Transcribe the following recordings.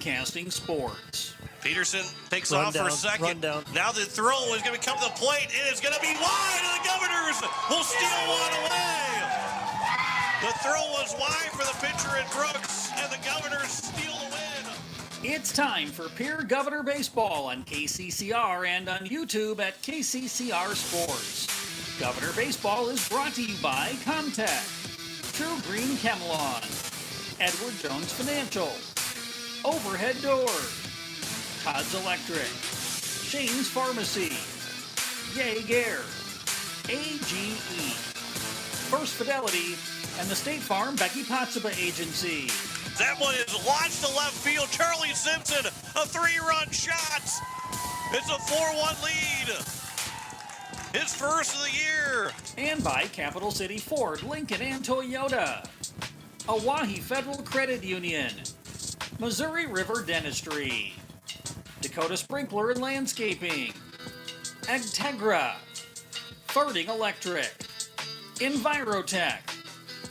broadcasting sports. Peterson takes off for a second. Now the throw is going to come to the plate. It is going to be wide, and the Governors will steal one away. The throw was wide for the pitcher at Brooks, and the Governors steal the win. It's time for Pierre Governor Baseball on KCCR and on YouTube at KCCR Sports. Governor Baseball is brought to you by Comtech, True Green Camelon, Edward Jones Financial, Overhead Doors, Todd's Electric, Shane's Pharmacy, Jaeger, AGE, First Fidelity, and the State Farm Becky Potsuba Agency. That one is launched to left field. Charlie Simpson, a 3-run shot. It's a 4-1 lead. His first of the year. And by Capital City Ford, Lincoln, and Toyota. Oahe Federal Credit Union. Missouri River Dentistry. Dakota Sprinkler and Landscaping. Agtegra. Ferding Electric. Envirotech.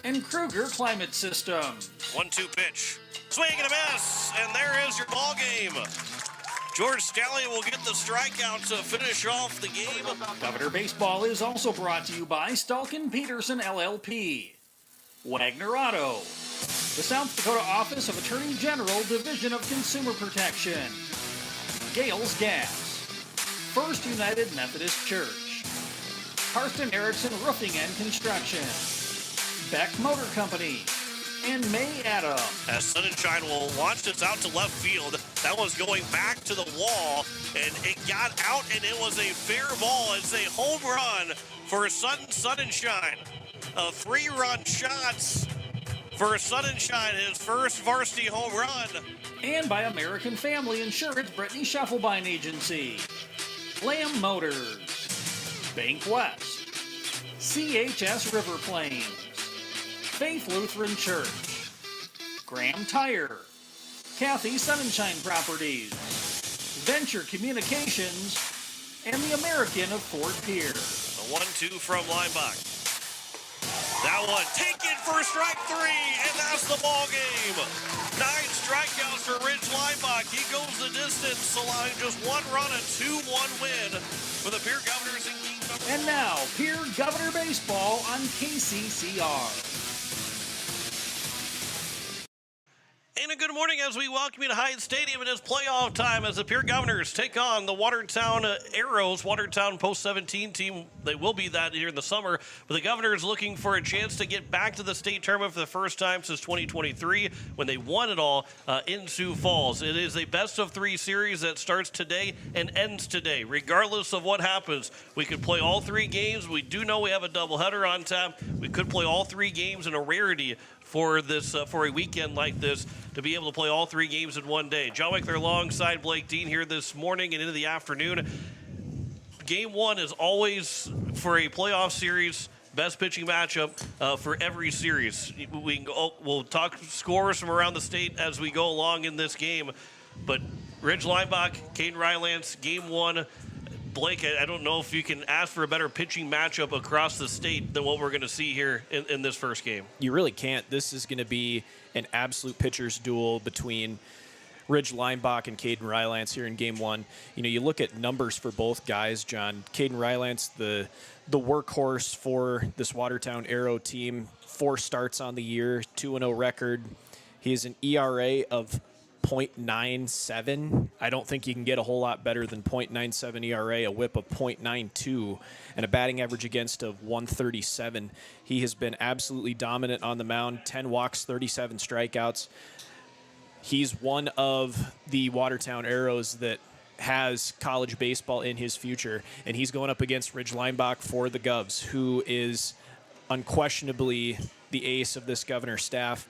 And Kruger Climate Systems. 1-2 pitch. Swing and a miss. And there is your ball game. George Stallion will get the strikeout to finish off the game. Governor Baseball is also brought to you by Stalkin Peterson LLP, Wagner Auto, the South Dakota Office of Attorney General, Division of Consumer Protection, Gales Gas, First United Methodist Church, Karsten Erickson Roofing and Construction, Beck Motor Company, and May Adam. As Sunshine will launch this out to left field. That was going back to the wall, and it got out, and it was a fair ball. It's a home run for Sunshine. A 3-run shot for Sunshine, his first varsity home run. And by American Family Insurance, Brittany Scheffelbein Agency, Lamb Motors, Bank West, CHS River Plains, Faith Lutheran Church, Graham Tire, Kathy Sunshine Properties, Venture Communications, and the American of Fort Pierre. The 1-2 from Lineback. That one taken for strike 3, and that's the ball game. 9 strikeouts for Ridge Lineback. He goes the distance, allowing just 1 run, a 2-1 win for the Pierre Governors in Game Number 1. And now, Pierre Governor Baseball on KCCR. And a good morning as we welcome you to Hyde Stadium. It is playoff time as the Pierre Governors take on the Watertown Arrows, Watertown Post-17 team. They will be that here in the summer. But the Governors looking for a chance to get back to the state tournament for the first time since 2023 when they won it all in Sioux Falls. It is a best-of-3 series that starts today and ends today. Regardless of what happens, we could play all 3 games. We do know we have a doubleheader on tap. We could play all 3 games in a rarity for this for a weekend like this, to be able to play all 3 games in one day. John Wickler alongside Blake Dean here this morning and into the afternoon. Game 1 is always, for a playoff series, best pitching matchup for every series. We'll talk scores from around the state as we go along in this game, but Ridge Lineback, Caden Rylance, Game 1. Blake, I don't know if you can ask for a better pitching matchup across the state than what we're going to see here in this first game. You really can't. This is going to be an absolute pitcher's duel between Ridge Lineback and Caden Rylance here in Game 1. You know, you look at numbers for both guys, John. Caden Rylance, the workhorse for this Watertown Arrow team, 4 starts on the year, 2-0 record. He has an ERA of .97. I don't think you can get a whole lot better than .97 ERA, a whip of .92, and a batting average against of 137. He has been absolutely dominant on the mound, 10 walks, 37 strikeouts. He's one of the Watertown Arrows that has college baseball in his future, and he's going up against Ridge Lineback for the Govs, who is unquestionably the ace of this Governor staff.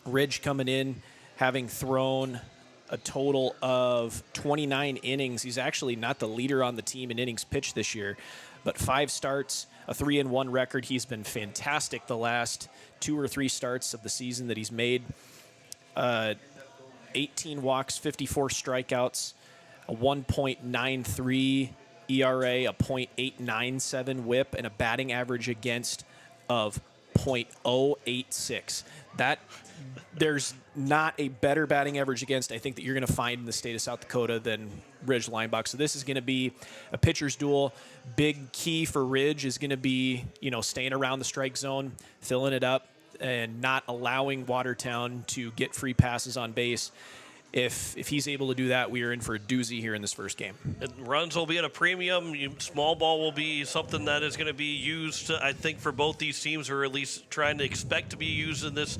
Ridge coming in, having thrown a total of 29 innings. He's actually not the leader on the team in innings pitched this year, but 5 starts, a 3-1 record. He's been fantastic the last 2 or 3 starts of the season that he's made. 18 walks, 54 strikeouts, a 1.93 ERA, a .897 whip, and a batting average against of .086. That there's not a better batting average against, I think, that you're going to find in the state of South Dakota than Ridge Linebach. So this is going to be a pitcher's duel. Big key for Ridge is going to be, staying around the strike zone, filling it up, and not allowing Watertown to get free passes on base. If he's able to do that, we are in for a doozy here in this first game. And runs will be at a premium. Small ball will be something that is going to be used, I think, for both these teams, or at least trying to expect to be used in this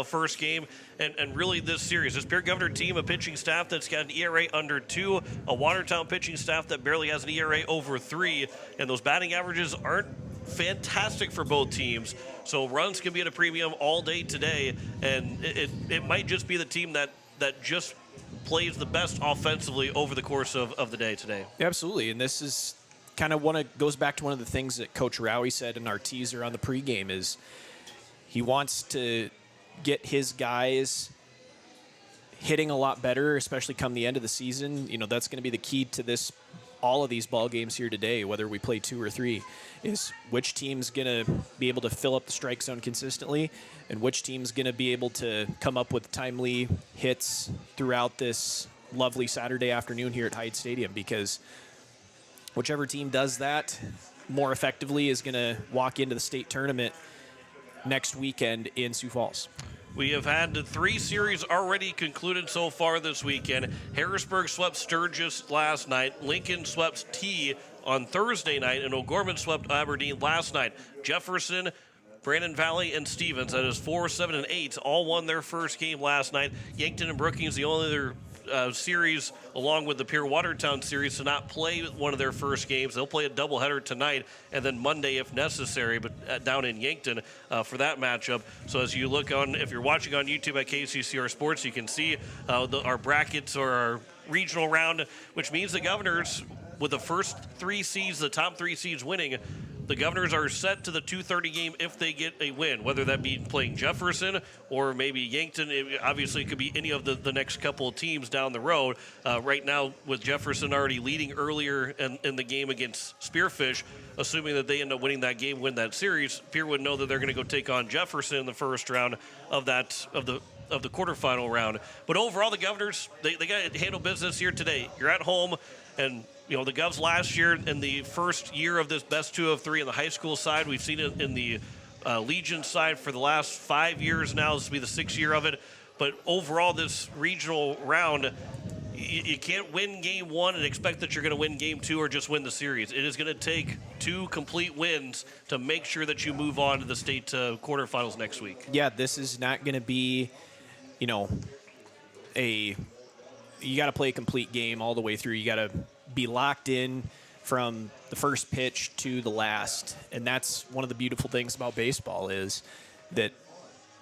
first game. And really this series, this Pierre Governor team, a pitching staff that's got an ERA under 2, a Watertown pitching staff that barely has an ERA over 3, and those batting averages aren't fantastic for both teams. So runs can be at a premium all day today, and it might just be the team that just plays the best offensively over the course of the day today. Absolutely, and this is kind of goes back to one of the things that Coach Rowie said in our teaser on the pregame is he wants to get his guys hitting a lot better, especially come the end of the season. That's going to be the key to all of these ball games here today, whether we play 2 or 3, is which team's going to be able to fill up the strike zone consistently and which team's going to be able to come up with timely hits throughout this lovely Saturday afternoon here at Hyde Stadium, because whichever team does that more effectively is going to walk into the state tournament next weekend in Sioux Falls. We have had 3 series already concluded so far this weekend. Harrisburg swept Sturgis last night. Lincoln swept T on Thursday night, and O'Gorman swept Aberdeen last night. Jefferson, Brandon Valley, and Stevens, that is 4, 7, and 8, all won their first game last night. Yankton and Brookings, the only other series, along with the Pierre Watertown series, to not play one of their first games. They'll play a doubleheader tonight and then Monday if necessary, but down in Yankton for that matchup. So as you look on, if you're watching on YouTube at KCCR Sports, you can see our brackets or our regional round, which means the Governors, with the first 3 seeds, the top 3 seeds winning, the Governors are set to the 2:30 game if they get a win, whether that be playing Jefferson or maybe Yankton. Obviously, it could be any of the next couple of teams down the road. Right now, with Jefferson already leading earlier in the game against Spearfish, assuming that they end up winning that game, win that series, Pierre would know that they're going to go take on Jefferson in the first round of the quarterfinal round. But overall, the Governors, they got to handle business here today. You're at home, and the Govs last year, in the first year of this best 2 of 3 in the high school side, we've seen it in the Legion side for the last 5 years now. This will be the 6th year of it. But overall, this regional round, you can't win game 1 and expect that you're going to win game 2 or just win the series. It is going to take 2 complete wins to make sure that you move on to the state quarterfinals next week. Yeah, this is not going to be, you got to play a complete game all the way through. You got to be locked in from the first pitch to the last. And that's one of the beautiful things about baseball, is that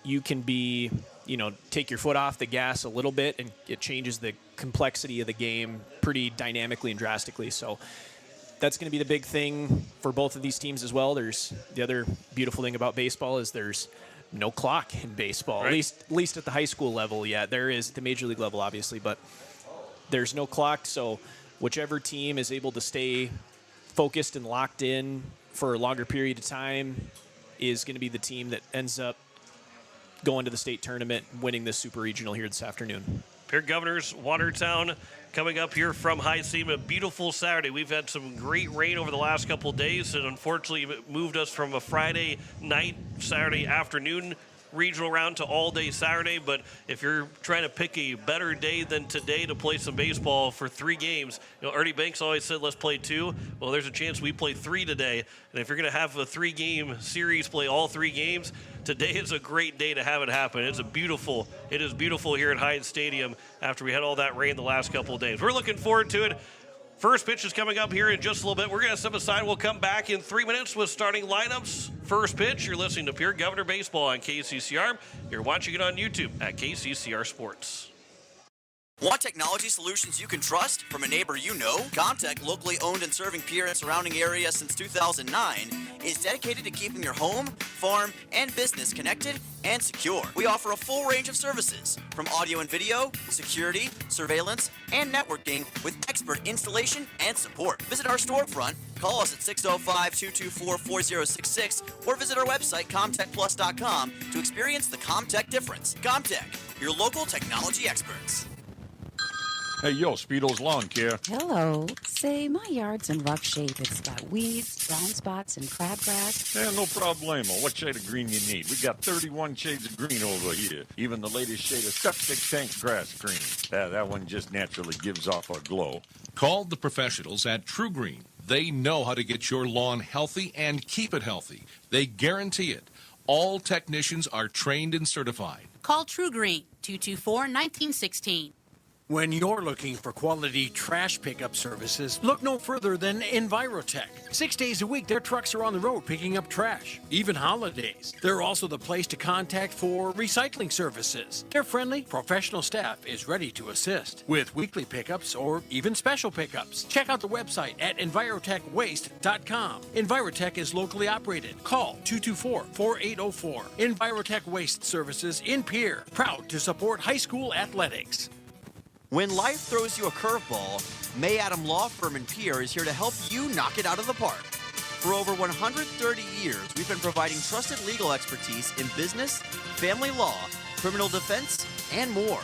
you can be, take your foot off the gas a little bit and it changes the complexity of the game pretty dynamically and drastically. So that's going to be the big thing for both of these teams as well. There's the other beautiful thing about baseball is there's no clock in baseball, right? At least at the high school level. Yeah, there is at the major league level, obviously, but there's no clock. So whichever team is able to stay focused and locked in for a longer period of time is going to be the team that ends up going to the state tournament and winning this super regional here this afternoon. Pierre Governors, Watertown, coming up here from High Steam. A beautiful Saturday. We've had some great rain over the last couple of days, and unfortunately it moved us from a Friday night, Saturday afternoon regional round to all day Saturday. But if you're trying to pick a better day than today to play some baseball for 3 games, Ernie Banks always said let's play 2. Well, there's a chance we play 3 today. And if you're going to have a 3-game series, play all 3 games, today is a great day to have it happen. It is beautiful here at Hyde Stadium after we had all that rain the last couple of days. We're looking forward to it. First pitch is coming up here in just a little bit. We're going to step aside. We'll come back in 3 minutes with starting lineups. First pitch, you're listening to Pierre Governor Baseball on KCCR. You're watching it on YouTube at KCCR Sports. Want technology solutions you can trust from a neighbor you know? Comtech, locally owned and serving Pierre and surrounding area since 2009, is dedicated to keeping your home, farm, and business connected and secure. We offer a full range of services, from audio and video, security, surveillance, and networking with expert installation and support. Visit our storefront, call us at 605-224-4066, or visit our website, comtechplus.com, to experience the Comtech difference. Comtech, your local technology experts. Hey, yo, Speedo's Lawn Care. Hello. Say, my yard's in rough shape. It's got weeds, brown spots, and crabgrass. Yeah, no problemo. What shade of green you need? We got 31 shades of green over here. Even the latest shade of septic tank grass green. That one just naturally gives off a glow. Call the professionals at True Green. They know how to get your lawn healthy and keep it healthy. They guarantee it. All technicians are trained and certified. Call True Green, 224-1916. When you're looking for quality trash pickup services, look no further than Envirotech. 6 days a week, their trucks are on the road picking up trash, even holidays. They're also the place to contact for recycling services. Their friendly, professional staff is ready to assist with weekly pickups or even special pickups. Check out the website at envirotechwaste.com. Envirotech is locally operated. Call 224-4804. Envirotech Waste Services in Pierre, proud to support high school athletics. When life throws you a curveball, May Adam Law Firm in Pierre is here to help you knock it out of the park. For over 130 years, we've been providing trusted legal expertise in business, family law, criminal defense, and more.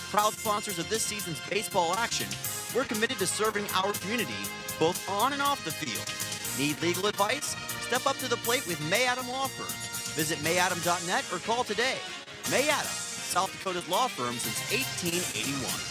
Proud sponsors of this season's baseball action, we're committed to serving our community both on and off the field. Need legal advice? Step up to the plate with May Adam Law Firm. Visit mayadam.net or call today. May Adam, South Dakota's law firm since 1881.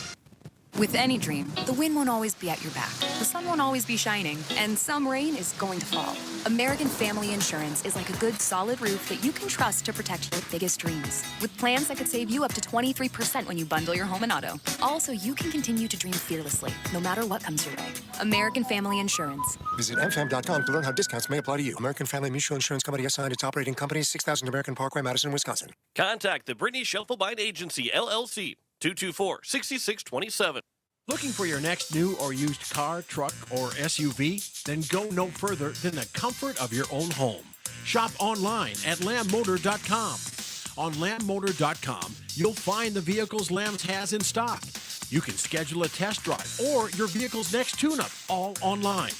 With any dream, the wind won't always be at your back, the sun won't always be shining, and some rain is going to fall. American Family Insurance is like a good, solid roof that you can trust to protect your biggest dreams. With plans that could save you up to 23% when you bundle your home and auto. Also, you can continue to dream fearlessly, no matter what comes your way. American Family Insurance. Visit mfam.com to learn how discounts may apply to you. American Family Mutual Insurance Company assigned its operating company, 6000 American Parkway, Madison, Wisconsin. Contact the Brittany Schelfelbein Agency, LLC, 224-6627. Looking for your next new or used car, truck, or SUV? Then go no further than the comfort of your own home. Shop online at lambmotor.com. On lambmotor.com, you'll find the vehicles Lambs has in stock. You can schedule a test drive or your vehicle's next tune-up, all online.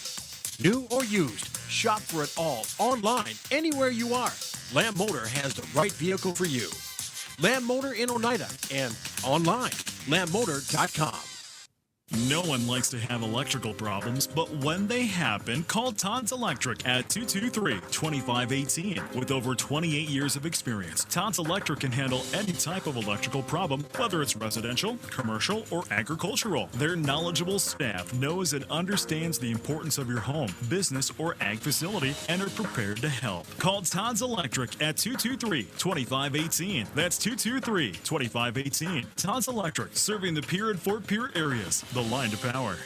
New or used, shop for it all online, anywhere you are. Lamb Motor has the right vehicle for you. Lamb Motor in Oneida and online, lambmotor.com. No one likes to have electrical problems, but when they happen, call Todd's Electric at 223-2518. With over 28 years of experience, Todd's Electric can handle any type of electrical problem, whether it's residential, commercial, or agricultural. Their knowledgeable staff knows and understands the importance of your home, business, or ag facility and are prepared to help. Call Todd's Electric at 223-2518. That's 223-2518. Todd's Electric, serving the Pierre and Fort Pierre areas. The line to power.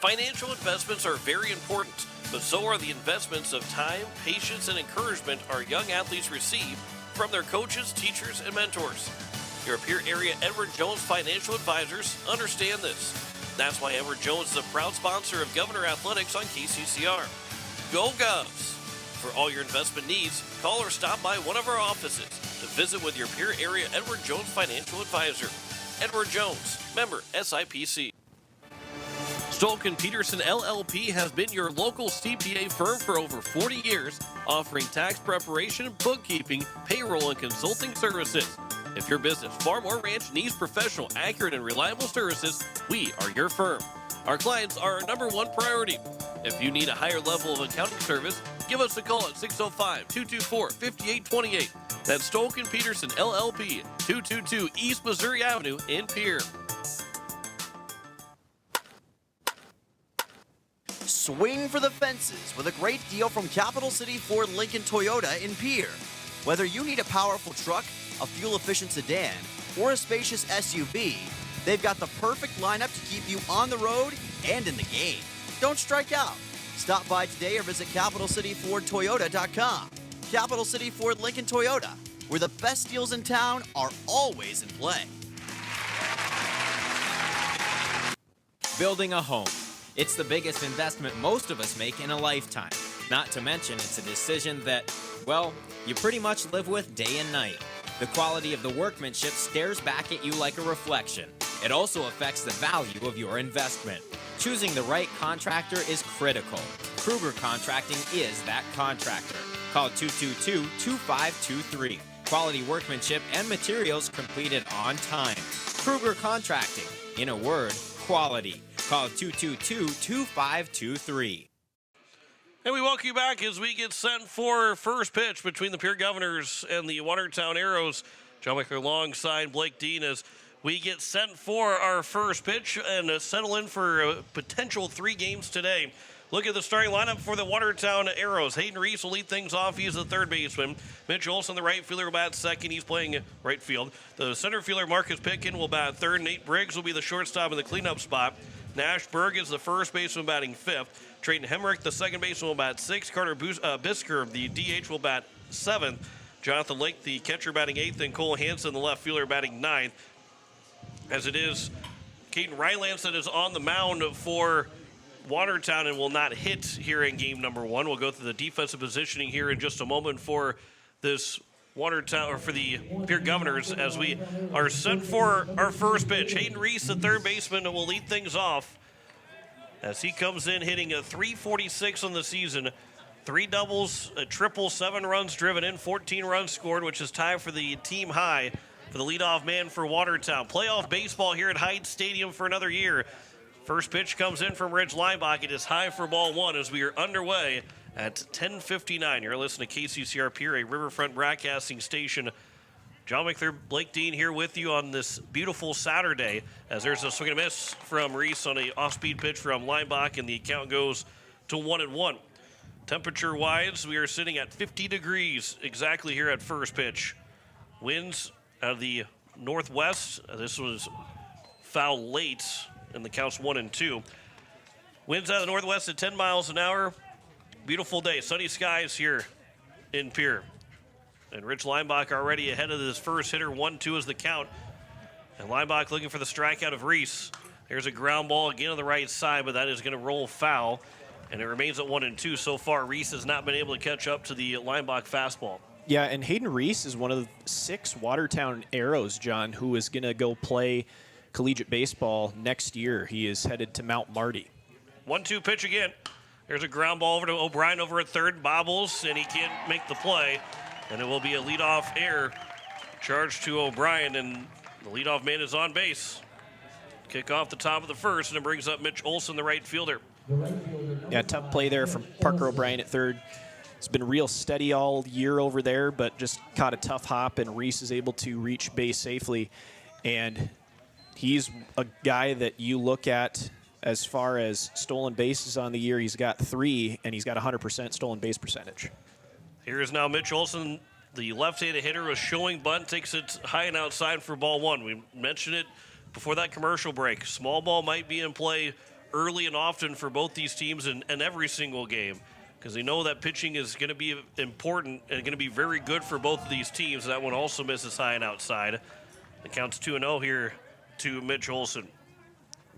Financial investments are very important, but so are the investments of time, patience, and encouragement our young athletes receive from their coaches, teachers, and mentors. Your Pierre area Edward Jones Financial Advisors understand this. That's why Edward Jones is a proud sponsor of Governor Athletics on KCCR. Go Govs! For all your investment needs, call or stop by one of our offices to visit with your Pierre area Edward Jones Financial Advisor. Edward Jones, member SIPC. Stolken Peterson LLP has been your local CPA firm for over 40 years, offering tax preparation, bookkeeping, payroll, and consulting services. If your business, farm, or ranch needs professional, accurate, and reliable services, we are your firm. Our clients are our number one priority. If you need a higher level of accounting service, give us a call at 605-224-5828. That's Stolken Peterson LLP, 222 East Missouri Avenue in Pierre. Swing for the fences with a great deal from Capital City Ford Lincoln Toyota in Pierre. Whether you need a powerful truck, a fuel-efficient sedan, or a spacious SUV, they've got the perfect lineup to keep you on the road and in the game. Don't strike out. Stop by today or visit CapitalCityFordToyota.com. Capital City Ford Lincoln Toyota, where the best deals in town are always in play. building a home. It's the biggest investment most of us make in a lifetime. Not to mention, it's a decision that, well, you pretty much live with day and night. The quality of the workmanship stares back at you like a reflection. It also affects the value of your investment. Choosing the right contractor is critical. Kruger Contracting is that contractor. Call 222-2523. Quality workmanship and materials completed on time. Kruger Contracting. In a word, quality. Call 222-2523. And we welcome you back as we get set for first pitch between the Pierre Governors and the Watertown Arrows. John Wicker alongside Blake Dean as we get set for our first pitch and settle in for a potential 3 games today. Look at the starting lineup for the Watertown Arrows. Hayden Reese will lead things off. He's the third baseman. Mitch Olson, the right fielder, will bat second. He's playing right field. The center fielder, Marcus Pitkin, will bat third. Nate Briggs will be the shortstop in the cleanup spot. Nash Berg is the first baseman batting fifth. Trayton Hemrick, the second baseman, will bat sixth. Carter Bisker, the DH, will bat seventh. Jonathan Lake, the catcher, batting eighth. And Cole Hansen, the left fielder, batting ninth. As it is, Caden Rylance that is on the mound for Watertown and will not hit here in game number 1. We'll go through the defensive positioning here in just a moment for this Watertown, or for the Pierre Governors, as we are set for our first pitch. Hayden Reese, the third baseman, will lead things off as he comes in hitting a .346 on the season. 3 doubles, a triple, 7 runs driven in, 14 runs scored, which is tied for the team high for the leadoff man for Watertown. Playoff baseball here at Hyde Stadium for another year. First pitch comes in from Ridge Lineback. It is high for ball 1 as we are underway at 10:59. You're listening to KCCR Pierre, a Riverfront broadcasting station. John McThur, Blake Dean here with you on this beautiful Saturday as there's a swing and a miss from Reese on a off-speed pitch from Lineback, and the count goes to 1-1. Temperature-wise, we are sitting at 50 degrees exactly here at first pitch. Winds out of the northwest. This was foul late, and the count's 1-2. Winds out of the northwest at 10 miles an hour. Beautiful day, sunny skies here in Pierre. And Rich Lineback already ahead of his first hitter. 1-2 is the count. And Lineback looking for the strikeout of Reese. There's a ground ball again on the right side, but that is going to roll foul. And it remains at 1-2. So far, Reese has not been able to catch up to the Lineback fastball. Yeah, and Hayden Reese is one of the 6 Watertown Arrows, John, who is going to go play collegiate baseball next year. He is headed to Mount Marty. 1-2 pitch again. There's a ground ball over to O'Brien over at third. Bobbles, and he can't make the play. And it will be a leadoff error charged to O'Brien, and the leadoff man is on base. Kick off the top of the first, and it brings up Mitch Olson, the right fielder. Yeah, tough play there from Parker O'Brien at third. It's been real steady all year over there, but just caught a tough hop, and Reese is able to reach base safely. And he's a guy that you look at as far as stolen bases on the year. He's got 3, and he's got 100% stolen base percentage. Here is now Mitch Olson, the left-handed hitter, was showing bunt, takes it high and outside for ball 1. We mentioned it before that commercial break. Small ball might be in play early and often for both these teams in every single game, because they know that pitching is going to be important and going to be very good for both of these teams. That one also misses high and outside. It counts 2-0 here to Mitch Olson.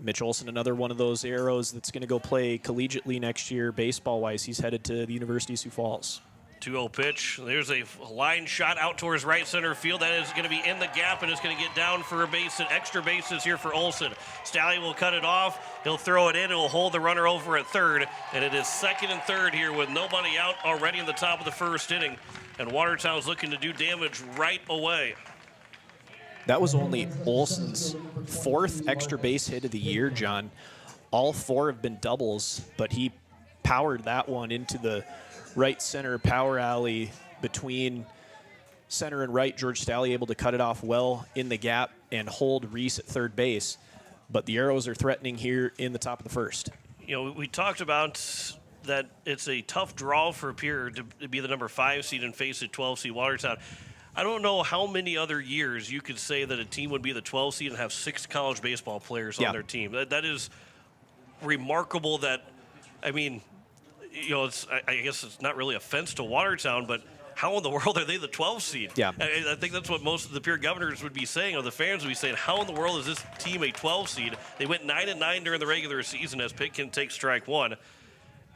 Mitch Olson, another one of those Arrows that's going to go play collegiately next year, baseball-wise. He's headed to the University of Sioux Falls. 2-0 pitch. There's a line shot out towards right center field. That is going to be in the gap, and it's going to get down for a base and extra bases here for Olson. Stallion will cut it off. He'll throw it in. He'll hold the runner over at third, and it is second and third here with nobody out already in the top of the first inning. And Watertown's looking to do damage right away. That was only Olson's 4th extra base hit of the year, John. All 4 have been doubles, but he powered that one into the right center power alley between center and right. George Staley able to cut it off well in the gap and hold Reese at third base. But the Arrows are threatening here in the top of the first. You know, we talked about that it's a tough draw for Pierre to be the number 5 seed and face a 12 seed Watertown. I don't know how many other years you could say that a team would be the 12 seed and have 6 college baseball players on their team. That is remarkable. That, I mean, you know, I guess it's not really offense to Watertown, but how in the world are they the 12 seed? Yeah. I think that's what most of the Pierre Governors would be saying, or the fans would be saying, how in the world is this team a 12 seed? They went 9-9 during the regular season as Pitkin takes strike one.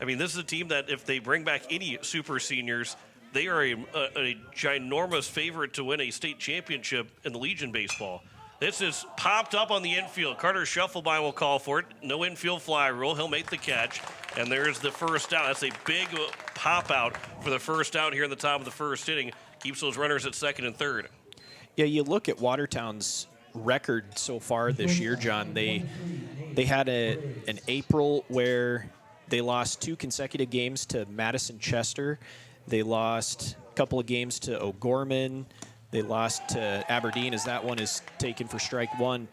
I mean, this is a team that if they bring back any super seniors, they are a ginormous favorite to win a state championship in the Legion baseball. This is popped up on the infield. Carter Shufflebein will call for it. No infield fly rule. He'll make the catch. And there's the first out. That's a big pop out for the first out here in the top of the first inning. Keeps those runners at second and third. Yeah, you look at Watertown's record so far this year, John. They had an April where they lost 2 consecutive games to Madison Chester. They lost a couple of games to O'Gorman. They lost to Aberdeen, as that one is taken for strike one.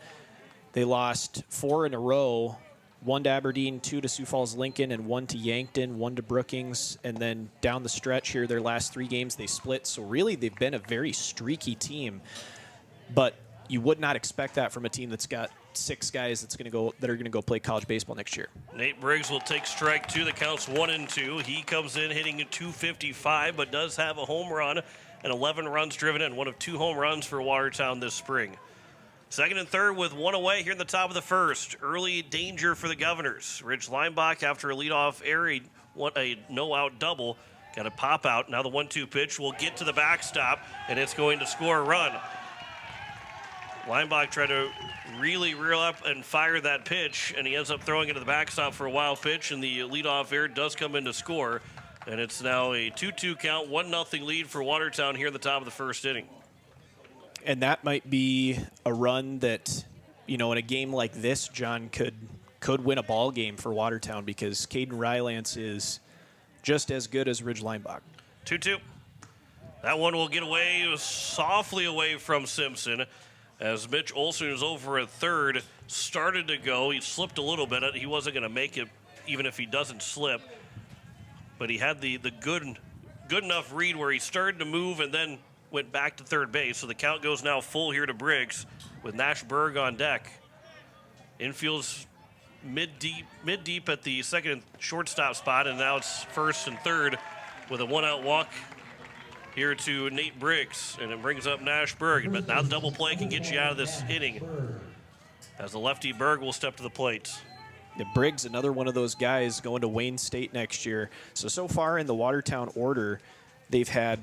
They lost 4 in a row, 1 to Aberdeen, 2 to Sioux Falls Lincoln, and 1 to Yankton, 1 to Brookings. And then down the stretch here, their last 3 games, they split. So really, they've been a very streaky team. But you would not expect that from a team that's got 6 guys that are going to go play college baseball next year. Nate Briggs will take strike 2. The count's 1-2. He comes in hitting a .255, but does have a home run and 11 runs driven in, one of 2 home runs for Watertown this spring. Second and third with 1 away here in the top of the first. Early danger for the Governors. Rich Leinbach, after a leadoff error, a no-out double. Got a pop out. Now the 1-2 pitch will get to the backstop, and it's going to score a run. Leinbach tried to really reel up and fire that pitch, and he ends up throwing it to the backstop for a wild pitch, and the leadoff error does come in to score. And it's now a 2-2 count, 1-0 lead for Watertown here in the top of the first inning. And that might be a run that, in a game like this, John, could win a ball game for Watertown, because Caden Rylance is just as good as Ridge Leinbach. 2-2. That one will get away, softly away from Simpson, as Mitch Olson is over at third, started to go. He slipped a little bit. He wasn't going to make it, even if he doesn't slip. But he had the good enough read where he started to move and then went back to third base. So the count goes now full here to Briggs with Nash Berg on deck. Infield's mid-deep at the second and shortstop spot, and now it's first and third with a 1-out walk here to Nate Briggs, and it brings up Nash Berg. But now the double play can get you out of this inning, as the lefty Berg will step to the plate. Yeah, Briggs, another one of those guys going to Wayne State next year. So far in the Watertown order, they've had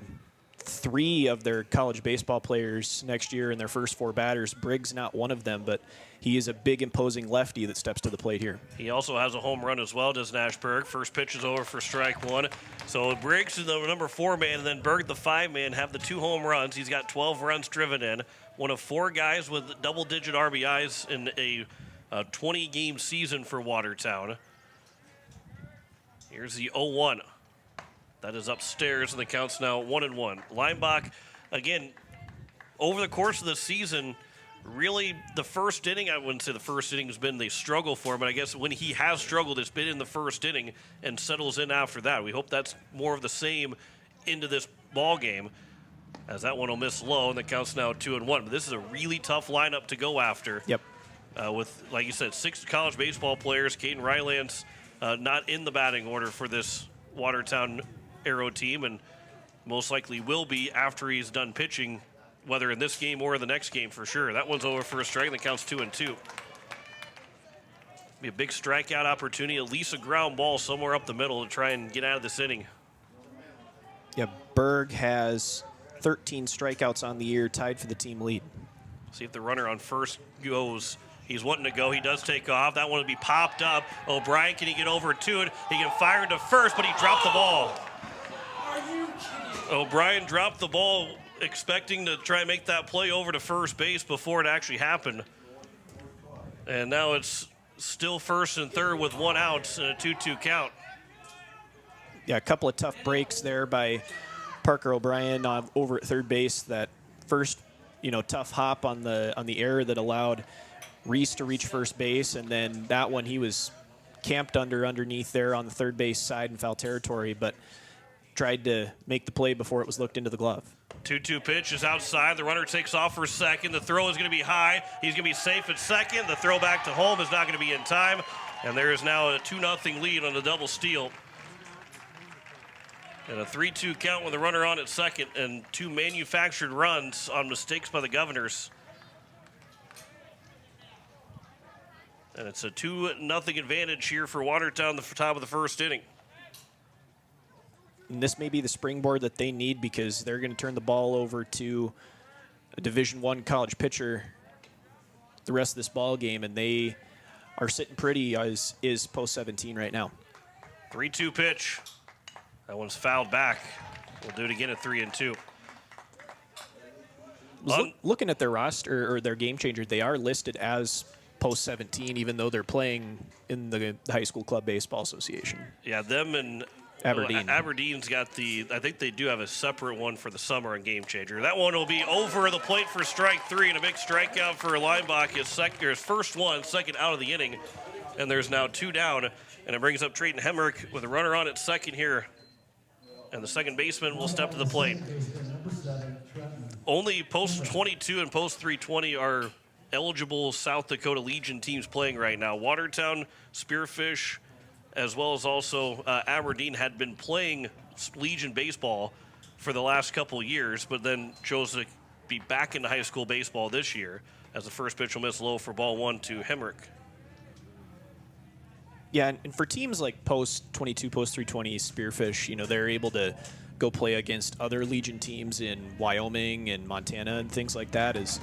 3 of their college baseball players next year in their first 4 batters. Briggs not one of them, but he is a big, imposing lefty that steps to the plate here. He also has a home run as well, does Nash Berg. First pitch is over for strike 1. So Briggs is the number 4 man, and then Berg, the 5 man, have the 2 home runs. He's got 12 runs driven in. One of 4 guys with double-digit RBIs in a 20-game season for Watertown. Here's the 0-1. That is upstairs, and the count's now 1-1. Leinbach, again, over the course of the season, really the first inning, I wouldn't say the first inning has been the struggle for him, but I guess when he has struggled, it's been in the first inning and settles in after that. We hope that's more of the same into this ball game, as that one will miss low, and the count's now 2-1. But this is a really tough lineup to go after. Yep. With, like you said, 6 college baseball players. Caden Rylance not in the batting order for this Watertown Arrow team, and most likely will be after he's done pitching, whether in this game or the next game for sure. That one's over for a strike, and the count's 2-2. Be a big strikeout opportunity, at least a ground ball somewhere up the middle to try and get out of this inning. Yeah, Berg has 13 strikeouts on the year, tied for the team lead. See if the runner on first goes. He's wanting to go. He does take off. That one will be popped up. O'Brien, can he get over to it? He can fire to first, but he dropped the ball. O'Brien dropped the ball, expecting to try and make that play over to first base before it actually happened. And now it's still first and third with 1 out and a 2-2 count. Yeah, a couple of tough breaks there by Parker O'Brien over at third base. That first, tough hop on the error that allowed Reese to reach first base, and then that one he was camped underneath there on the third base side in foul territory, but tried to make the play before it was looked into the glove. 2-2 pitch is outside. The runner takes off for second. The throw is going to be high. He's going to be safe at second. The throw back to home is not going to be in time, and there is now a 2-0 lead on the double steal. And a 3-2 count with a runner on at second and 2 manufactured runs on mistakes by the Governors. And it's a 2-0 advantage here for Watertown at the top of the first inning. And this may be the springboard that they need because they're going to turn the ball over to a Division I college pitcher the rest of this ball game, and they are sitting pretty as is post 17 right now. 3-2 pitch. That one's fouled back. We'll do it again at 3-2. Looking at their roster or their game changer, they are listed as post 17, even though they're playing in the High School Club Baseball Association. Yeah, them and Aberdeen. Aberdeen's got I think they do have a separate one for the summer on Game Changer. That one will be over the plate for strike 3 and a big strikeout for Leinbach. His first one, second out of the inning. And there's now 2 down. And it brings up Trayton Hemrick with a runner on at second here. And the second baseman will step to the plate. Only post 22 and post 320 are eligible South Dakota Legion teams playing right now. Watertown, Spearfish, as well as also Aberdeen had been playing Legion baseball for the last couple years, but then chose to be back into high school baseball this year as the first pitch will miss low for ball 1 to Hemrick. Yeah, and for teams like post 22, post 320, Spearfish, they're able to go play against other Legion teams in Wyoming and Montana and things like that. As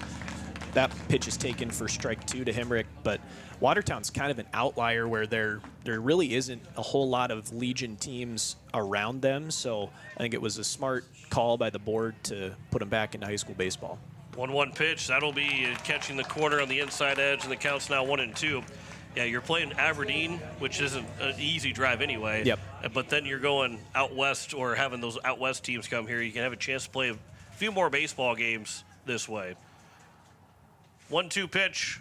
that pitch is taken for strike 2 to Hemrick, but Watertown's kind of an outlier where there really isn't a whole lot of Legion teams around them, so I think it was a smart call by the board to put them back into high school baseball. 1-1 pitch. That'll be catching the corner on the inside edge, and the count's now 1-2. Yeah, you're playing Aberdeen, which isn't an easy drive anyway. Yep. But then you're going out west or having those out west teams come here. You can have a chance to play a few more baseball games this way. 1-2 pitch.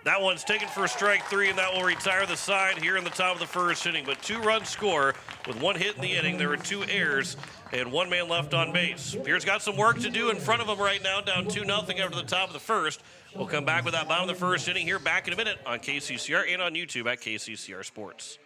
That one's taken for strike 3, and that will retire the side here in the top of the first inning. But 2-run score with 1 hit in the inning. There were 2 errors and 1 man left on base. Pierre's got some work to do in front of him right now, down 2-0 after the top of the first. We'll come back with that bottom of the first inning here back in a minute on KCCR and on YouTube at KCCR Sports.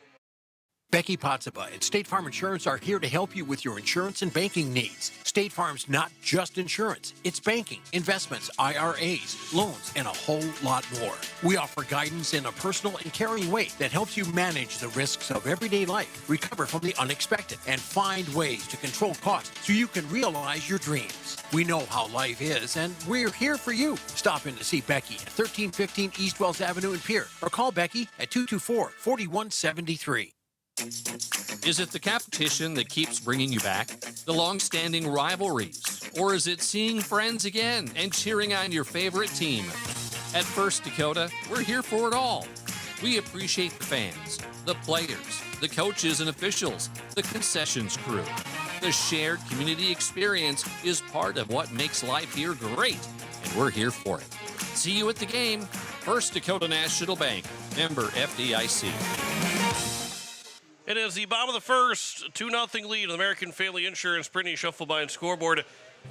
Becky Potsaba at State Farm Insurance are here to help you with your insurance and banking needs. State Farm's not just insurance. It's banking, investments, IRAs, loans, and a whole lot more. We offer guidance in a personal and caring way that helps you manage the risks of everyday life, recover from the unexpected, and find ways to control costs so you can realize your dreams. We know how life is, and we're here for you. Stop in to see Becky at 1315 East Wells Avenue in Pierre, or call Becky at 224-4173. Is it the competition that keeps bringing you back? The long-standing rivalries? Or is it seeing friends again and cheering on your favorite team? At First Dakota, we're here for it all. We appreciate the fans, the players, the coaches and officials, the concessions crew. The shared community experience is part of what makes life here great, and we're here for it. See you at the game. First Dakota National Bank, member FDIC. It is the bottom of the first, 2-0 lead of the American Family Insurance Brittany Schuffelbein scoreboard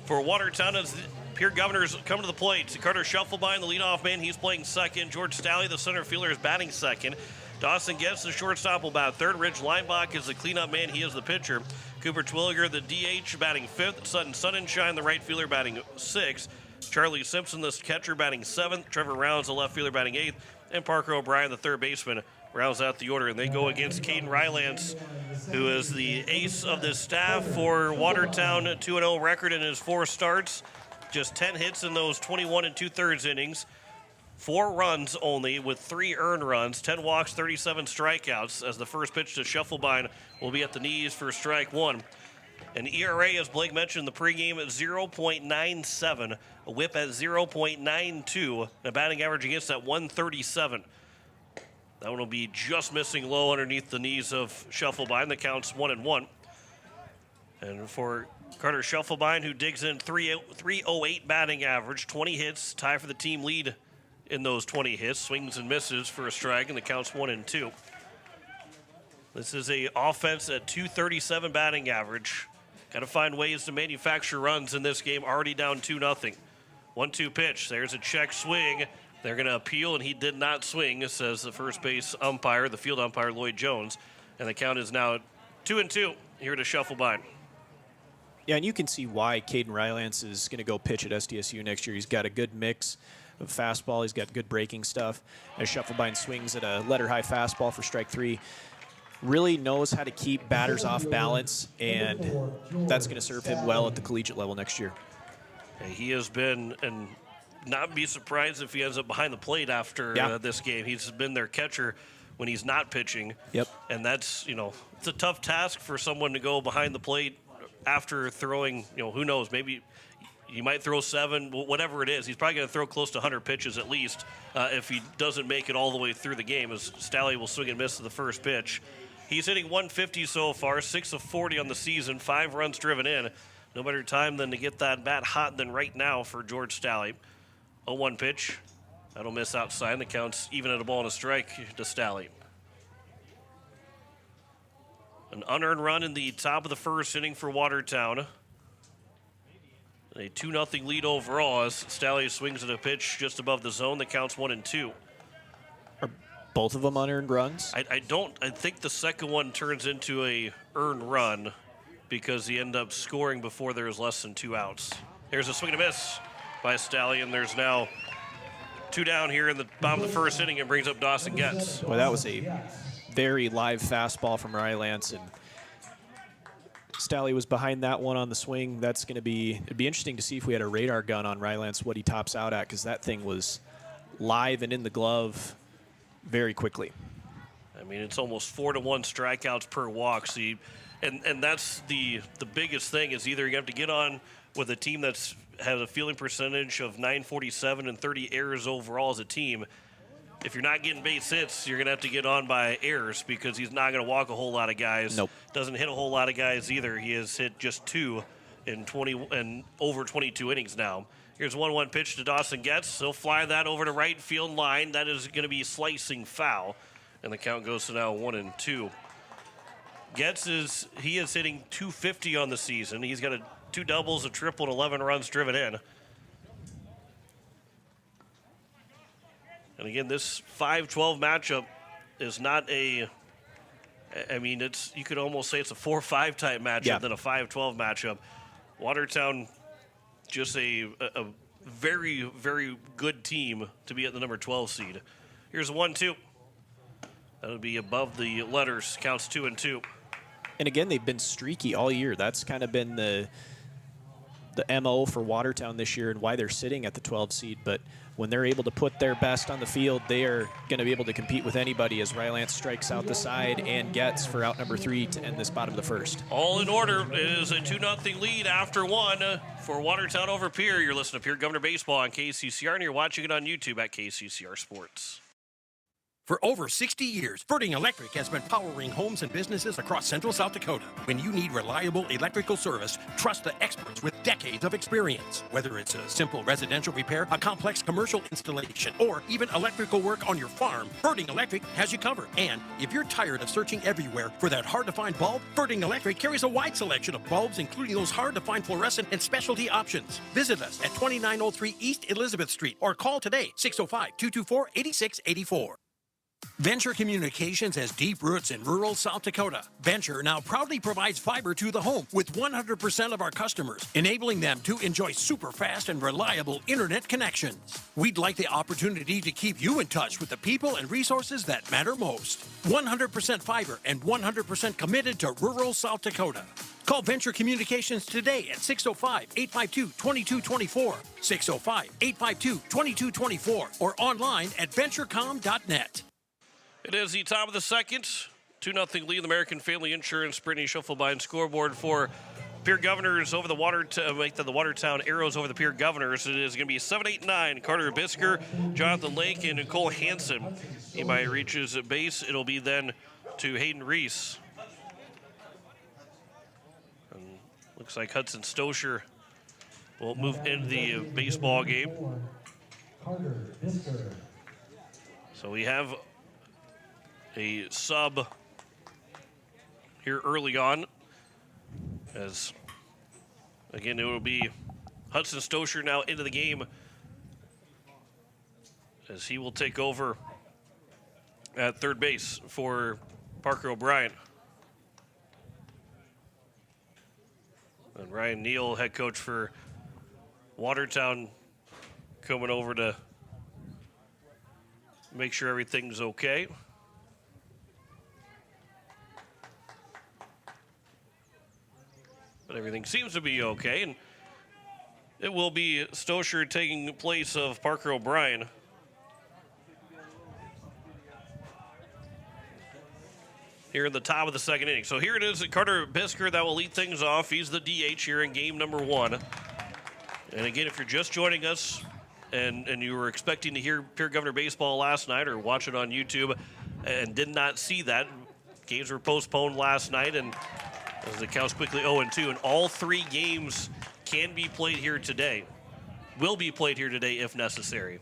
for Watertown as the Pierre Governors come to the plate. Carter Schuffelbein, the leadoff man, he's playing second. George Stalley, the center fielder, is batting second. Dawson Getz, the shortstop, will bat third. Rich Leinbach is the cleanup man. He is the pitcher. Cooper Twilliger, the DH, batting fifth. Sutton Sunshine, the right fielder, batting sixth. Charlie Simpson, the catcher, batting seventh. Trevor Rounds, the left fielder, batting eighth. And Parker O'Brien, the third baseman, rounds out the order. And they go against Caden Rylance, who is the ace of this staff for Watertown, 2-0 record in his 4 starts. Just 10 hits in those 21 2/3 innings. 4 runs only with 3 earned runs, 10 walks, 37 strikeouts, as the first pitch to Schuffelbein will be at the knees for strike 1. An ERA, as Blake mentioned in the pregame, at 0.97, a whip at 0.92, and a batting average against at 137. That one will be just missing low underneath the knees of Schuffelbein. The count's 1-1. And for Carter Schuffelbein, who digs in 308 batting average, 20 hits, tie for the team lead in those 20 hits, swings and misses for a strike, and the count's 1-2. This is a offense at 237 batting average. Got to find ways to manufacture runs in this game, already down 2-0. 1-2 pitch. There's a check swing. They're going to appeal, and he did not swing, says the first base umpire, the field umpire, Lloyd Jones. And the count is now 2-2. here to Shufflebine. Yeah, and you can see why Caden Rylance is going to go pitch at SDSU next year. He's got a good mix of fastball. He's got good breaking stuff. As Shufflebine swings at a letter-high fastball for strike 3, really knows how to keep batters off balance, and that's going to serve him well at the collegiate level next year. He has been, and not be surprised if he ends up behind the plate after this game. He's been their catcher when he's not pitching. Yep. And that's, it's a tough task for someone to go behind the plate after throwing, who knows, maybe he might throw 7, whatever it is. He's probably going to throw close to 100 pitches at least if he doesn't make it all the way through the game, as Stalley will swing and miss to the first pitch. He's hitting 150 so far, 6 of 40 on the season, 5 runs driven in. No better time than to get that bat hot than right now for George Stalley. 0-1 pitch. That'll miss outside. The count's even at a ball and a strike to Stalley. An unearned run in the top of the first inning for Watertown. A 2-0 lead overall as Stalley swings at a pitch just above the zone. The count's 1-2. Are both of them unearned runs? I think the second one turns into a earned run because he ended up scoring before there was less than 2 outs. There's a swing and a miss by Stalley, and there's now 2 down here in the bottom of the first inning, and brings up Dawson Getz. Well, that was a very live fastball from Rylance, and Stalley was behind that one on the swing. It'd be interesting to see if we had a radar gun on Rylance, what he tops out at, because that thing was live and in the glove very quickly. I mean, it's almost 4-1 strikeouts per walk. So and that's the biggest thing is either you have to get on with a team that's has a fielding percentage of .947 and 30 errors overall as a team. If you're not getting base hits, you're going to have to get on by errors because he's not going to walk a whole lot of guys. Nope. Doesn't hit a whole lot of guys either. He has hit just 2 in over 22 innings now. Here's 1-1 pitch to Dawson Getz. He'll fly that over to right field line. That is going to be slicing foul, and the count goes to now 1-2. Getz is hitting .250 on the season. He's got 2 doubles, a triple, and 11 runs driven in. And again, this 5-12 matchup is not you could almost say it's a 4-5 type matchup than a 5-12 matchup. Watertown, just a very, very good team to be at the number 12 seed. Here's a 1-2. That'll be above the letters, counts 2-2. And again, they've been streaky all year. That's kind of been the MO for Watertown this year and why they're sitting at the 12 seed. But when they're able to put their best on the field, they are going to be able to compete with anybody as Rylance strikes out the side and gets for out number 3 to end this bottom of the first. All in order. It is a 2-0 lead after 1 for Watertown over Pierre. You're listening to Pierre Governor Baseball on KCCR, and you're watching it on YouTube at KCCR Sports. For over 60 years, Ferding Electric has been powering homes and businesses across central South Dakota. When you need reliable electrical service, trust the experts with decades of experience. Whether it's a simple residential repair, a complex commercial installation, or even electrical work on your farm, Ferding Electric has you covered. And if you're tired of searching everywhere for that hard-to-find bulb, Ferding Electric carries a wide selection of bulbs, including those hard-to-find fluorescent and specialty options. Visit us at 2903 East Elizabeth Street or call today, 605-224-8684. Venture Communications has deep roots in rural South Dakota. Venture now proudly provides fiber to the home with 100% of our customers, enabling them to enjoy super fast and reliable internet connections. We'd like the opportunity to keep you in touch with the people and resources that matter most. 100% fiber and 100% committed to rural South Dakota. Call Venture Communications today at 605-852-2224, 605-852-2224, or online at venturecom.net. It is the top of the second. 2-0 lead. The American Family Insurance Brittany Shufflebine scoreboard for Pierre Governors over the Watertown Arrows over the Pierre Governors. It is going to be 7-8-9. Carter Bisker, Jonathan Lake, and Nicole Hansen. Anybody reaches at base, it'll be then to Hayden Reese. And looks like Hudson Stosher will move into the baseball game. So we have a sub here early on, as again it will be Hudson Stosher now into the game as he will take over at third base for Parker O'Brien. And Ryan Neal, head coach for Watertown, coming over to make sure everything's okay. But everything seems to be okay, and it will be Stosher taking place of Parker O'Brien. Here in the top of the second inning. So here it is, Carter Bisker that will lead things off. He's the DH here in game number 1. And again, if you're just joining us and you were expecting to hear Pierre Governor Baseball last night or watch it on YouTube and did not see that, games were postponed last night, and as the count's quickly 0-2, and all 3 games can be played here today. Will be played here today if necessary.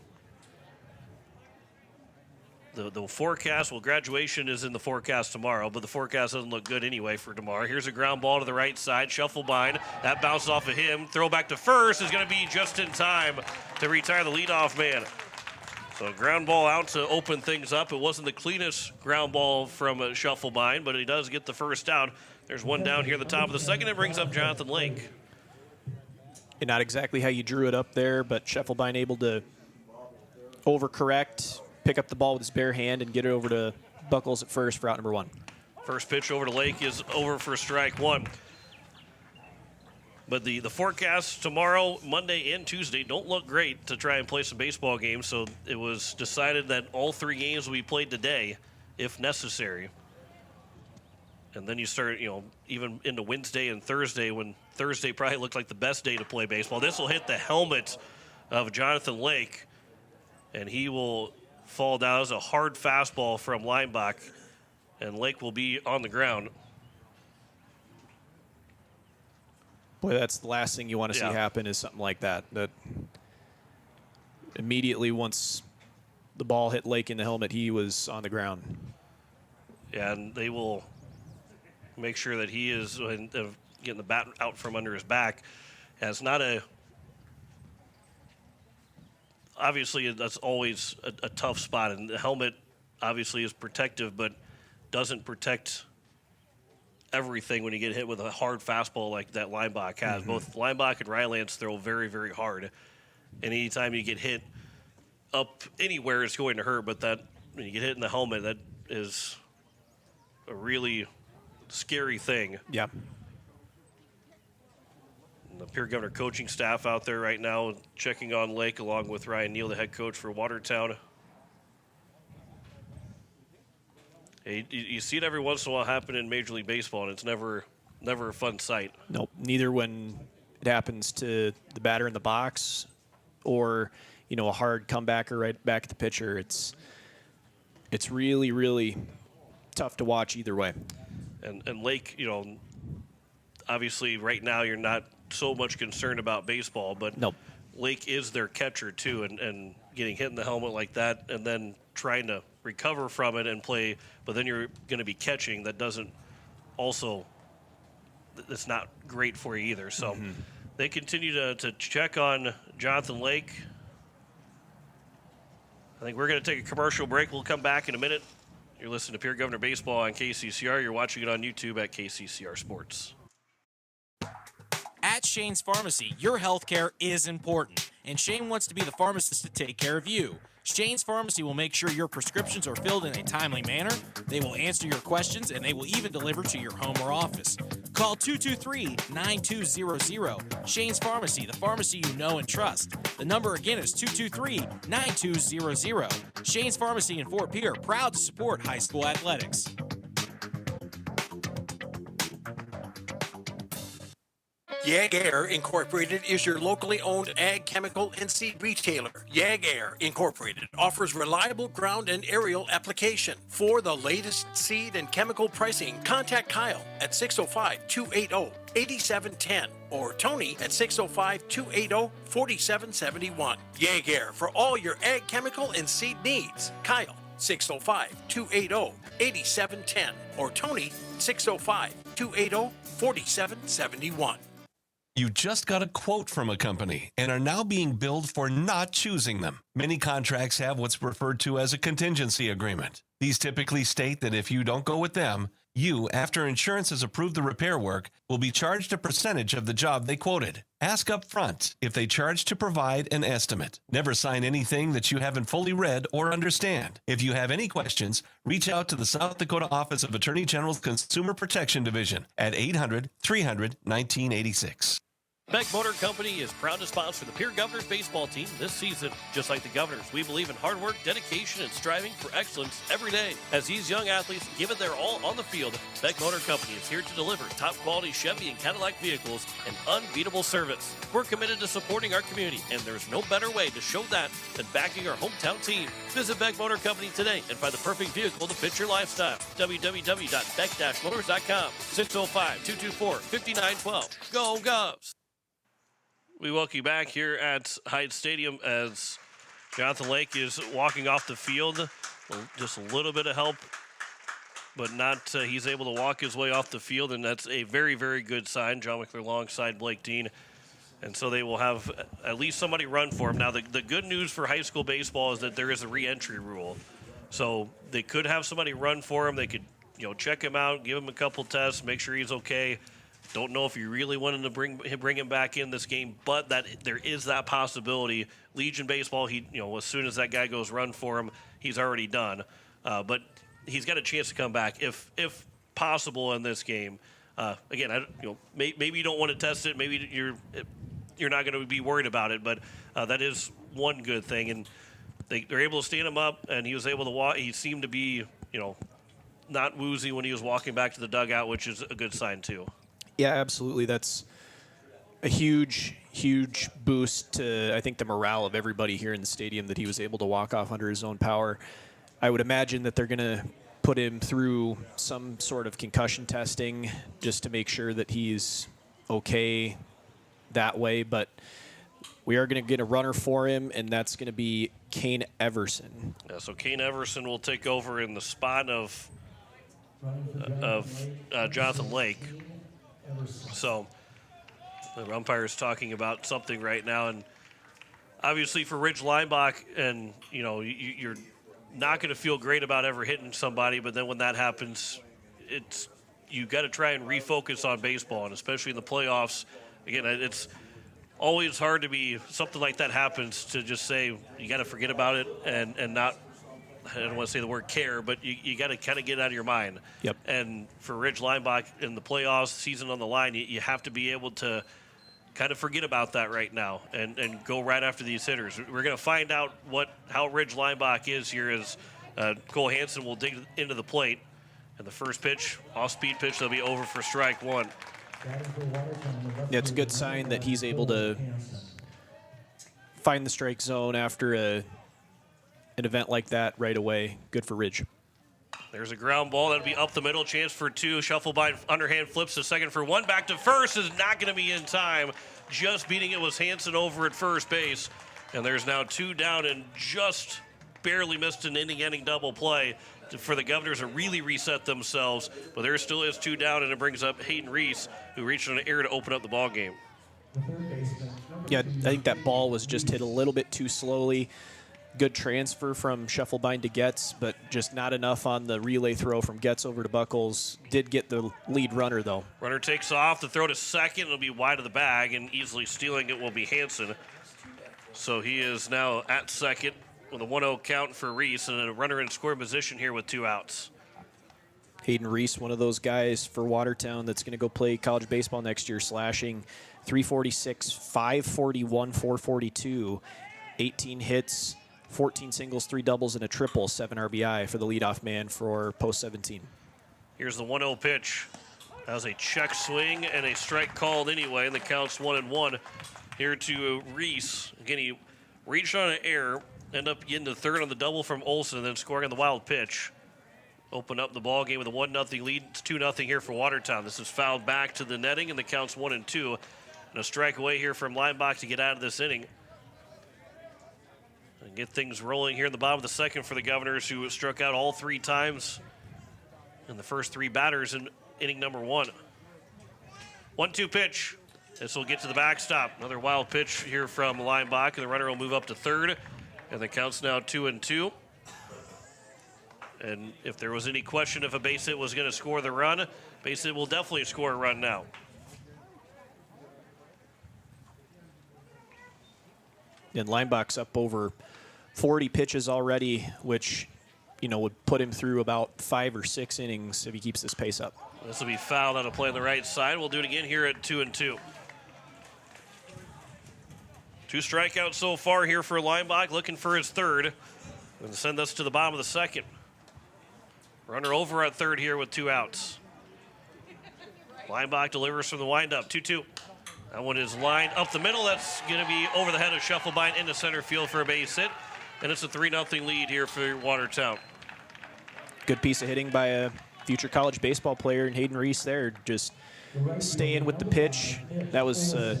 The forecast, well, graduation is in the forecast tomorrow, but the forecast doesn't look good anyway for tomorrow. Here's a ground ball to the right side, Shufflebein. That bounces off of him. Throw back to first is going to be just in time to retire the leadoff man. So a ground ball out to open things up. It wasn't the cleanest ground ball from Shufflebein, but he does get the first out. There's one down here at the top of the second. It brings up Jonathan Lake. And not exactly how you drew it up there, but Shufflebein able to overcorrect, pick up the ball with his bare hand, and get it over to Buckles at first for out number 1. First pitch over to Lake is over for strike 1. But the forecasts tomorrow, Monday, and Tuesday don't look great to try and play some baseball games, so it was decided that all 3 games will be played today, if necessary. And then you start, even into Wednesday and Thursday, when Thursday probably looked like the best day to play baseball. This will hit the helmet of Jonathan Lake, and he will fall down as a hard fastball from Leinbach, and Lake will be on the ground. Boy, that's the last thing you want to see happen is something like that. That immediately once the ball hit Lake in the helmet, he was on the ground. Yeah, and they will make sure that he is getting the bat out from under his back. And it's not obviously that's always a tough spot, and the helmet obviously is protective, but doesn't protect everything when you get hit with a hard fastball like that Leinbach has. Mm-hmm. Both Leinbach and Rylance throw very, very hard. And anytime you get hit up anywhere, it's going to hurt. But that when you get hit in the helmet, that is a really scary thing. Yeah. And the Pierre Governor coaching staff out there right now checking on Lake along with Ryan Neal, the head coach for Watertown. You see it every once in a while happen in Major League Baseball, and it's never a fun sight. Nope, neither when it happens to the batter in the box or, a hard comebacker right back at the pitcher. It's really, really tough to watch either way. And Lake, obviously right now you're not so much concerned about baseball, but nope. Lake is their catcher too, and getting hit in the helmet like that and then trying to recover from it and play, but then you're going to be catching. That doesn't also, it's not great for you either. So they continue to check on Jonathan Lake. I think we're going to take a commercial break. We'll come back in a minute. You're listening to Pierre Governor Baseball on KCCR. You're watching it on YouTube at KCCR Sports. At Shane's Pharmacy, your health care is important, and Shane wants to be the pharmacist to take care of you. Shane's Pharmacy will make sure your prescriptions are filled in a timely manner, they will answer your questions, and they will even deliver to your home or office. Call 223-9200. Shane's Pharmacy, the pharmacy you know and trust. The number again is 223-9200. Shane's Pharmacy in Fort Pierre, proud to support high school athletics. Yag Air Incorporated is your locally owned ag, chemical, and seed retailer. Yag Air Incorporated offers reliable ground and aerial application. For the latest seed and chemical pricing, contact Kyle at 605-280-8710 or Tony at 605-280-4771. Yag Air for all your ag, chemical, and seed needs. Kyle, 605-280-8710 or Tony, 605-280-4771. You just got a quote from a company and are now being billed for not choosing them. Many contracts have what's referred to as a contingency agreement. These typically state that if you don't go with them, You, after insurance has approved the repair work, will be charged a percentage of the job they quoted. Ask up front if they charge to provide an estimate. Never sign anything that you haven't fully read or understand. If you have any questions, reach out to the South Dakota Office of Attorney General's Consumer Protection Division at 800-300-1986. Beck Motor Company is proud to sponsor the Pierre Governors baseball team this season. Just like the Governors, we believe in hard work, dedication, and striving for excellence every day. As these young athletes give it their all on the field, Beck Motor Company is here to deliver top-quality Chevy and Cadillac vehicles and unbeatable service. We're committed to supporting our community, and there's no better way to show that than backing our hometown team. Visit Beck Motor Company today and find the perfect vehicle to fit your lifestyle. www.beck-motors.com, 605-224-5912. Go Govs! We welcome you back here at Hyde Stadium as Jonathan Lake is walking off the field. Just a little bit of help, but not. He's able to walk his way off the field, and that's a very, very good sign. John Wickler alongside Blake Dean. And so they will have at least somebody run for him. Now, the good news for high school baseball is that there is a re-entry rule. So they could have somebody run for him. They could, check him out, give him a couple tests, make sure he's okay. Don't know if you really wanted to bring him back in this game, but that there is that possibility. Legion baseball, as soon as that guy goes run for him, he's already done. But he's got a chance to come back if possible in this game. Again, maybe you don't want to test it. Maybe you're not going to be worried about it, but that is one good thing. And they're able to stand him up, and he was able to walk. He seemed to be, not woozy when he was walking back to the dugout, which is a good sign too. Yeah, absolutely. That's a huge, huge boost to, I think, the morale of everybody here in the stadium that he was able to walk off under his own power. I would imagine that they're going to put him through some sort of concussion testing just to make sure that he's okay that way. But we are going to get a runner for him, and that's going to be Kane Everson. Yeah, so Kane Everson will take over in the spot of Jonathan Lake. So the umpire is talking about something right now, and obviously for Ridge Leinbach, and you're not going to feel great about ever hitting somebody, but then when that happens, you got to try and refocus on baseball, and especially in the playoffs. Again, it's always hard to be something like that happens to just say you got to forget about it and not. I don't want to say the word care, but you got to kind of get it out of your mind. Yep. And for Ridge Leinbach in the playoffs, season on the line, you have to be able to kind of forget about that right now and go right after these hitters. We're going to find out how Ridge Leinbach is here as Cole Hansen will dig into the plate. And the first pitch, off-speed pitch, that'll be over for strike one. Yeah, it's a good sign that he's able to find the strike zone after an event like that right away. Good for Ridge. There's a ground ball. That'll be up the middle. Chance for two. Shuffle by underhand flips to second for one. Back to first is not going to be in time. Just beating it was Hansen over at first base. And there's now two down and just barely missed an inning-ending double play for the Governors to really reset themselves. But there still is two down, and it brings up Hayden Reese, who reached on an error to open up the ball game. Yeah, I think that ball was just hit a little bit too slowly. Good transfer from Scheffelbein to Getz, but just not enough on the relay throw from Getz over to Buckles. Did get the lead runner, though. Runner takes off. The throw to second. It'll be wide of the bag, and easily stealing it will be Hansen. So he is now at second with a 1-0 count for Reese, and a runner in scoring position here with two outs. Hayden Reese, one of those guys for Watertown that's going to go play college baseball next year, slashing .346, .541, .442, 18 hits, 14 singles, 3 doubles, and a triple, 7 RBI for the leadoff man for post 17. Here's the 1-0 pitch. That was a check swing and a strike called anyway, and the count's 1-1 here to Reese. Again, he reached on an error, end up getting the third on the double from Olsen, and then scoring on the wild pitch. Open up the ball game with a 1-0 lead. It's 2-0 here for Watertown. This is fouled back to the netting, and the count's 1-2. And a strike away here from Leinbach to get out of this inning. And get things rolling here in the bottom of the second for the Governors, who struck out all 3 times in the first 3 batters in inning number 1. 1-2 pitch. This will get to the backstop. Another wild pitch here from Leinbach, and the runner will move up to third. And the count's now 2-2. And if there was any question if a base hit was going to score the run, base hit will definitely score a run now. And Leinbach's up over 40 pitches already, which, would put him through about 5 or 6 innings if he keeps this pace up. This will be fouled on a play on the right side. We'll do it again here at 2-2. 2 strikeouts so far here for Leinbach, looking for his third. And send us to the bottom of the second. Runner over at third here with 2 outs. Leinbach delivers from the windup, 2-2. That one is lined up the middle. That's going to be over the head of Scheffelbein into center field for a base hit. And it's a 3-0 lead here for Watertown. Good piece of hitting by a future college baseball player, and Hayden Reese there, just staying with the pitch. That was an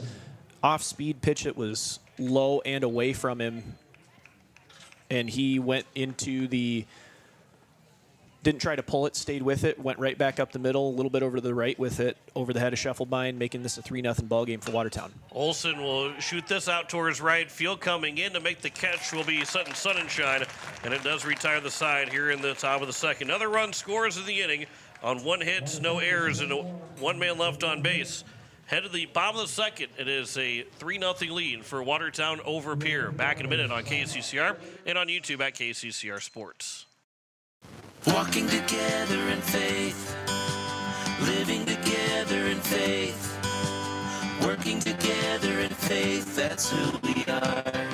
off-speed pitch that was low and away from him. And he went into didn't try to pull it, stayed with it, went right back up the middle, a little bit over to the right with it, over the head of Scheffelbein, making this a 3-0 ball game for Watertown. Olsen will shoot this out towards right field. Coming in to make the catch will be Sutton Sonnenschein, and it does retire the side here in the top of the second. Another run scores in the inning on 1 hit, no errors, and 1 man left on base. Head of the bottom of the second, it is a 3-0 lead for Watertown over Pierre. Back in a minute on KCCR and on YouTube at KCCR Sports. Walking together in faith, living together in faith, working together in faith, that's who we are.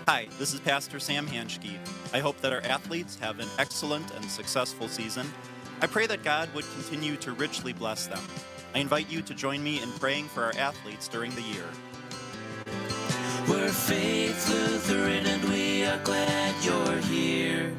Hi, this is Pastor Sam Hanschke. I hope that our athletes have an excellent and successful season. I pray that God would continue to richly bless them. I invite you to join me in praying for our athletes during the year. We're Faith Lutheran and we are glad you're here.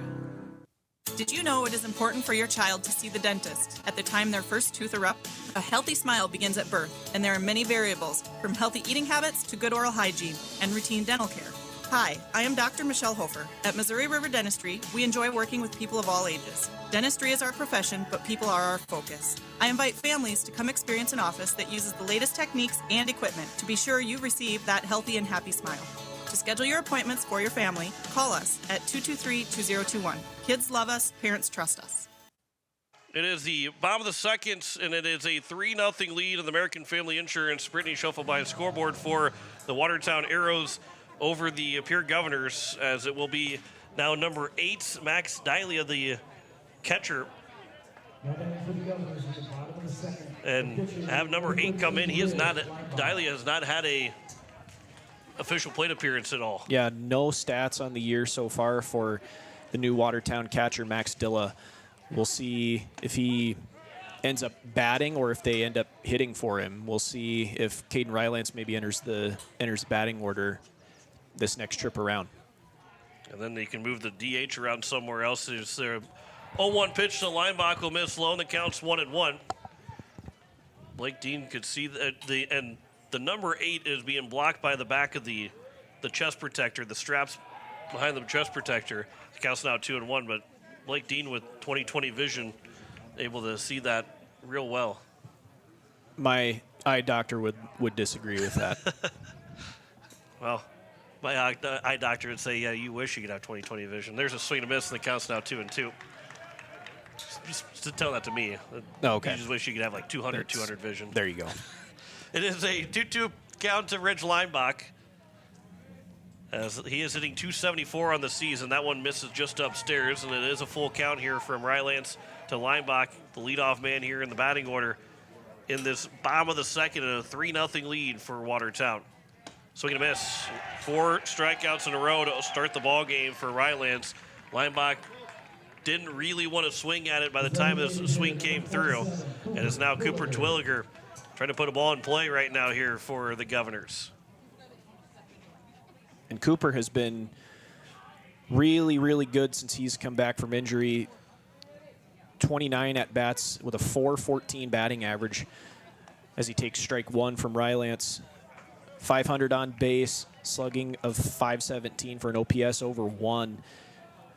Did you know it is important for your child to see the dentist at the time their first tooth are up? A healthy smile begins at birth, and there are many variables, from healthy eating habits to good oral hygiene and routine dental care. Hi, I am Dr. Michelle Hofer. At Missouri River Dentistry, we enjoy working with people of all ages. Dentistry is our profession, but people are our focus. I invite families to come experience an office that uses the latest techniques and equipment to be sure you receive that healthy and happy smile. To schedule your appointments for your family, call us at 223-2021. Kids love us, parents trust us. It is the bottom of the second, and it is a 3-0 lead on the American Family Insurance Brittany Scheffelbein scoreboard for the Watertown Arrows over the Pierre Governors, as it will be now number 8, Max Dahlia, the catcher. And have number 8 come in. Dahlia has not had a official plate appearance at all. Yeah, no stats on the year so far for the new Watertown catcher, Max Dilla. We'll see if he ends up batting or if they end up hitting for him. We'll see if Caden Rylance maybe enters the batting order this next trip around. And then they can move the DH around somewhere else. There's their 0-1 pitch to Leinbach will miss low, and the count's 1-1. Blake Dean could see and the number 8 is being blocked by the back of the chest protector, the straps behind the chest protector. The count's now 2-1, but Blake Dean with 20/20 vision, able to see that real well. My eye doctor would disagree with that. Well, my eye doctor would say, yeah, you wish you could have 20/20 vision. There's a swing and miss, and the count's now 2-2. Just to tell that to me. Okay. You just wish you could have like 200 vision. There you go. It is a 2-2 count to Rich Leinbach, as he is hitting 274 on the season. That one misses just upstairs, and it is a full count here from Rylance to Leinbach, the leadoff man here in the batting order in this bottom of the second, and a 3-0 lead for Watertown. Swing and a miss. 4 strikeouts in a row to start the ball game for Rylance. Leinbach didn't really want to swing at it by the time this swing came through, and it's now Cooper Twilliger trying to put a ball in play right now here for the Governors. And Cooper has been really, really good since he's come back from injury. 29 at-bats with a .414 batting average as he takes strike 1 from Rylance. 500 on base, slugging of .517 for an OPS over 1.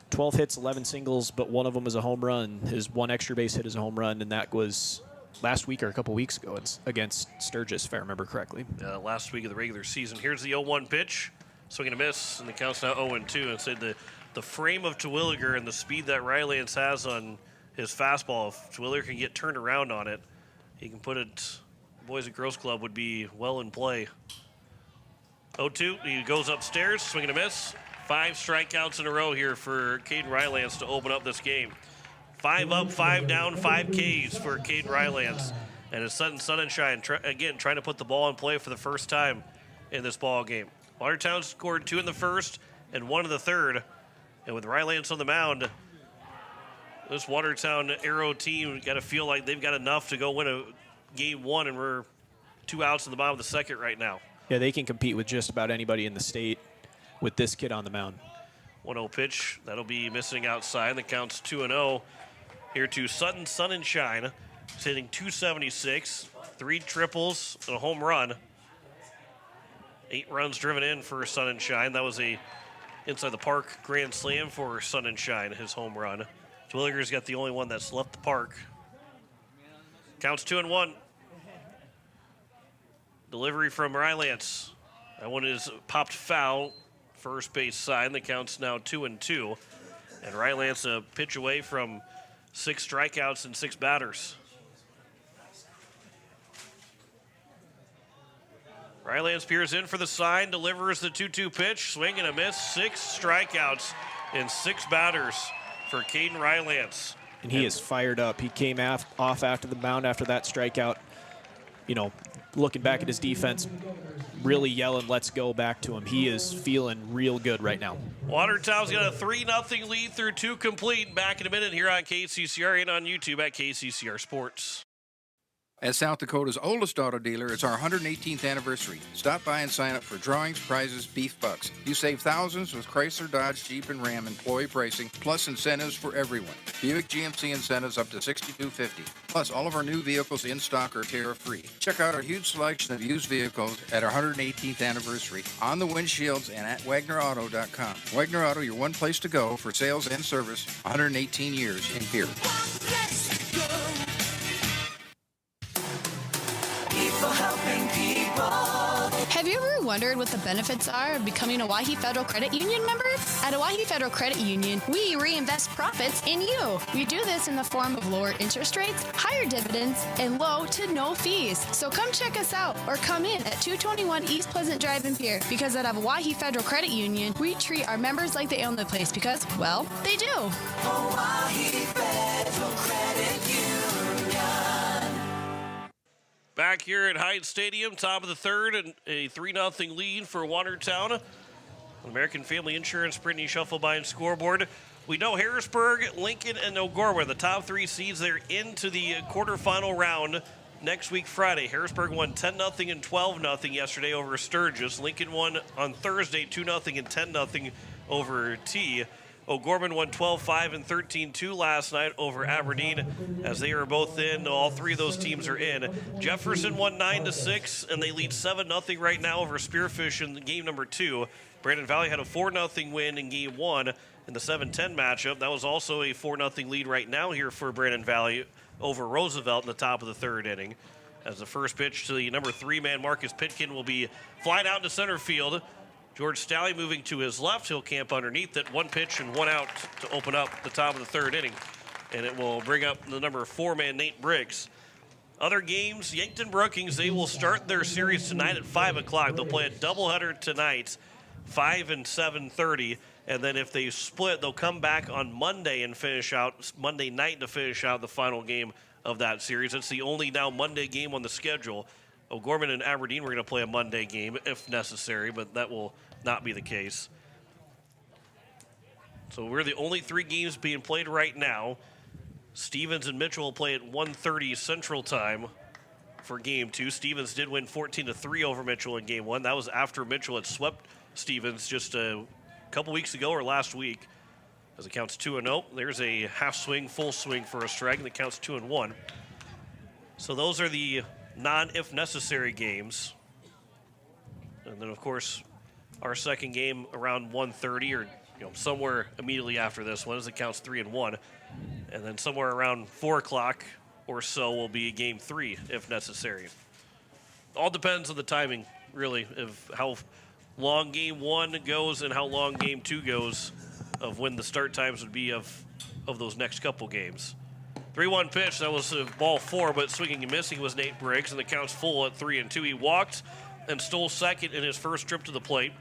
12 hits, 11 singles, but one of them is a home run. His 1 extra base hit is a home run, and that was last week or a couple weeks ago against Sturgis, if I remember correctly. Last week of the regular season. Here's the 0-1 pitch. Swing and a miss, and the count's now 0-2. Instead, the the frame of Terwilliger and the speed that Rylance has on his fastball, if Terwilliger can get turned around on it, he can put it, Boys and Girls Club would be well in play. 0-2, he goes upstairs, swing and a miss. 5 strikeouts in a row here for Caden Rylance to open up this game. 5 up, 5 down, 5 Ks for Caden Rylance. And it's Sun and Shine, again, trying to put the ball in play for the first time in this ball game. Watertown scored 2 in the first and 1 in the third. And with Rylance on the mound, this Watertown Arrow team got to feel like they've got enough to go win a game 1, and we're 2 outs in the bottom of the second right now. Yeah, they can compete with just about anybody in the state with this kid on the mound. 1-0 pitch. That'll be missing outside. The count's 2-0 here to Sutton Sun and Shine. He's hitting .276, 3 triples and a home run. 8 runs driven in for Sun and Shine. That was a inside the park grand slam for Sun and Shine, his home run. Terwilliger's got the only one that's left the park. Counts 2-1. Delivery from Rylance. That one is popped foul. First base side. The count's now 2-2. And Rylance a pitch away from 6 strikeouts and 6 batters. Rylance peers in for the sign, delivers the 2-2 pitch, swing and a miss, 6 strikeouts and 6 batters for Caden Rylance. And he is fired up. He came off after the mound after that strikeout. You know, looking back at his defense, really yelling, let's go back to him. He is feeling real good right now. Watertown's got a 3-0 lead through 2 complete. Back in a minute here on KCCR and on YouTube at KCCR Sports. As South Dakota's oldest auto dealer, it's our 118th anniversary. Stop by and sign up for drawings, prizes, beef bucks. You save thousands with Chrysler, Dodge, Jeep, and Ram employee pricing, plus incentives for everyone. Buick GMC incentives up to $6,250. Plus, all of our new vehicles in stock are tariff-free. Check out our huge selection of used vehicles at our 118th anniversary on the windshields and at WagnerAuto.com. Wagner Auto, your one place to go for sales and service, 118 years in Pierre. Have you ever wondered what the benefits are of becoming a Owyhee Federal Credit Union member? At Owyhee Federal Credit Union, we reinvest profits in you. We do this in the form of lower interest rates, higher dividends, and low to no fees. So come check us out or come in at 221 East Pleasant Drive in Pierre, because at Owyhee Federal Credit Union, we treat our members like they own the place because, well, they do. Owyhee Federal Credit Union. Back here at Hyatt Stadium, top of the third, and a 3-0 lead for Watertown. American Family Insurance, Brittany Shufflebein scoreboard. We know Harrisburg, Lincoln, and O'Gorman, the top 3 seeds, they're into the quarterfinal round next week, Friday. Harrisburg won 10-0 and 12-0 yesterday over Sturgis. Lincoln won on Thursday 2-0 and 10-0 over T. O'Gorman won 12-5 and 13-2 last night over Aberdeen, as they are both in. All 3 of those teams are in. Jefferson won 9-6, and they lead 7-0 right now over Spearfish in game number 2. Brandon Valley had a 4-0 win in game 1 in the 7-10 matchup. That was also a 4-0 lead right now here for Brandon Valley over Roosevelt in the top of the third inning. As the first pitch to the number 3 man, Marcus Pitkin, will be flying out into center field. George Stalley moving to his left. He'll camp underneath it. 1 pitch and 1 out to open up the top of the third inning. And it will bring up the number 4 man, Nate Briggs. Other games, Yankton Brookings, they will start their series tonight at 5 o'clock. They'll play a doubleheader tonight, 5 and 7:30. And then if they split, they'll come back on Monday and finish out, Monday night to finish out the final game of that series. It's the only now Monday game on the schedule. O'Gorman and Aberdeen were going to play a Monday game if necessary, but that will not be the case. So we're the only 3 games being played right now. Stevens and Mitchell will play at 1:30 Central Time for game 2. Stevens did win 14-3 over Mitchell in game 1. That was after Mitchell had swept Stevens just a couple weeks ago or last week. As it counts 2-0. There's a half swing, full swing for a strike, and it counts 2-1. So those are the non-if necessary games. And then, of course, our second game around 1:30 or somewhere immediately after this one, as it counts 3-1. And then somewhere around 4 o'clock or so will be game 3 if necessary. All depends on the timing, really, of how long game 1 goes and how long game 2 goes of when the start times would be of those next couple games. 3-1 pitch. That was ball 4, but swinging and missing was Nate Briggs, and the count's full at 3-2. He walked and stole second in his first trip to the plate.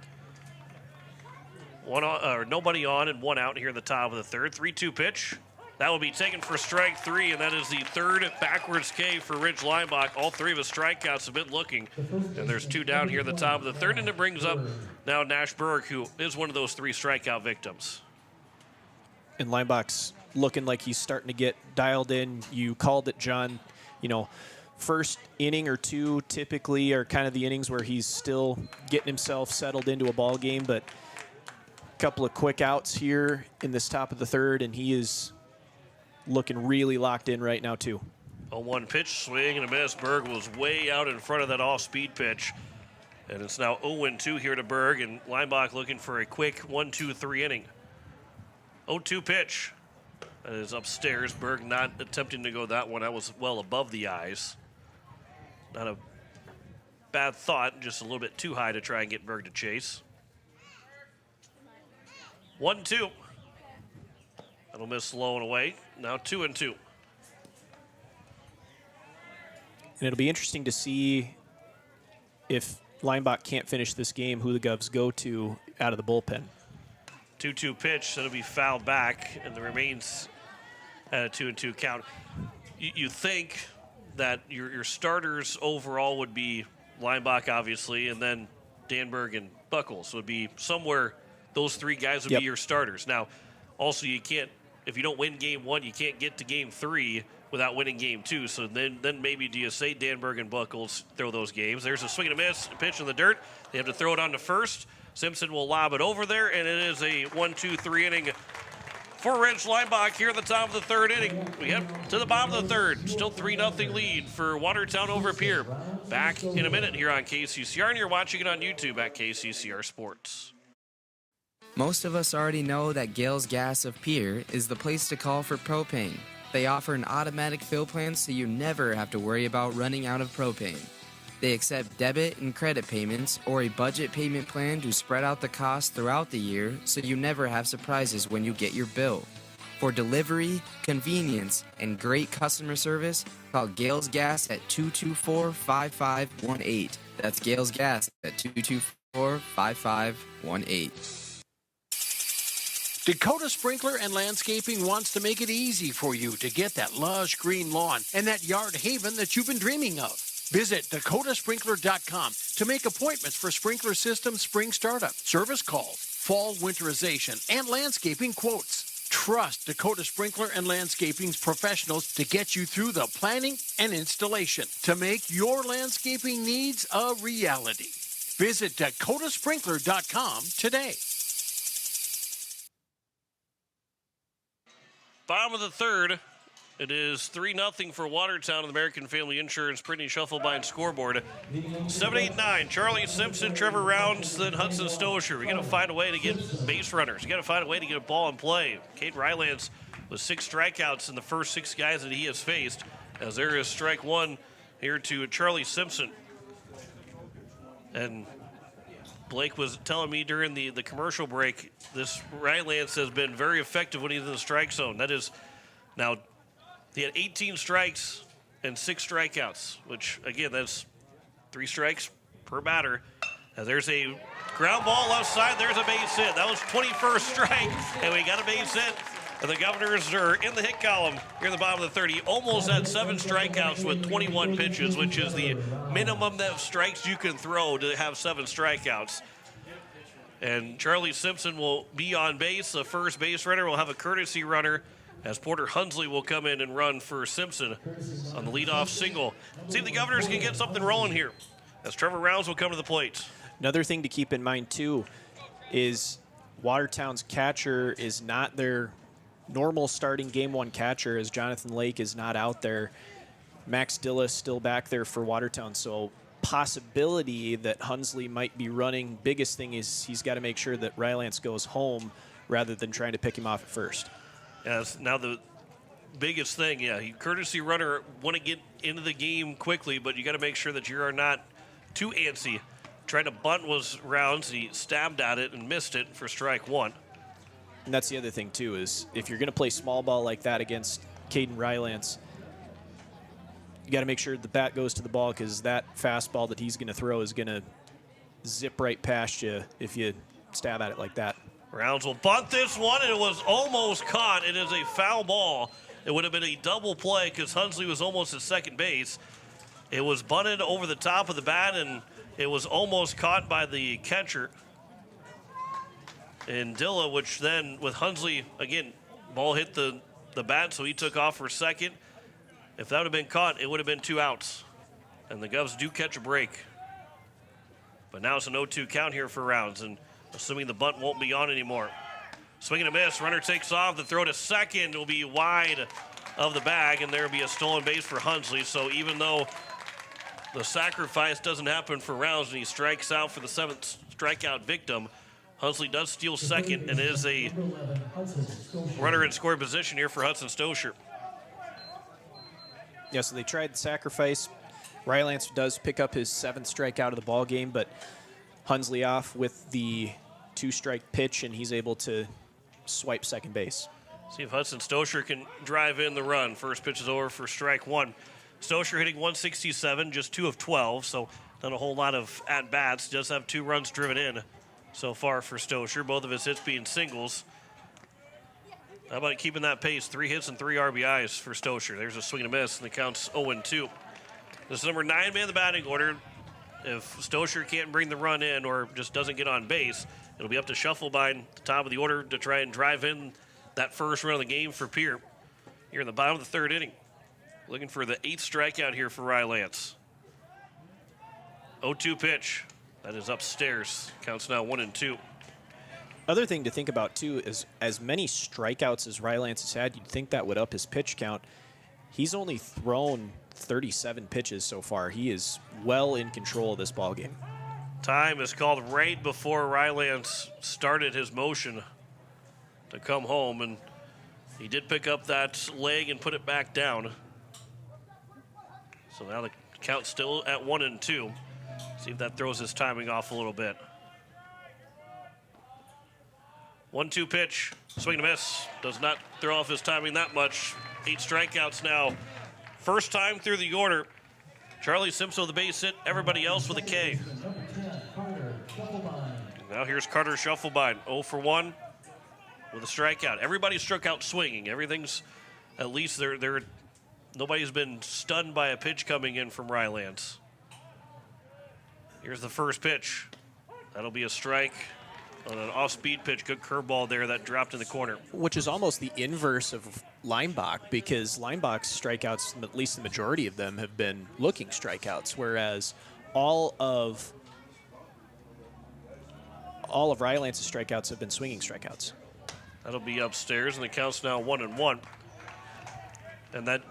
Nobody on and 1 out here in the top of the third. 3-2 pitch. That will be taken for strike 3, and that is the third backwards K for Ridge Lineback. All 3 of his strikeouts have been looking, and there's 2 down here at the top of the third, and it brings up now Nash Berg, who is one of those 3 strikeout victims. And Lineback's looking like he's starting to get dialed in. You called it, John. First inning or 2 typically are kind of the innings where he's still getting himself settled into a ball game, but a couple of quick outs here in this top of the third, and he is looking really locked in right now, too. 0-1 pitch, swing and a miss. Berg was way out in front of that off-speed pitch. And it's now 0-2 here to Berg, and Lineback looking for a quick 1-2-3 inning. 0-2 pitch. That is upstairs. Berg not attempting to go that one. That was well above the eyes. Not a bad thought, just a little bit too high to try and get Berg to chase. 1-2. That'll miss low and away. Now 2-2. And it'll be interesting to see if Lineback can't finish this game, who the Govs go to out of the bullpen. 2-2 pitch. That'll be fouled back, and it remains at a 2-2 count. You think that your starters overall would be Lineback, obviously, and then Danberg and Buckles would be somewhere. Those 3 guys would be your starters. Now, also, you can't. If you don't win game 1, you can't get to game 3 without winning game 2. So then maybe do you say Danberg and Buckles throw those games? There's a swing and a miss, a pitch in the dirt. They have to throw it on to first. Simpson will lob it over there, and it is a 1-2-3 inning for Ridge Lineback here at the top of the third inning. We head to the bottom of the third. Still 3-0 lead for Watertown over Pierre. Back in a minute here on KCCR, and you're watching it on YouTube at KCCR Sports. Most of us already know that Gales Gas of Pierre is the place to call for propane. They offer an automatic fill plan so you never have to worry about running out of propane. They accept debit and credit payments or a budget payment plan to spread out the cost throughout the year so you never have surprises when you get your bill. For delivery, convenience, and great customer service, call Gales Gas at 224-5518. That's Gales Gas at 224-5518. Dakota Sprinkler and Landscaping wants to make it easy for you to get that lush green lawn and that yard haven that you've been dreaming of. Visit dakotasprinkler.com to make appointments for sprinkler system spring startup, service calls, fall winterization, and landscaping quotes. Trust Dakota Sprinkler and Landscaping's professionals to get you through the planning and installation to make your landscaping needs a reality. Visit dakotasprinkler.com today. Bottom of the third. It is 3-0 for Watertown and the American Family Insurance Printing Shufflebine scoreboard. 7-8-9. Charlie Simpson, Trevor Rounds, then Hudson Stosher. We got to find a way to get base runners. We got to find a way to get a ball in play. Cade Rylance with 6 strikeouts in the first 6 guys that he has faced, as there is strike 1 here to Charlie Simpson. And Blake was telling me during the commercial break, this Rylance has been very effective when he's in the strike zone. That is now, he had 18 strikes and 6 strikeouts, which, again, that's 3 strikes per batter. Now there's a ground ball left side. There's a base hit. That was 21st strike, and we got a base hit. And the Governors are in the hit column here in the bottom of the third. He almost had 7 strikeouts with 21 pitches, which is the minimum of strikes you can throw to have 7 strikeouts. And Charlie Simpson will be on base. The first base runner will have a courtesy runner, as Porter Hunsley will come in and run for Simpson on the leadoff single. See if the Governors can get something rolling here, as Trevor Rounds will come to the plate. Another thing to keep in mind, too, is Watertown's catcher is not their normal starting game 1 catcher, as Jonathan Lake is not out there. Max Dilla still back there for Watertown, so possibility that Hunsley might be running. Biggest thing is he's got to make sure that Rylance goes home rather than trying to pick him off at first. Yes, now the biggest thing, courtesy runner want to get into the game quickly, but you got to make sure that you are not too antsy. Trying to bunt was Rounds. He stabbed at it and missed it for strike 1. And that's the other thing, too, is if you're going to play small ball like that against Caden Rylance, you got to make sure the bat goes to the ball, because that fastball that he's going to throw is going to zip right past you if you stab at it like that. Rounds will bunt this one, and it was almost caught. It is a foul ball. It would have been a double play because Hunsley was almost at second base. It was bunted over the top of the bat, and it was almost caught by the catcher in Dilla, which then with Hunsley, again, ball hit the bat, so he took off for second. If that would have been caught, it would have been 2 outs. And the Govs do catch a break. But now it's an 0-2 count here for Rounds, and assuming the bunt won't be on anymore. Swing and a miss. Runner takes off. The throw to second will be wide of the bag, and there will be a stolen base for Hunsley. So even though the sacrifice doesn't happen for Rounds and he strikes out for the 7th strikeout victim, Hunsley does steal second and is a runner in scoring position here for Hudson Stosher. Yeah, so they tried the sacrifice. Rylance does pick up his 7th strikeout of the ball game, but Hunsley off with the 2-strike pitch, and he's able to swipe second base. See if Hudson Stosher can drive in the run. First pitch is over for strike 1. Stosher hitting 167, just 2 of 12, so not a whole lot of at-bats. Does have 2 runs driven in so far for Stosher, both of his hits being singles. How about keeping that pace? 3 hits and 3 RBIs for Stosher. There's a swing and a miss, and the count's 0-2. This is number 9 man in the batting order. If Stosher can't bring the run in or just doesn't get on base, it'll be up to Schuffelbein at the top of the order to try and drive in that first run of the game for Pierre. Here in the bottom of the 3rd inning. Looking for the 8th strikeout here for Rylance. 0-2 pitch. That is upstairs. Counts now 1-2. Other thing to think about, too, is as many strikeouts as Rylance has had, you'd think that would up his pitch count. He's only thrown 37 pitches so far. He is well in control of this ball game. Time is called right before Rylance started his motion to come home, and he did pick up that leg and put it back down. So now the count's still at 1-2. See if that throws his timing off a little bit. 1-2 pitch, swing and a miss. Does not throw off his timing that much. 8 strikeouts now. First time through the order. Charlie Simpson with the base hit, everybody else with a K. Now here's Carter Schuffelbein, 0 for 1 with a strikeout. Everybody struck out swinging. Everything's, at least nobody's been stunned by a pitch coming in from Rylance. Here's the first pitch. That'll be a strike on an off-speed pitch. Good curveball there that dropped in the corner. Which is almost the inverse of Leinbach, because Leinbach's strikeouts, at least the majority of them, have been looking strikeouts, whereas all of Rylance's strikeouts have been swinging strikeouts. That'll be upstairs, and the count's now 1-1. And that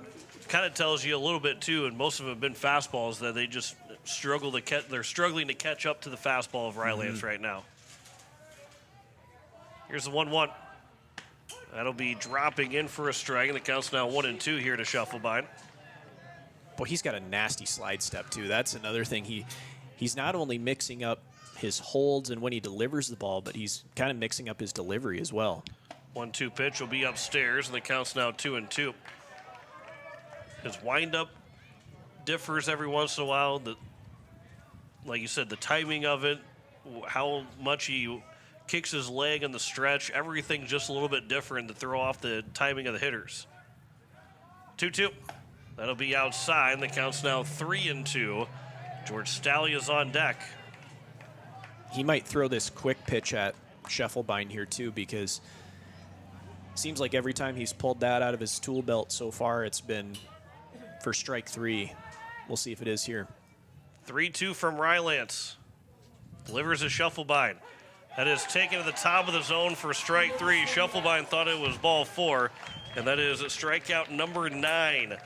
kind of tells you a little bit, too, and most of them have been fastballs, that they just struggle to catch. They're struggling to catch up to the fastball of Rylance right now. Here's the 1-1. That'll be dropping in for a strike, and the count's now 1-2 here to Schuffelbein. Boy, he's got a nasty slide step, too. That's another thing. He's not only mixing up his holds and when he delivers the ball, but he's kind of mixing up his delivery as well. 1-2 pitch will be upstairs, and the count's now 2-2. His windup differs every once in a while. Like you said, the timing of it, how much he kicks his leg in the stretch, everything's just a little bit different to throw off the timing of the hitters. 2-2. That'll be outside, and the count's now 3-2. George Staley is on deck. He might throw this quick pitch at Schuffelbein here, too, because it seems like every time he's pulled that out of his tool belt so far, it's been for strike 3. We'll see if it is here. 3-2 from Rylance. Delivers to Schuffelbein. That is taken to the top of the zone for strike 3. Schuffelbein thought it was ball 4, and that is strikeout number 9.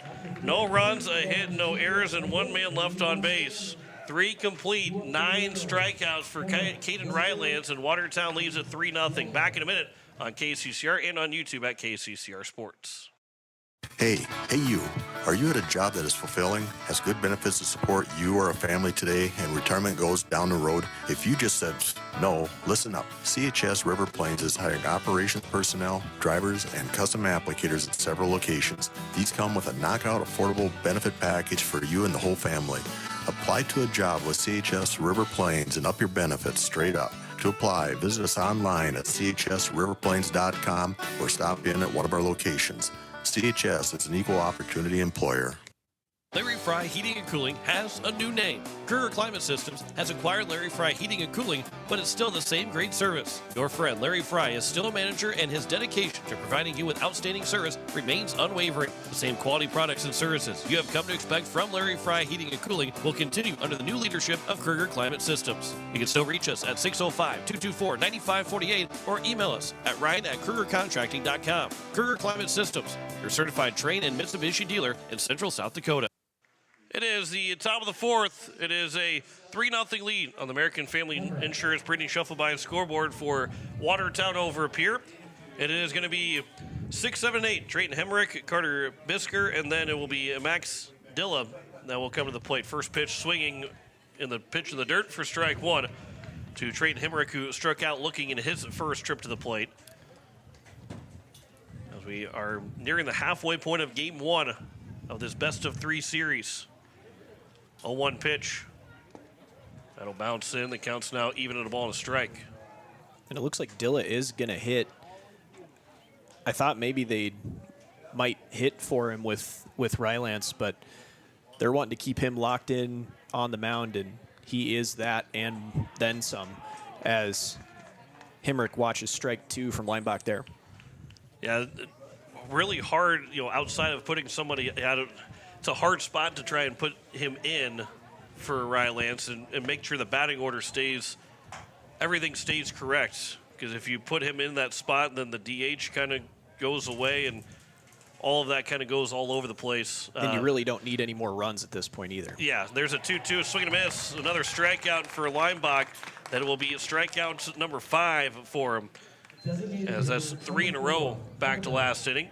No runs, a hit, no errors, and 1 man left on base. 3 complete, 9 strikeouts for Caden Rylance, and Watertown leads at 3-0. Back in a minute on KCCR and on YouTube at KCCR Sports. Hey you. Are you at a job that is fulfilling, has good benefits to support you or a family today, and retirement goes down the road? If you just said no, listen up. CHS River Plains is hiring operations personnel, drivers, and custom applicators at several locations. These come with a knockout affordable benefit package for you and the whole family. Apply to a job with CHS River Plains and up your benefits straight up. To apply, visit us online at chsriverplains.com or stop in at one of our locations. CHS is an equal opportunity employer. Larry Fry Heating and Cooling has a new name. Kruger Climate Systems has acquired Larry Fry Heating and Cooling, but it's still the same great service. Your friend Larry Fry is still a manager, and his dedication to providing you with outstanding service remains unwavering. The same quality products and services you have come to expect from Larry Fry Heating and Cooling will continue under the new leadership of Kruger Climate Systems. You can still reach us at 605-224-9548 or email us at ryan@krugercontracting.com. Kruger Climate Systems, your certified Trane and Mitsubishi dealer in Central South Dakota. It is the top of the fourth. It is a 3-0 lead on the American Family Insurance Printing Shuffle by scoreboard for Watertown over Pierre. It is going to be 6, 7, 8. Drayton Hemrick, Carter Bisker, and then it will be Max Dilla that will come to the plate. First pitch swinging in the pitch in the dirt for strike one to Drayton Hemrick, who struck out looking in his first trip to the plate. As we are nearing the halfway point of game one of this best-of-3 series. 0-1 pitch. That'll bounce in. The count's now even at a ball and a strike. And it looks like Dilla is going to hit. I thought maybe they might hit for him with Rylance, but they're wanting to keep him locked in on the mound, and he is that and then some as Hemrick watches strike two from Leinbach there. Yeah, really hard, outside of putting somebody out of, it's a hard spot to try and put him in for Rylance and make sure the batting order everything stays correct. Because if you put him in that spot, then the DH kind of goes away and all of that kind of goes all over the place. And you really don't need any more runs at this point either. Yeah, there's a 2-2, swing and a miss. Another strikeout for Leinbach. That will be strikeout number 5 for him. As that's 3 in a row back to last inning.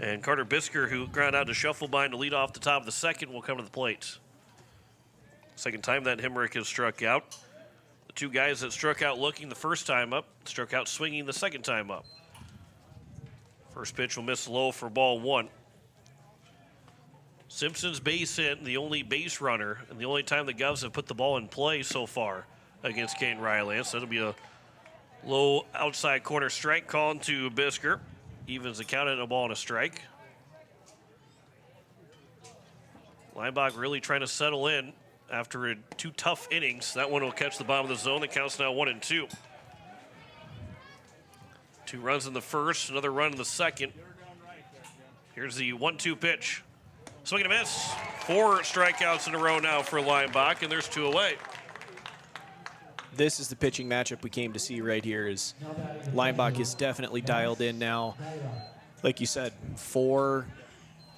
And Carter Bisker, who ground out to Shufflebind to lead off the top of the second, will come to the plate. Second time that Hemrick has struck out. The two guys that struck out looking the first time up, struck out swinging the second time up. First pitch will miss low for ball 1. Simpson's base hit, the only base runner, and the only time the Govs have put the ball in play so far against Kane Rylance. That'll be a low outside corner strike called to Bisker. Evens the count at a ball and a strike. Leinbach really trying to settle in after 2 tough innings. That one will catch the bottom of the zone. The count's now 1-2. 2 runs in the first, another run in the second. Here's the 1-2 pitch. Swing and a miss. 4 strikeouts in a row now for Leinbach, and there's 2 away. This is the pitching matchup we came to see right here. Is Leinbach is definitely dialed in now. Like you said, 4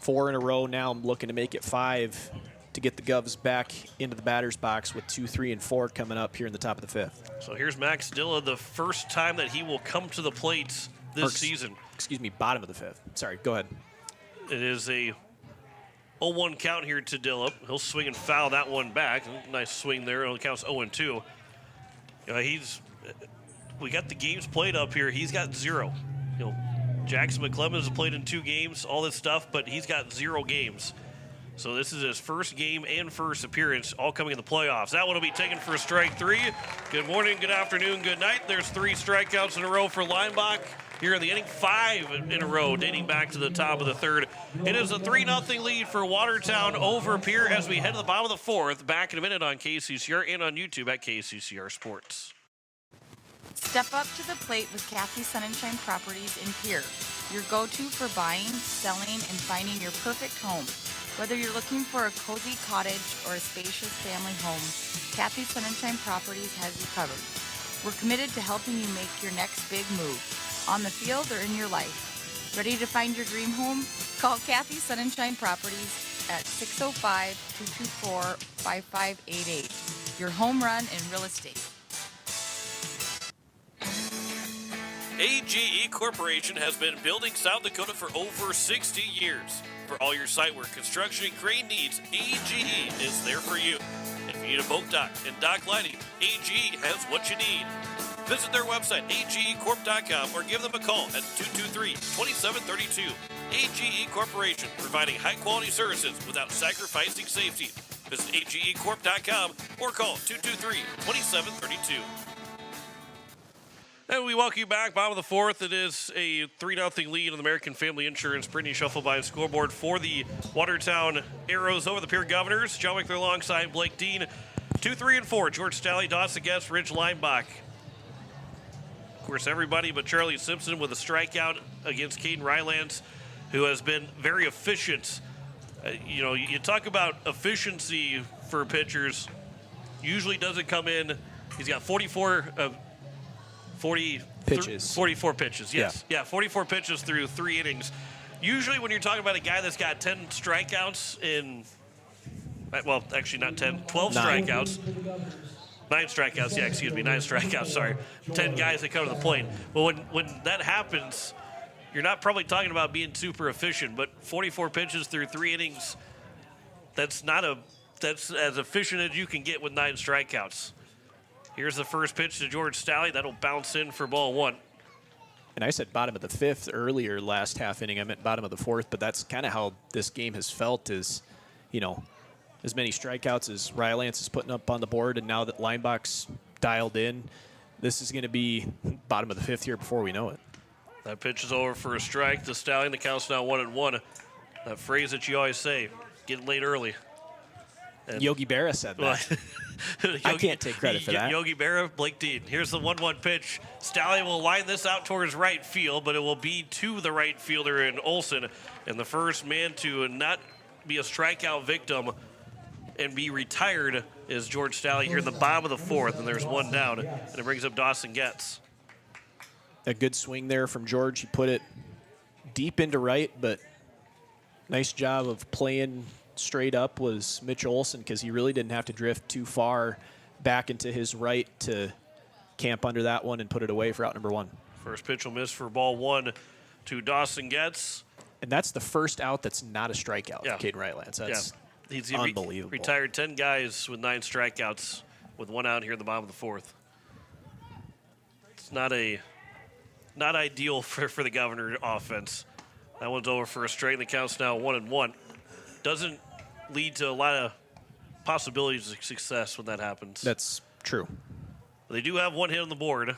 in a row now. I'm looking to make it 5 to get the Govs back into the batter's box with 2, 3, and 4 coming up here in the top of the 5th. So here's Max Dilla, the first time that he will come to the plate this season. Excuse me, bottom of the 5th. Sorry, go ahead. It is a 0-1 count here to Dilla. He'll swing and foul that one back. Nice swing there. It only counts 0-2. We got the games played up here. He's got 0. Jackson McClemmons has played in 2 games, all this stuff, but he's got 0 games. So this is his first game and first appearance, all coming in the playoffs. That one will be taken for strike 3. Good morning, good afternoon, good night. There's 3 strikeouts in a row for Leinbach here in the inning, 5 in a row, dating back to the top of the 3rd. It is a 3-0 lead for Watertown over Pierre as we head to the bottom of the 4th. Back in a minute on KCCR and on YouTube at KCCR Sports. Step up to the plate with Kathy Sunshine Properties in Pierre, your go-to for buying, selling, and finding your perfect home. Whether you're looking for a cozy cottage or a spacious family home, Kathy Sunshine Properties has you covered. We're committed to helping you make your next big move, on the field or in your life. Ready to find your dream home? Call Kathy Sunshine Properties at 605-224-5588. Your home run in real estate. AGE Corporation has been building South Dakota for over 60 years. For all your site work, construction, and crane needs, AGE is there for you. If you need a boat dock and dock lighting, AGE has what you need. Visit their website, agecorp.com, or give them a call at 223-2732. AGE Corporation, providing high-quality services without sacrificing safety. Visit agecorp.com or call 223-2732. And we welcome you back. Bottom of the fourth. It is a 3-0 lead on the American Family Insurance. Brittany Shuffleby scoreboard for the Watertown Arrows over the Pierre Governors. John Wickler alongside Blake Dean. 2, 3, and 4. George Stalley, Dawson Guest, Ridge Leinbach. Of course, everybody but Charlie Simpson with a strikeout against Caden Rylance, who has been very efficient. You talk about efficiency for pitchers. Usually doesn't come in. He's got 44 pitches, yes. Yeah, 44 pitches through 3 innings. Usually when you're talking about a guy that's got 10 strikeouts in, well, actually not 10, 12 strikeouts. 9 strikeouts, 9 strikeouts, sorry. 10 guys that come to the plate. Well, when that happens, you're not probably talking about being super efficient, but 44 pitches through 3 innings, that's as efficient as you can get with 9 strikeouts. Here's the first pitch to George Stalley. That'll bounce in for ball 1. And I said bottom of the 5th earlier last half inning. I meant bottom of the 4th, but that's kind of how this game has felt is, as many strikeouts as Rylance is putting up on the board, and now that Leinbach's dialed in, this is going to be bottom of the 5th here before we know it. That pitch is over for a strike to Stallion. The count's now 1-1. That phrase that you always say, get late early. And Yogi Berra said that. I can't take credit for that. Yogi Berra, Blake Dean. Here's the 1-1 pitch. Stallion will line this out towards right field, but it will be to the right fielder in Olsen. And the first man to not be a strikeout victim and be retired is George Stallion here in the bottom of the 4th, and there's 1 down. And it brings up Dawson Getz. A good swing there from George. He put it deep into right, but nice job of playing straight up was Mitch Olsen, because he really didn't have to drift too far back into his right to camp under that one and put it away for out number 1. First pitch will miss for ball 1 to Dawson Getz. And that's the first out that's not a strikeout for Caden Rylance. That's He's unbelievable. Retired 10 guys with 9 strikeouts with 1 out here in the bottom of the 4th. It's not ideal for the Governor offense. That one's over for a straight, and the count's now 1-1. Doesn't lead to a lot of possibilities of success when that happens. That's true. They do have 1 hit on the board.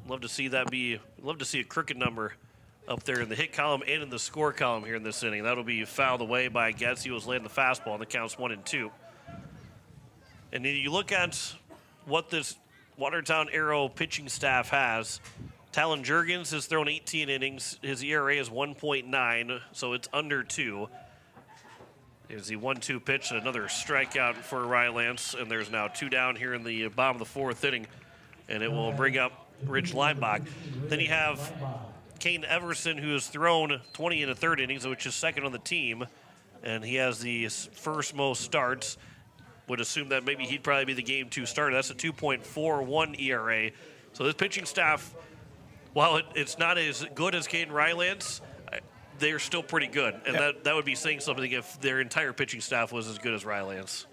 Love to see a crooked number up there in the hit column and in the score column here in this inning. That'll be fouled away by Getz. He was laying the fastball, and the count's 1-2. And then you look at what this Watertown Arrow pitching staff has. Talon Jurgens has thrown 18 innings. His ERA is 1.9, so it's under 2. Here's the 1-2 pitch and another strikeout for Rylance, and there's now 2 down here in the bottom of the 4th inning, and it will bring up Ridge Leinbach. Then you have Kane Everson, who has thrown 20 in the 3rd innings, which is 2nd on the team, and he has the first most starts. Would assume that maybe he'd probably be the game 2 starter. That's a 2.41 ERA. So this pitching staff, while it's not as good as Caden Rylance, they're still pretty good. And that would be saying something if their entire pitching staff was as good as Rylance.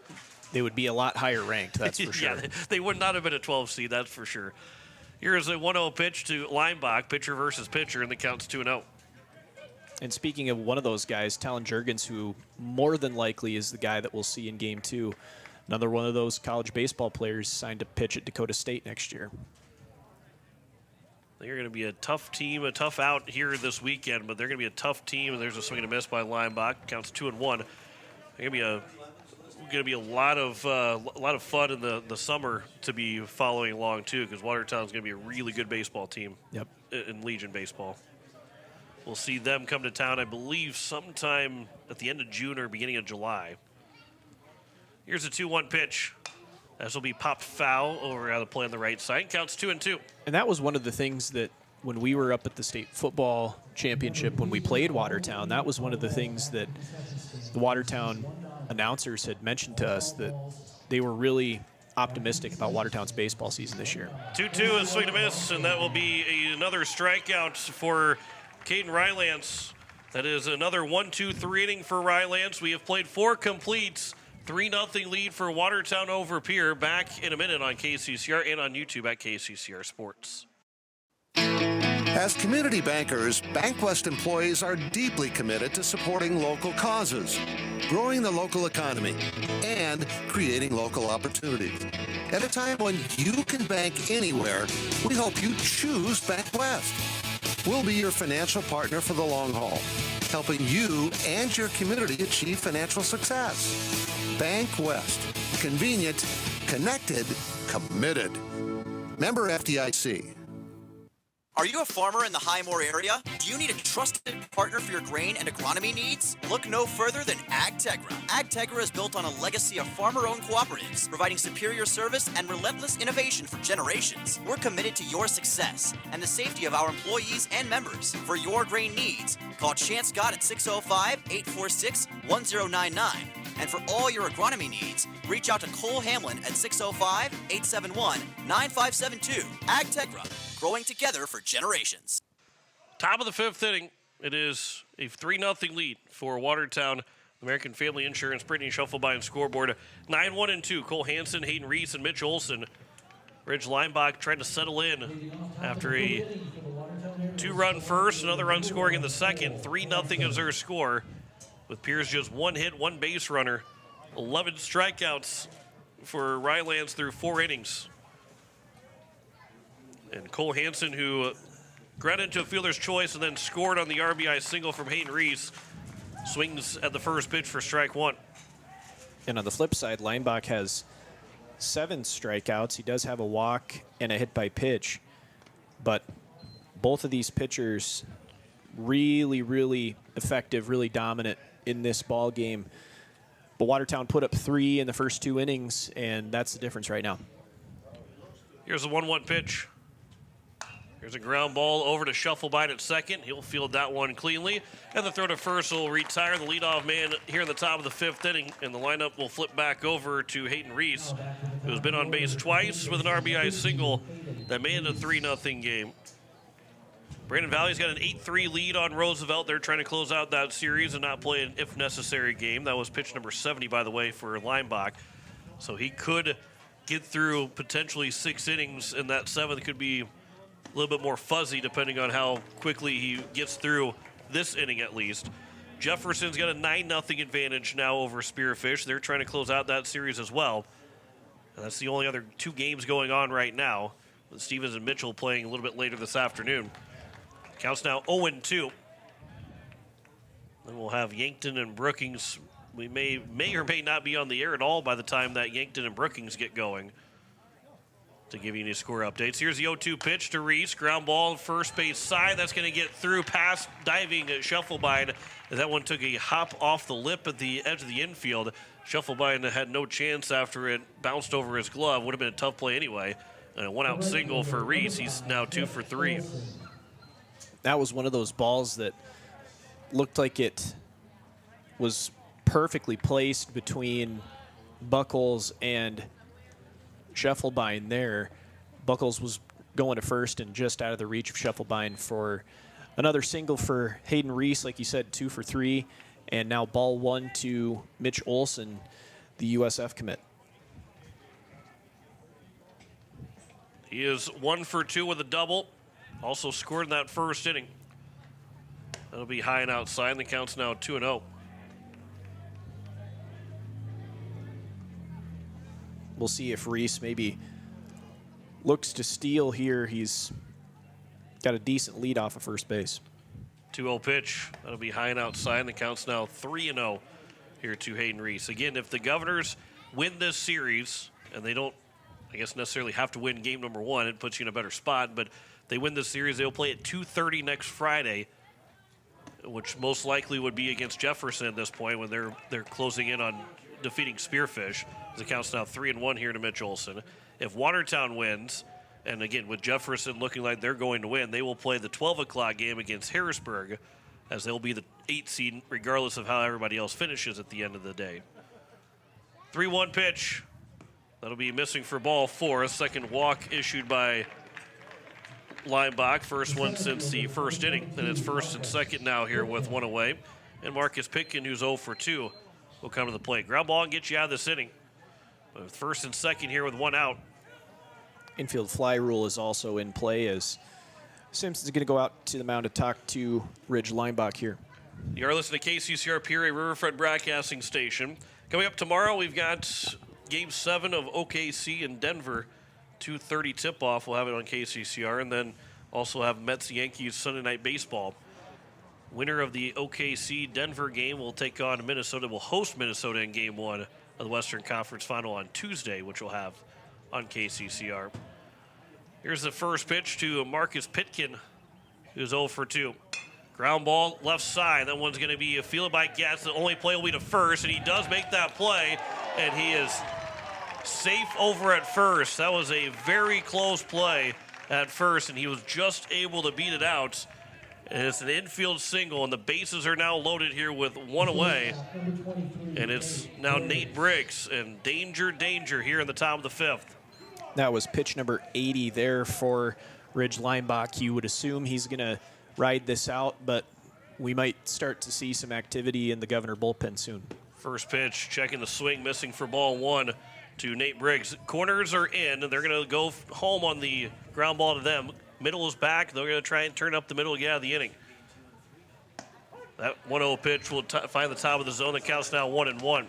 They would be a lot higher ranked, that's for sure. They would not have been a 12 seed, that's for sure. Here's a 1-0 pitch to Leinbach, pitcher versus pitcher, and the count's 2-0. And speaking of one of those guys, Talon Jurgens, who more than likely is the guy that we'll see in Game 2. Another one of those college baseball players signed to pitch at Dakota State next year. They're going to be a tough team, a tough out here this weekend, but they're going to be a tough team. And there's a swing and a miss by Leinbach. Counts 2-1. They're going to be a lot of fun in the summer to be following along too, because Watertown's going to be a really good baseball team. Yep. In Legion baseball. We'll see them come to town, I believe, sometime at the end of June or beginning of July. Here's a 2-1 pitch. This will be popped foul over out of play on the right side. Counts 2-2. And that was one of the things that when we were up at the state football championship, when we played Watertown, that was one of the things that the Watertown announcers had mentioned to us, that they were really optimistic about Watertown's baseball season this year. 2-2 is swing and a miss, and that will be another strikeout for Caden Rylance. That is another 1-2-3 inning for Rylance. We have played 4 completes. 3-0 lead for Watertown over Pierre. Back in a minute on KCCR and on YouTube at KCCR Sports. As community bankers, BankWest employees are deeply committed to supporting local causes, growing the local economy, and creating local opportunities. At a time when you can bank anywhere, we hope you choose BankWest. We'll be your financial partner for the long haul, helping you and your community achieve financial success. BankWest. Convenient, connected, committed. Member FDIC. Are you a farmer in the Highmore area? Do you need a trusted partner for your grain and agronomy needs? Look no further than AgTegra. AgTegra is built on a legacy of farmer-owned cooperatives, providing superior service and relentless innovation for generations. We're committed to your success and the safety of our employees and members. For your grain needs, call Chance Scott at 605-846-1099. And for all your agronomy needs, reach out to Cole Hamlin at 605-871-9572. AgTegra, growing together for generations. Top of the 5th inning. It is a 3-0 lead for Watertown. American Family Insurance, Brittany Schuffelbein scoreboard. 9-1-2. Cole Hansen, Hayden Reese, and Mitch Olson. Ridge Leinbach trying to settle in after a 2-run first, another run scoring in the second. 3-0 is their score, with Pierce just 1 hit, 1 base runner. 11 strikeouts for Rylance through 4 innings. And Cole Hansen, who got into a fielder's choice and then scored on the RBI single from Hayden Reese, swings at the first pitch for strike 1. And on the flip side, Leinbach has 7 strikeouts. He does have a walk and a hit by pitch. But both of these pitchers really, really effective, really dominant in this ball game. But Watertown put up 3 in the first 2 innings, and that's the difference right now. Here's a 1-1 pitch. Here's a ground ball over to Schuffelbein at second. He'll field that one cleanly. And the throw to first will retire the leadoff man here in the top of the 5th inning. And the lineup will flip back over to Hayden Reese, who's been on base twice with an RBI single that made it a 3-0 game. Brandon Valley's got an 8-3 lead on Roosevelt. They're trying to close out that series and not play an if-necessary game. That was pitch number 70, by the way, for Leinbach. So he could get through potentially 6 innings, and that 7th could be a little bit more fuzzy depending on how quickly he gets through this inning at least. Jefferson's got a 9-0 advantage now over Spearfish. They're trying to close out that series as well. And that's the only other 2 games going on right now, with Stevens and Mitchell playing a little bit later this afternoon. Counts now 0-2. Then we'll have Yankton and Brookings. We may or may not be on the air at all by the time that Yankton and Brookings get going to give you any score updates. Here's the 0-2 pitch to Reese. Ground ball first base side. That's going to get through past diving Schuffelbein. That one took a hop off the lip at the edge of the infield. Schuffelbein had no chance after it bounced over his glove. Would have been a tough play anyway. And a 1-out single for Reese. He's now 2 for 3. That was one of those balls that looked like it was perfectly placed between Buckles and Schuffelbein there. Buckles was going to first and just out of the reach of Schuffelbein for another single for Hayden Reese, like you said, 2 for 3. And now ball 1 to Mitch Olson, the USF commit. He is 1 for 2 with a double. Also scored in that first inning. That'll be high and outside, and the count's now 2-0. We'll see if Reese maybe looks to steal here. He's got a decent lead off of first base. 2-0 pitch. That'll be high and outside, and the count's now 3-0 here to Hayden Reese. Again, if the Governors win this series, and they don't, I guess, necessarily have to win game number 1, it puts you in a better spot, but they win this series, they'll play at 2:30 next Friday, which most likely would be against Jefferson at this point when they're closing in on defeating Spearfish. The count's now 3-1 here to Mitch Olson. If Watertown wins, and again with Jefferson looking like they're going to win, they will play the 12 o'clock game against Harrisburg, as they'll be the 8th seed regardless of how everybody else finishes at the end of the day. 3-1 pitch. That'll be missing for ball 4. A second walk issued by Linebach. First one since the first inning. And it's first and second now here with one away. And Marcus Pitkin, who's 0 for 2, will come to the plate. Ground ball and get you out of this inning. But first and second here with one out. Infield fly rule is also in play as Simpson's going to go out to the mound to talk to Ridge Linebach here. You are listening to KCCR Pierre Riverfront Broadcasting Station. Coming up tomorrow, we've got Game 7 of OKC in Denver. 2:30 tip-off. We'll have it on KCCR. And then also have Mets-Yankees Sunday Night Baseball. Winner of the OKC-Denver game will take on Minnesota. Will host Minnesota in Game 1 of the Western Conference Final on Tuesday, which we'll have on KCCR. Here's the first pitch to Marcus Pitkin, who's 0 for 2. Ground ball, left side. That one's going to be a fielded by Gatz. The only play will be to first, and he does make that play, and he is safe over at first. That was a very close play at first, and he was just able to beat it out. And it's an infield single, and the bases are now loaded here with one away. And it's now Nate Briggs, and danger here in the top of the fifth. That was pitch number 80 there for Ridge Linebach. You would assume he's going to ride this out, but we might start to see some activity in the Governor bullpen soon. First pitch, checking the swing, missing for ball one to Nate Briggs. Corners are in, and they're going to go home on the ground ball to them. Middle is back. They're going to try and turn up the middle to get out of the inning. That 1-0 pitch will find the top of the zone. The count's now 1-1.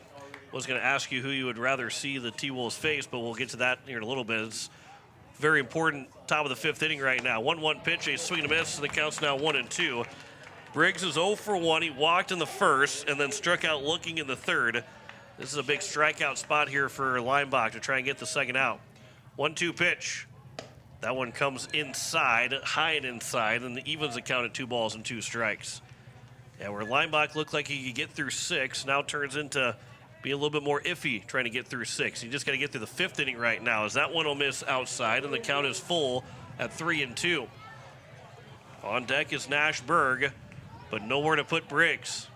Was going to ask you who you would rather see the T-Wolves face, but we'll get to that here in a little bit. It's very important top of the fifth inning right now. 1-1 pitch, a swing and a miss, and the count's now 1-2. Briggs is 0 for 1. He walked in the first and then struck out looking in the third. This is a big strikeout spot here for Linebach to try and get the second out. 1-2 pitch. That one comes inside, high and inside, and the evens the count at 2 balls and 2 strikes. Yeah, where Linebach looked like he could get through 6, now turns into be a little bit more iffy trying to get through 6. You just got to get through the fifth inning right now, as that one will miss outside, and the count is full at 3-2. On deck is Nash Berg, but nowhere to put Briggs.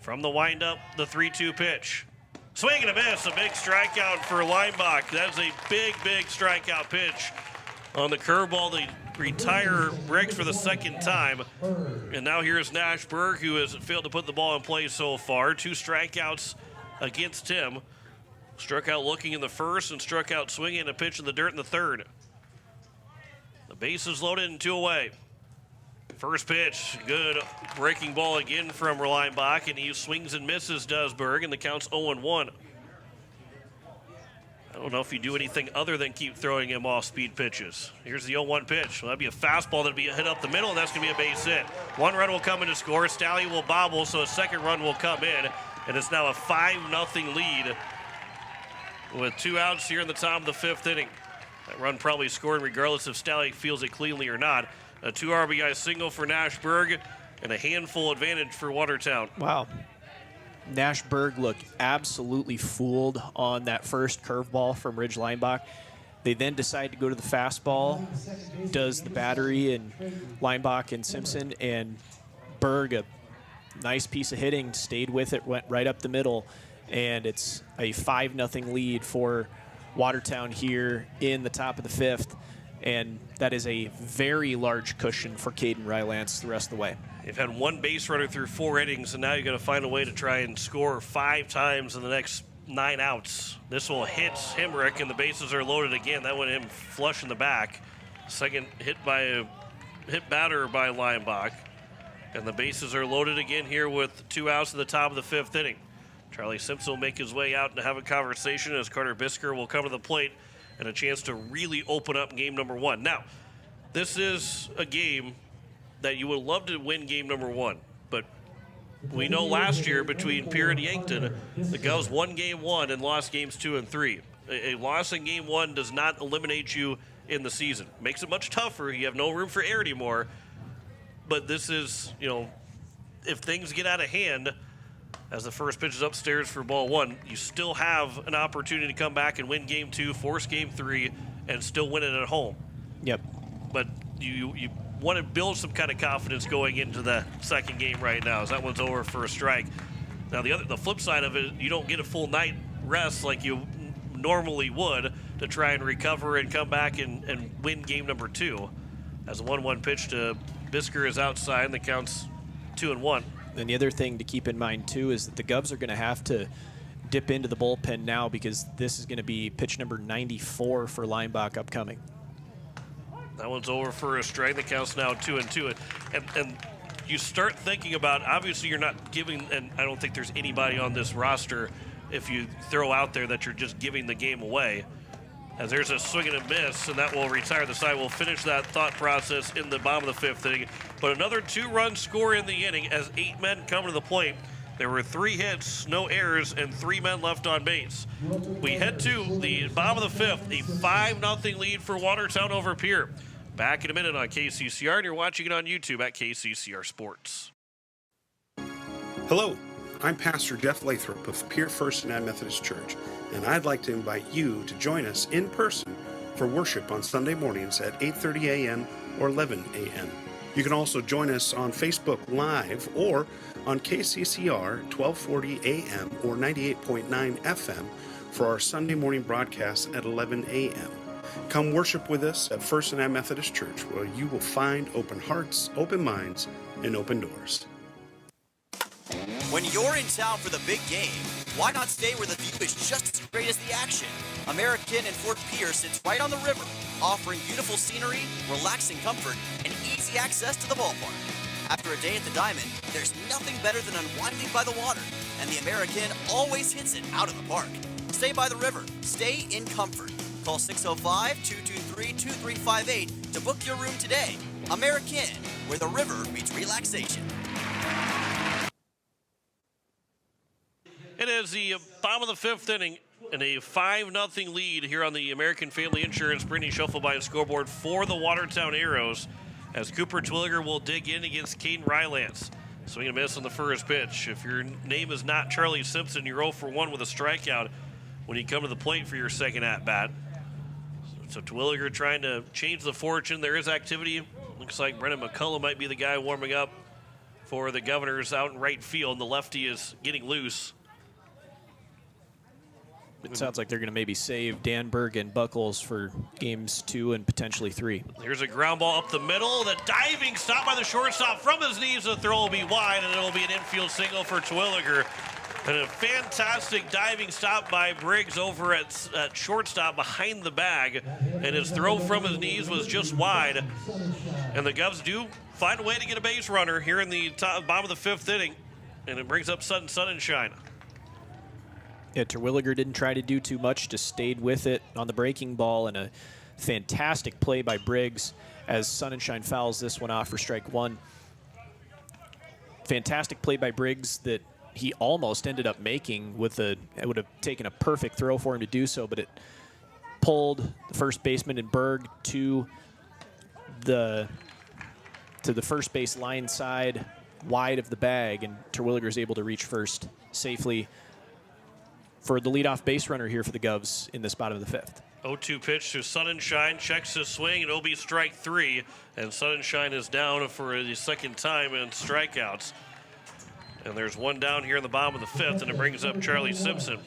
From the windup, the 3-2 pitch. Swing and a miss, a big strikeout for Linebach. That's a big strikeout pitch on the curveball. They retire Briggs for the second time. And now here's Nash Berg, who has failed to put the ball in play so far. 2 strikeouts against him. Struck out looking in the first and struck out swinging a pitch in the dirt in the third. The bases loaded and 2 away. First pitch, good breaking ball again from Linebach, and he swings and misses, does Berg, and the count's 0-1. I don't know if you do anything other than keep throwing him off speed pitches. Here's the 0-1 pitch. Well, that'd be a fastball that'd be hit up the middle, and that's going to be a base hit. 1 run will come in to score. Staley will bobble, so a second run will come in, and it's now a 5-0 lead with 2 outs here in the top of the fifth inning. That run probably scored regardless if Staley feels it cleanly or not. A 2 RBI single for Nash Berg and a handful advantage for Watertown. Wow. Nash Berg looked absolutely fooled on that first curveball from Ridge Linebach. They then decide to go to the fastball, does the battery and Linebach and Simpson, and Berg, a nice piece of hitting, stayed with it, went right up the middle, and it's a 5-0 lead for Watertown here in the top of the fifth. And that is a very large cushion for Caden Rylance the rest of the way. You've had 1 base runner through 4 innings, and now you're going to find a way to try and score 5 times in the next 9 outs. This will hit Hemrick, and the bases are loaded again. That went him flush in the back. Second hit batter by Linebach. And the bases are loaded again here with 2 outs at the top of the fifth inning. Charlie Simpson will make his way out and have a conversation as Carter Bisker will come to the plate, and a chance to really open up game number 1. Now, this is a game that you would love to win game number 1, but we know last year between Pierre and Yankton, the Govs won game 1 and lost games 2 and 3. A loss in game 1 does not eliminate you in the season. Makes it much tougher. You have no room for error anymore. But this is, if things get out of hand, as the first pitch is upstairs for ball 1, you still have an opportunity to come back and win game 2, force game 3, and still win it at home. Yep. But you want to build some kind of confidence going into the second game right now, as that one's over for a strike. Now the flip side of it, you don't get a full night rest like you normally would to try and recover and come back and win game number 2. As a 1-1 pitch to Bisker is outside, and the count's 2-1. And the other thing to keep in mind, too, is that the Govs are going to have to dip into the bullpen now because this is going to be pitch number 94 for Leinbach upcoming. That one's over for a strike. The count's now 2-2. And you start thinking about, obviously you're not giving, and I don't think there's anybody on this roster, if you throw out there that you're just giving the game away. As there's a swing and a miss, and that will retire the side. We'll finish that thought process in the bottom of the 5th inning. But another 2-run score in the inning as 8 men come to the plate. There were 3 hits, no errors, and 3 men left on base. We head to the bottom of the 5th, a 5-0 lead for Watertown over Pierre. Back in a minute on KCCR, and you're watching it on YouTube at KCCR Sports. Hello, I'm Pastor Jeff Lathrop of Pierre First United Methodist Church, and I'd like to invite you to join us in person for worship on Sunday mornings at 8:30 a.m. or 11 a.m. You can also join us on Facebook Live or on KCCR 1240 a.m. or 98.9 FM for our Sunday morning broadcast at 11 a.m. Come worship with us at First United Methodist Church, where you will find open hearts, open minds, and open doors. When you're in town for the big game, why not stay where the view is just as great as the action? American in Fort Pierce sits right on the river, offering beautiful scenery, relaxing comfort, and easy access to the ballpark. After a day at the Diamond, there's nothing better than unwinding by the water, and the American always hits it out of the park. Stay by the river. Stay in comfort. Call 605-223-2358 to book your room today. American, where the river meets relaxation. It is the bottom of the 5th inning and a 5-0 lead here on the American Family Insurance Brittany Shuffleby scoreboard for the Watertown Arrows as Cooper Twilliger will dig in against Caden Rylance. Swing and miss on the first pitch. If your name is not Charlie Simpson, you're 0 for 1 with a strikeout when you come to the plate for your second at-bat. So Twilliger trying to change the fortune. There is activity. Looks like Brennan McCullough might be the guy warming up for the Governors out in right field. The lefty is getting loose. It sounds like they're going to maybe save Danberg and Buckles for games 2 and potentially 3. Here's a ground ball up the middle. The diving stop by the shortstop from his knees. The throw will be wide, and it'll be an infield single for Twilliger. And a fantastic diving stop by Briggs over at shortstop behind the bag. And his throw from his knees was just wide. And the Govs do find a way to get a base runner here in the bottom of the 5th inning. And it brings up Sutton Sunshine. Yeah, Terwilliger didn't try to do too much, just stayed with it on the breaking ball, and a fantastic play by Briggs as Sunshine fouls this one off for strike 1. Fantastic play by Briggs that he almost ended up making with it would have taken a perfect throw for him to do so, but it pulled the first baseman in Berg to the first base line side wide of the bag, and Terwilliger is able to reach first safely for the leadoff base runner here for the Govs in this bottom of the 5th. 0-2 pitch to Sunshine, checks his swing, and it'll be strike 3. And Sunshine is down for the second time in strikeouts. And there's one down here in the bottom of the 5th, and it brings up Charlie Simpson.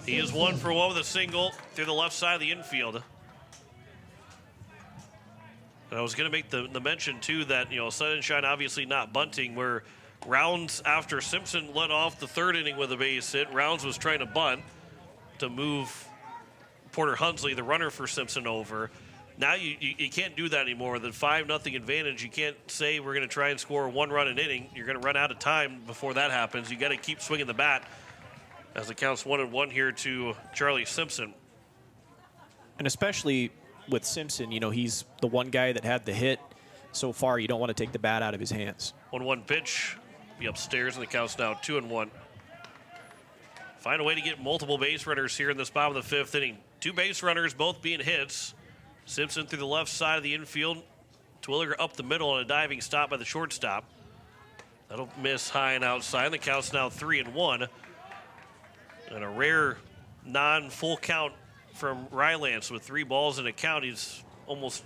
He is 1 for 1 with a single through the left side of the infield. And I was going to make the mention, too, that, Sunshine obviously not bunting, where Rounds, after Simpson led off the 3rd inning with a base hit, Rounds was trying to bunt to move Porter Hunsley, the runner for Simpson, over. Now you can't do that anymore. With a 5-0 advantage, you can't say we're going to try and score 1 run an inning. You're going to run out of time before that happens. You got to keep swinging the bat as it counts 1-1 here to Charlie Simpson. And especially with Simpson, he's the one guy that had the hit so far. You don't want to take the bat out of his hands. 1-1 pitch. Be upstairs, and the count's now 2-1. Find a way to get multiple base runners here in this bottom of the 5th inning. 2 base runners, both being hits. Simpson through the left side of the infield. Twilliger up the middle on a diving stop by the shortstop. That'll miss high and outside. The count's now 3-1. And a rare non-full count from Rylance with 3 balls in a count. He's almost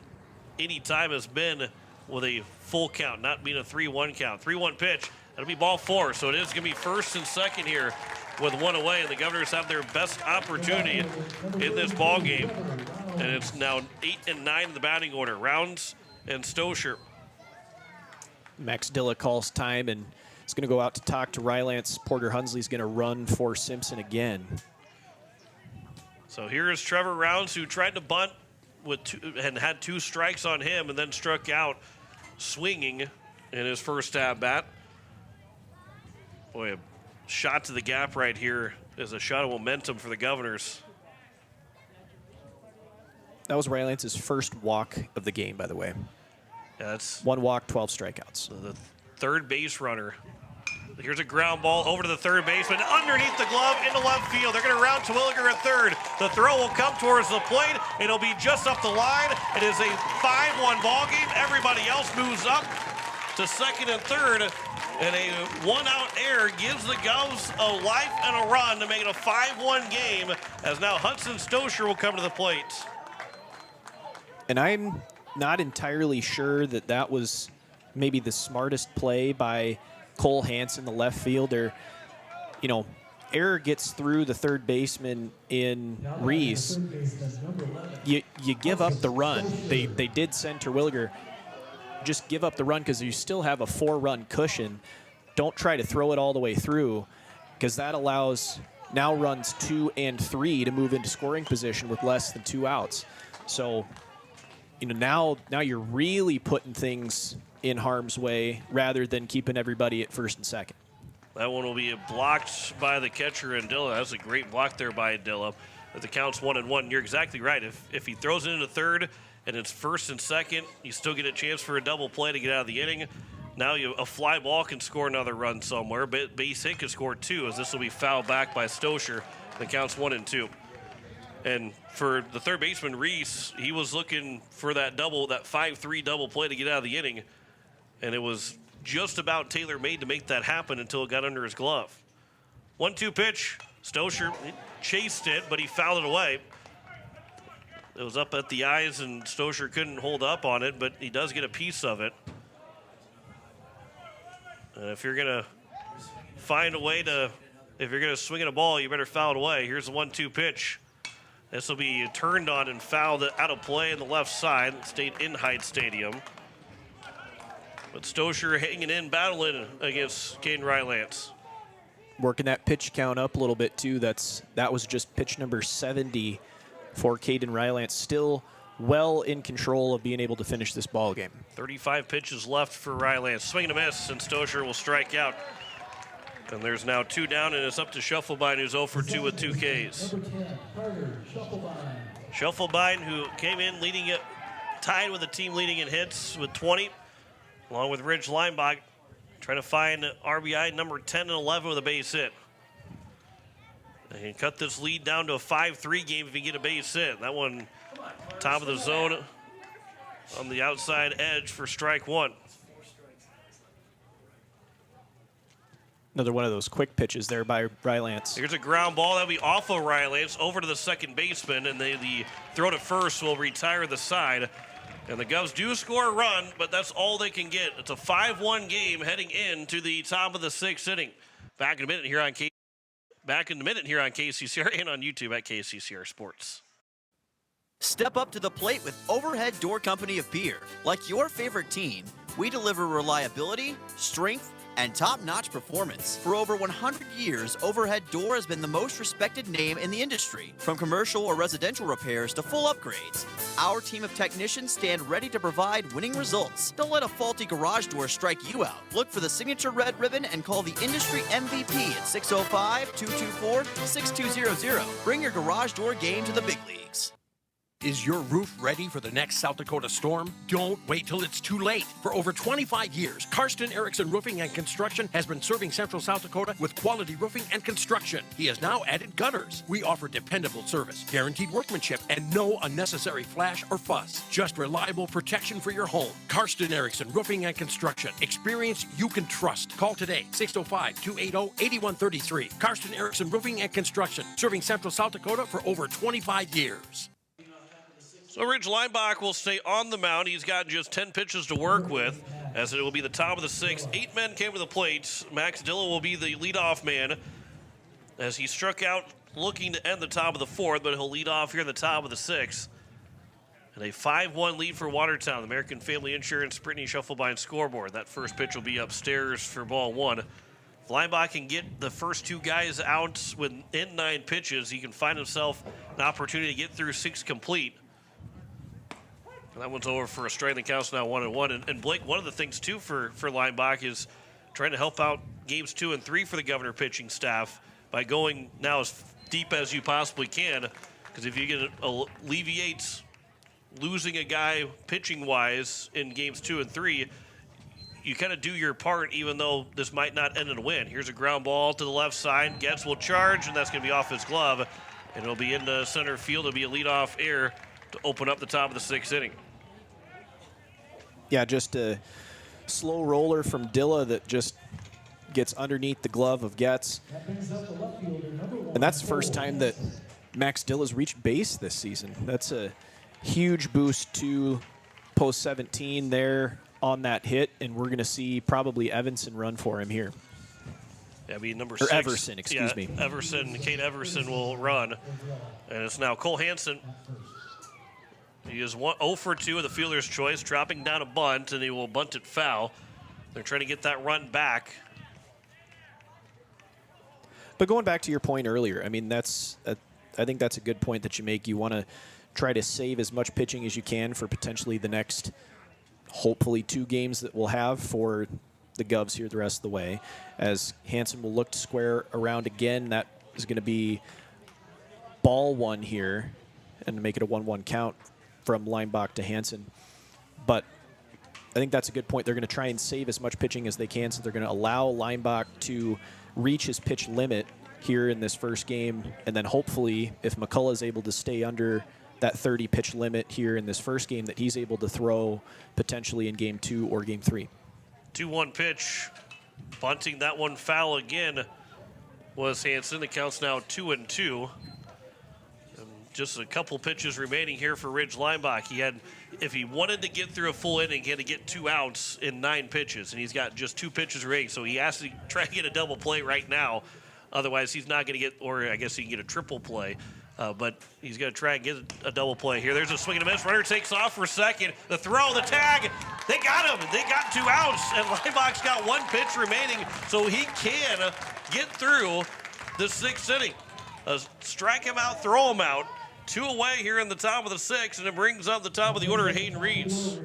any time has been with a full count, not being a 3-1 count. 3-1 pitch. That'll be ball 4, so it is going to be first and second here with 1 away, and the Governors have their best opportunity in this ball game. And it's now 8 and 9 in the batting order. Rounds and Stosher. Max Dilla calls time and is going to go out to talk to Rylance. Porter Hunsley's going to run for Simpson again. So here is Trevor Rounds, who tried to bunt and had 2 strikes on him and then struck out swinging in his first at-bat. Boy, a shot to the gap right here is a shot of momentum for the Governors. That was Rylance's first walk of the game, by the way. Yeah, that's 1 walk, 12 strikeouts. The third base runner. Here's a ground ball over to the third baseman, underneath the glove into left field. They're going to round Terwilliger at third. The throw will come towards the plate. It'll be just up the line. It is a 5-1 ball game. Everybody else moves up to second and third, and a 1-out error gives the Govs a life and a run to make it a 5-1 game, as now Hudson Stosher will come to the plate. And I'm not entirely sure that that was maybe the smartest play by Cole Hansen, the left fielder. You know, error gets through the third baseman in Reese. You give up the run. They did send Terwilliger. Just give up the run because you still have a 4-run cushion. Don't try to throw it all the way through, because that allows now runs 2 and 3 to move into scoring position with less than 2 outs. So, you know, now you're really putting things in harm's way rather than keeping everybody at first and second. That one will be blocked by the catcher and Dilla. That's a great block there by Dilla. But the count's 1-1. You're exactly right. If he throws it into third and it's first and second, you still get a chance for a double play to get out of the inning. Now a fly ball can score another run somewhere. Base hit can score 2, as this will be fouled back by Stosher. The count's 1-2. And for the third baseman, Reese, he was looking for that 5-3 double play to get out of the inning. And it was just about tailor-made to make that happen until it got under his glove. 1-2 pitch. Stosher chased it, but he fouled it away. It was up at the eyes, and Stosher couldn't hold up on it, but he does get a piece of it. And if you're going to find a way if you're going to swing at a ball, you better foul it away. Here's the 1-2 pitch. This will be turned on and fouled out of play on the left side. It stayed in Hyde Stadium. But Stosher hanging in, battling against Caden Rylance. Working that pitch count up a little bit, too. That was just pitch number 70 for Caden Rylance. Still well in control of being able to finish this ball game. 35 pitches left for Rylance. Swing and a miss, and Stosher will strike out. And there's now 2 down, and it's up to Shufflebine, who's 0 for 2 with 2 Ks. Shufflebine, who came in tied with the team leading in hits with 20, along with Ridge Leinbach, trying to find RBI number 10 and 11 with a base hit. They can cut this lead down to a 5-3 game if you get a base hit. That one, top of the zone on the outside edge for strike 1. Another one of those quick pitches there by Rylance. Here's a ground ball. That'll be off of Rylance over to the second baseman, and the throw to first will retire the side. And the Govs do score a run, but that's all they can get. It's a 5-1 game heading into the top of the 6th inning. Back in a minute here on KCCR and on YouTube at KCCR Sports. Step up to the plate with Overhead Door Company of Pierre. Like your favorite team, we deliver reliability, strength, and top-notch performance. For over 100 years, Overhead Door has been the most respected name in the industry. From commercial or residential repairs to full upgrades, our team of technicians stand ready to provide winning results. Don't let a faulty garage door strike you out. Look for the signature red ribbon and call the industry MVP at 605-224-6200. Bring your garage door game to the big leagues. Is your roof ready for the next South Dakota storm? Don't wait till it's too late. For over 25 years, Karsten Erickson Roofing and Construction has been serving Central South Dakota with quality roofing and construction. He has now added gutters. We offer dependable service, guaranteed workmanship, and no unnecessary flash or fuss. Just reliable protection for your home. Karsten Erickson Roofing and Construction. Experience you can trust. Call today, 605-280-8133. Karsten Erickson Roofing and Construction, serving Central South Dakota for over 25 years. So Ridge Leinbach will stay on the mound. He's got just 10 pitches to work with, as it will be the top of the 6th. 8 men came to the plate. Max Dilla will be the leadoff man, as he struck out looking to end the top of the 4th, but he'll lead off here in the top of the 6th. And a 5-1 lead for Watertown. The American Family Insurance Brittany Shufflebind scoreboard. That first pitch will be upstairs for ball one. If Leinbach can get the first two guys out within 9 pitches, he can find himself an opportunity to get through 6 complete. And that one's over for a strike. The count's now 1-1. And Blake, one of the things, too, for Leinbach is trying to help out games 2 and 3 for the Governor pitching staff by going now as deep as you possibly can. Because if you can alleviate losing a guy pitching-wise in games 2 and 3, you kind of do your part, even though this might not end in a win. Here's a ground ball to the left side. Getz will charge, and that's going to be off his glove. And it'll be into center field. It'll be a leadoff air to open up the top of the 6th inning. Yeah, just a slow roller from Dilla that just gets underneath the glove of Getz. And that's the first time that Max Dilla's reached base this season. That's a huge boost to post 17 there on that hit, and we're going to see probably Evanson run for him here. Yeah, be number or 6. Everson, excuse me. Kate Everson will run. And it's now Cole Hansen. He is 0 for 2 of the fielder's choice, dropping down a bunt, and he will bunt it foul. They're trying to get that run back. But going back to your point earlier, I mean, I think that's a good point that you make. You want to try to save as much pitching as you can for potentially the next, hopefully, 2 games that we'll have for the Govs here the rest of the way. As Hansen will look to square around again, that is going to be ball 1 here and make it a 1-1 count from Leinbach to Hansen. But I think that's a good point. They're going to try and save as much pitching as they can, so they're going to allow Leinbach to reach his pitch limit here in this first game, and then hopefully if McCullough is able to stay under that 30 pitch limit here in this first game, that he's able to throw potentially in game 2 or game 3. 2-1 pitch, bunting that one foul again was Hansen. The count's now 2-2. And just a couple pitches remaining here for Ridge Leinbach. He had, if he wanted to get through a full inning, he had to get 2 outs in 9 pitches, and he's got just 2 pitches remaining. So he has to try to get a double play right now. Otherwise, he's not going to get, or I guess he can get a triple play. But he's going to try and get a double play here. There's a swing and a miss. Runner takes off for second. The throw, the tag. They got him. They got 2 outs, and Leinbach's got 1 pitch remaining, so he can get through the 6th inning. Strike him out, throw him out. 2 away here in the top of the 6th, and it brings up the top of the order at Hayden Reeds.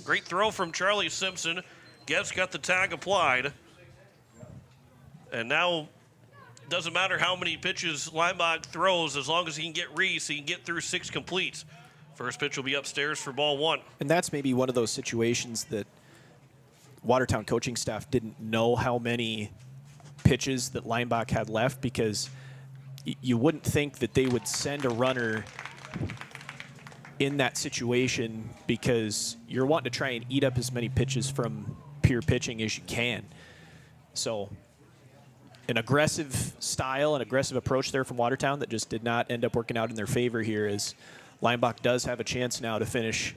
Great throw from Charlie Simpson. Getz got the tag applied. And now doesn't matter how many pitches Leinbach throws, as long as he can get Reese, he can get through 6 completes. First pitch will be upstairs for ball 1. And that's maybe one of those situations that Watertown coaching staff didn't know how many pitches that Leinbach had left, because you wouldn't think that they would send a runner in that situation, because you're wanting to try and eat up as many pitches from pure pitching as you can. So an aggressive style, an aggressive approach there from Watertown that just did not end up working out in their favor here, as Leinbach does have a chance now to finish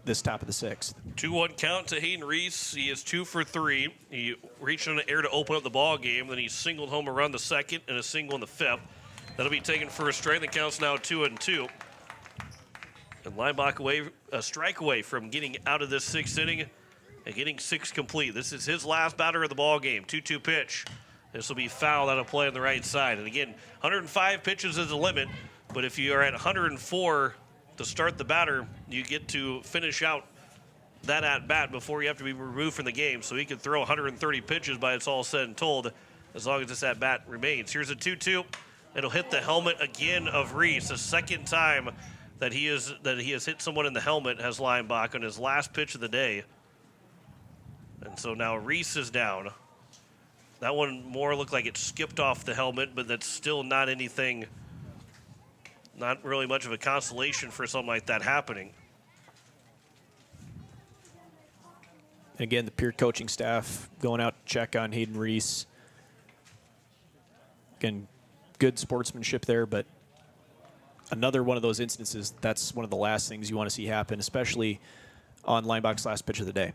this top of the 6th. 2-1 count to Hayden Reese. He is 2 for 3. He reached on the air to open up the ball game. Then he singled home a run the 2nd and a single in the 5th. That'll be taken for a strike. The count's now 2-2. And Leinbach a strike away from getting out of this 6th inning and getting 6 complete. This is his last batter of the ball game. 2-2 pitch. This will be fouled out of play on the right side. And again, 105 pitches is the limit, but if you are at 104 to start the batter, you get to finish out that at-bat before you have to be removed from the game. So he could throw 130 pitches by it's all said and told, as long as this at-bat remains. Here's a 2-2. It'll hit the helmet again of Reese. The second time that he has hit someone in the helmet has Leinbach on his last pitch of the day. And so now Reese is down. That one more looked like it skipped off the helmet, but that's still not anything, not really much of a consolation for something like that happening. Again, the Pierre coaching staff going out to check on Hayden Reese. Again, good sportsmanship there, but another one of those instances, that's one of the last things you want to see happen, especially on Leinbach's last pitch of the day.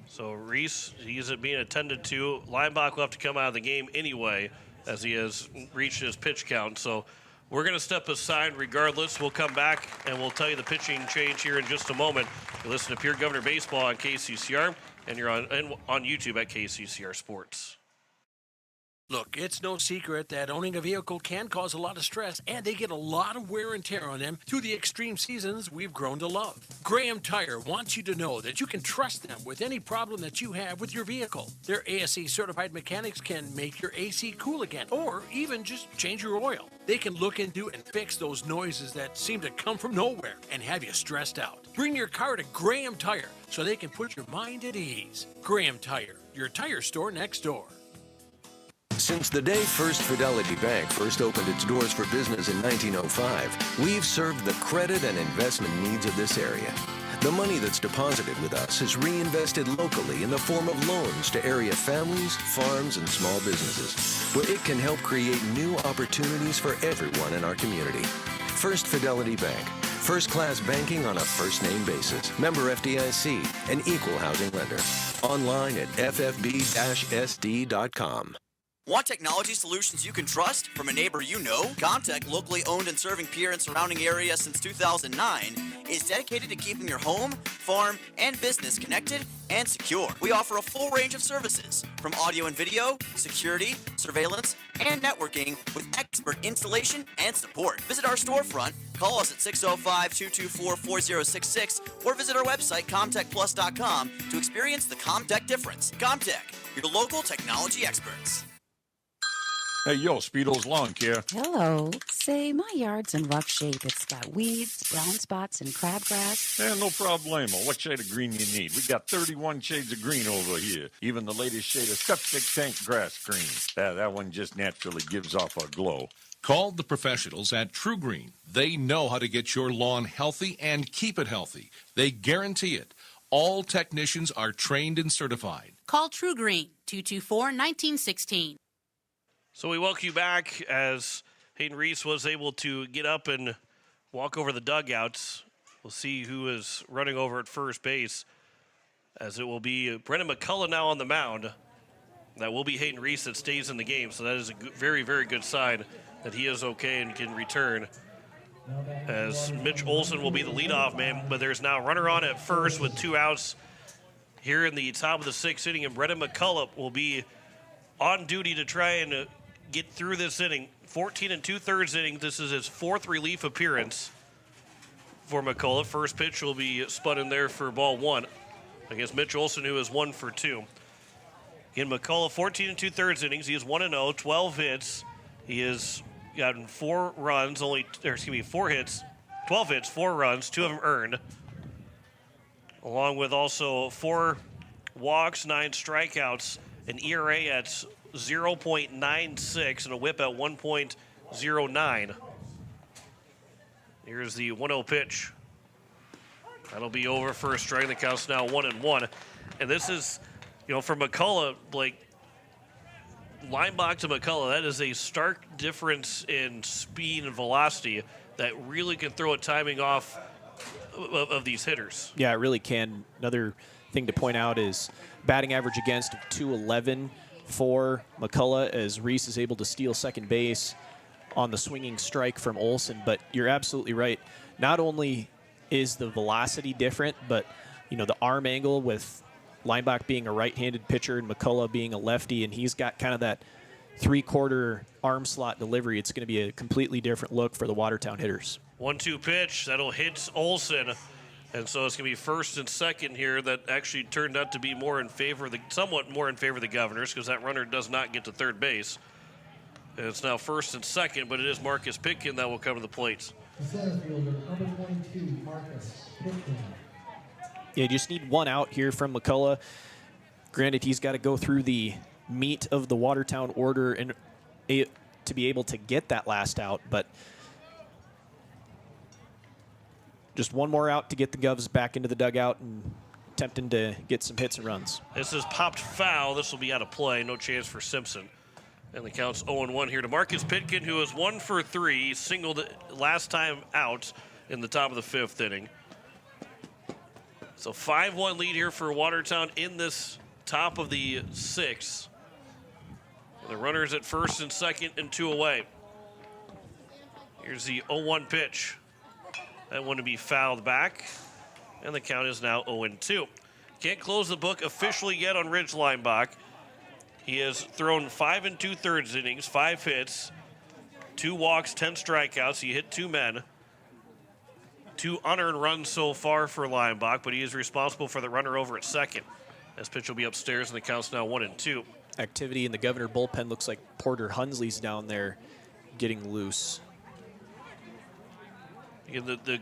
So Reese, he is being attended to. Leinbach will have to come out of the game anyway as he has reached his pitch count. So we're going to step aside regardless. We'll come back and we'll tell you the pitching change here in just a moment. You listen to Pierre Governor Baseball on KCCR, and you're on YouTube at KCCR Sports. Look, it's no secret that owning a vehicle can cause a lot of stress, and they get a lot of wear and tear on them through the extreme seasons we've grown to love. Graham Tire wants you to know that you can trust them with any problem that you have with your vehicle. Their ASE certified mechanics can make your AC cool again, or even just change your oil. They can look into and fix those noises that seem to come from nowhere and have you stressed out. Bring your car to Graham Tire so they can put your mind at ease. Graham Tire, your tire store next door. Since the day First Fidelity Bank first opened its doors for business in 1905, we've served the credit and investment needs of this area. The money that's deposited with us is reinvested locally in the form of loans to area families, farms, and small businesses, where it can help create new opportunities for everyone in our community. First Fidelity Bank, first-class banking on a first-name basis. Member FDIC, an equal housing lender. Online at ffb-sd.com. Want technology solutions you can trust from a neighbor you know? Comtech, locally owned and serving Pierre and surrounding area since 2009, is dedicated to keeping your home, farm, and business connected and secure. We offer a full range of services, from audio and video, security, surveillance, and networking with expert installation and support. Visit our storefront, call us at 605-224-4066, or visit our website, comtechplus.com, to experience the Comtech difference. Comtech, your local technology experts. Hey, yo, Speedo's Lawn Care. Hello. Say, my yard's in rough shape. It's got weeds, brown spots, and crabgrass. Yeah, no problemo. What shade of green you need? We got 31 shades of green over here. Even the latest shade of septic tank grass green. That one just naturally gives off a glow. Call the professionals at True Green. They know how to get your lawn healthy and keep it healthy. They guarantee it. All technicians are trained and certified. Call True Green, 224-1916. So we welcome you back as Hayden Reese was able to get up and walk over the dugouts. We'll see who is running over at first base, as it will be Brendan McCullough now on the mound. That will be Hayden Reese that stays in the game, so that is a very, very good sign that he is okay and can return. As Mitch Olson will be the leadoff man, but there's now a runner on at first with 2 outs here in the top of the 6th inning, and Brendan McCullough will be on duty to try and get through this inning. 14 2/3 inning. This is his 4th relief appearance for McCullough. First pitch will be spun in there for ball 1 against Mitch Olson, who is 1 for 2. In McCullough, 14 2/3 innings. He is 1-0, 12 hits. He has gotten 4 hits, 12 hits, 4 runs, 2 of them earned, along with also 4 walks, 9 strikeouts, an ERA at 0.96 and a whip at 1.09. Here's the 1-0 pitch. That'll be over for a strike. The count's now 1-1. And this is, for McCullough, Lineback to McCullough, that is a stark difference in speed and velocity that really can throw a timing off of these hitters. Yeah, it really can. Another thing to point out is batting average against of 211 for McCullough, as Reese is able to steal second base on the swinging strike from Olson. But you're absolutely right. Not only is the velocity different, but the arm angle with Lineback being a right-handed pitcher and McCullough being a lefty, and he's got kind of that 3/4 arm slot delivery. It's going to be a completely different look for the Watertown hitters. 1-2 pitch. That'll hit Olson. And so it's going to be first and second here. That actually turned out to be somewhat more in favor of the Governors, because that runner does not get to third base. And it's now first and second, but it is Marcus Pitkin that will come to the plate. Center fielder, number 22, Marcus Pitkin. Yeah, you just need 1 out here from McCullough. Granted, he's got to go through the meat of the Watertown order and to be able to get that last out, but just 1 more out to get the Govs back into the dugout and attempting to get some hits and runs. This is popped foul. This will be out of play. No chance for Simpson. And the count's 0-1 here to Marcus Pitkin, who is 1 for 3. He singled last time out in the top of the 5th inning. So 5-1 lead here for Watertown in this top of the 6th. The runners at first and second and 2 away. Here's the 0-1 pitch. That one to be fouled back. And the count is now 0-2. Can't close the book officially yet on Ridge Leinbach. He has thrown 5 2/3 innings, 5 hits, 2 walks, 10 strikeouts. He hit 2 men. 2 unearned runs so far for Leinbach, but he is responsible for the runner over at second. This pitch will be upstairs, and the count's now 1-2. Activity in the Governor bullpen. Looks like Porter Hunsley's down there getting loose. Again, the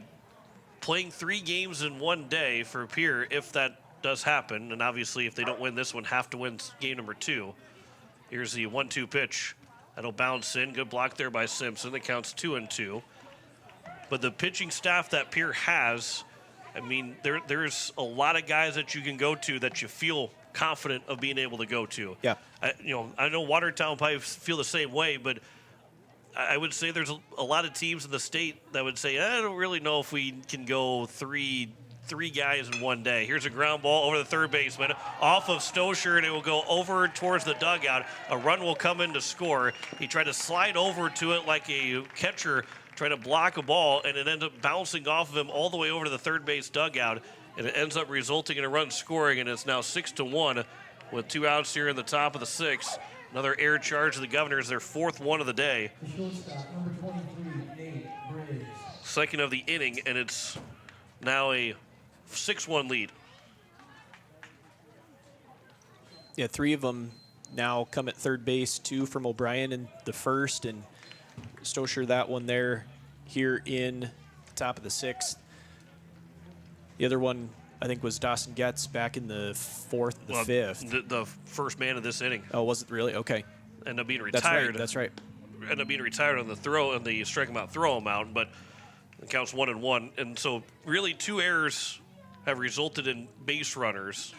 playing 3 games in one day for Pierre, if that does happen, and obviously if they don't win this one, have to win game number 2. Here's the 1-2 pitch. That'll bounce in. Good block there by Simpson. The count's 2-2. But the pitching staff that Pierre has, I mean, there's a lot of guys that you can go to that you feel confident of being able to go to. Yeah. I know Watertown probably feel the same way, but I would say there's a lot of teams in the state that would say, I don't really know if we can go three guys in one day. Here's a ground ball over the third baseman, off of Stosher, and it will go over towards the dugout. A run will come in to score. He tried to slide over to it like a catcher trying to block a ball, and it ended up bouncing off of him all the way over to the third base dugout, and it ends up resulting in a run scoring, and it's now 6-1 with 2 outs here in the top of the 6th. Another air charge of the Governors, their 4th one of the day. The shortstop, number 23, Nate Briggs. Second of the inning, and it's now a 6-1 lead. Yeah, 3 of them now come at third base, 2 from O'Brien in the first, and Stosher that one there here in the top of the 6th. The other one, I think, was Dawson Getz back in the 4th, the 5th. The first man of this inning. Oh, was it really? Okay. Ended up being retired. That's right. Ended up being retired on the throw, and the strike him out, throw him out, but it counts 1-1. And so really 2 errors have resulted in base runners.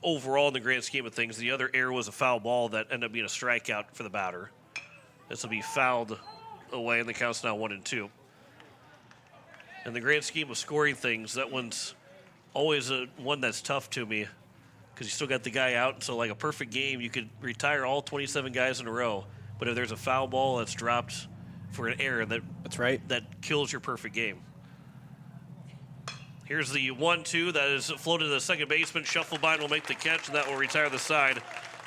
Overall, in the grand scheme of things, the other error was a foul ball that ended up being a strikeout for the batter. This will be fouled away, and the count's now 1-2. In the grand scheme of scoring things, that one's always one that's tough to me because you still got the guy out. So like a perfect game, you could retire all 27 guys in a row. But if there's a foul ball that's dropped for an error, that's right, that kills your perfect game. Here's the 1-2 that is floated to the second baseman. Shufflebind will make the catch, and that will retire the side.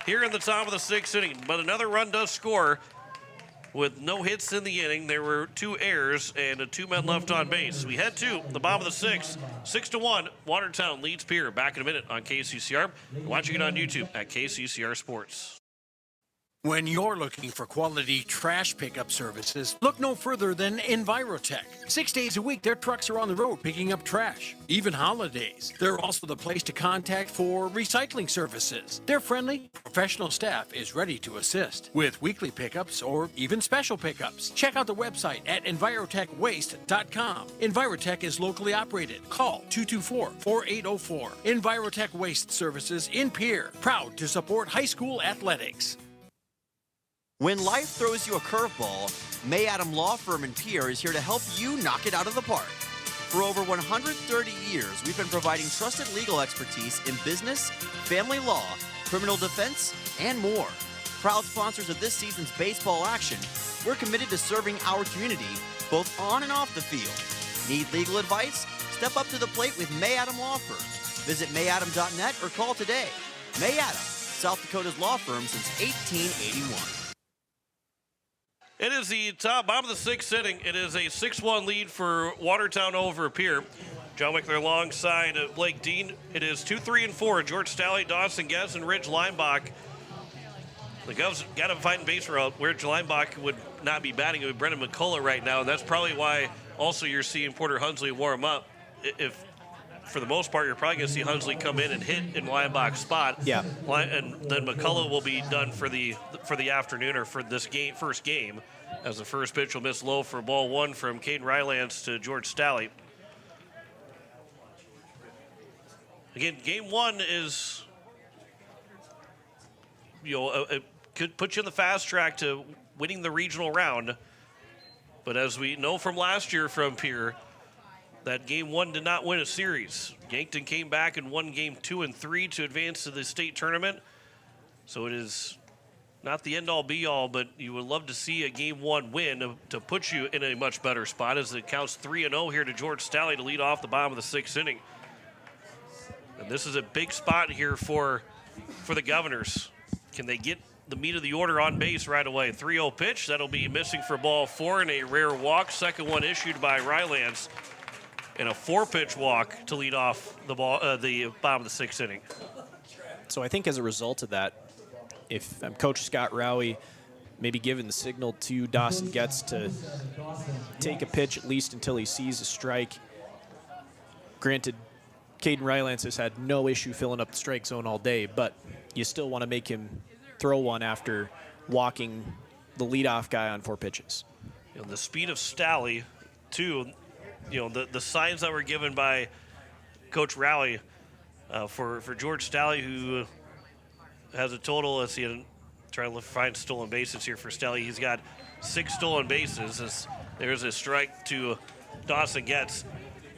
Here in the top of the 6th inning, but another run does score. With no hits in the inning, there were 2 errors and 2 men left on base. We head to the bottom of the 6th, 6-1. Watertown leads Pierre. Back in a minute on KCCR. Watching it on YouTube at KCCR Sports. When you're looking for quality trash pickup services, look no further than Envirotech. 6 days a week, their trucks are on the road picking up trash, even holidays. They're also the place to contact for recycling services. Their friendly, professional staff is ready to assist with weekly pickups or even special pickups. Check out the website at envirotechwaste.com. Envirotech is locally operated. Call 224-4804. Envirotech Waste Services in Pierre, proud to support high school athletics. When life throws you a curveball, May Adam Law Firm in Pierre is here to help you knock it out of the park. For over 130 years, we've been providing trusted legal expertise in business, family law, criminal defense, and more. Proud sponsors of this season's baseball action, we're committed to serving our community both on and off the field. Need legal advice? Step up to the plate with May Adam Law Firm. Visit mayadam.net or call today. May Adam, South Dakota's law firm since 1881. It is the bottom of the 6th inning. It is a 6-1 lead for Watertown over Pierre. John Wickler alongside Blake Dean. It is 2-3-4. George Stalley, Dawson Getz, and Ridge Leinbach. The Govs got him fighting base route where Leinbach would not be batting with Brendan McCullough right now. And that's probably why also you're seeing Porter Hunsley warm up. If for the most part, you're probably going to see Hunsley come in and hit in Leinbach's spot. Yeah. And then McCullough will be done for the afternoon or for this first game, as the first pitch will miss low for ball 1 from Caden Rylance to George Stalley. Again, game 1 is, it could put you in the fast track to winning the regional round. But as we know from last year from Pierre, that game 1 did not win a series. Yankton came back and won game 2 and 3 to advance to the state tournament. So it is not the end-all be-all, but you would love to see a Game 1 win to put you in a much better spot as it counts 3-0 here to George Staley to lead off the bottom of the 6th inning. And this is a big spot here for the Governors. Can they get the meat of the order on base right away? 3-0 pitch. That'll be missing for ball 4 and a rare walk. Second one issued by Rylance. And a 4-pitch walk to lead off the bottom of the 6th inning. So I think as a result of that, if Coach Scott Rowie maybe giving the signal to Dawson Getz to take a pitch at least until he sees a strike. Granted, Caden Rylance has had no issue filling up the strike zone all day, but you still want to make him throw one after walking the leadoff guy on 4 pitches. You know, the speed of Staley, too, you know, the signs that were given by Coach Rowie for George Staley, who has a total, let's see, I'm trying to find stolen bases here for Staley. He's got 6 stolen bases. There's a strike to Dawson Getz.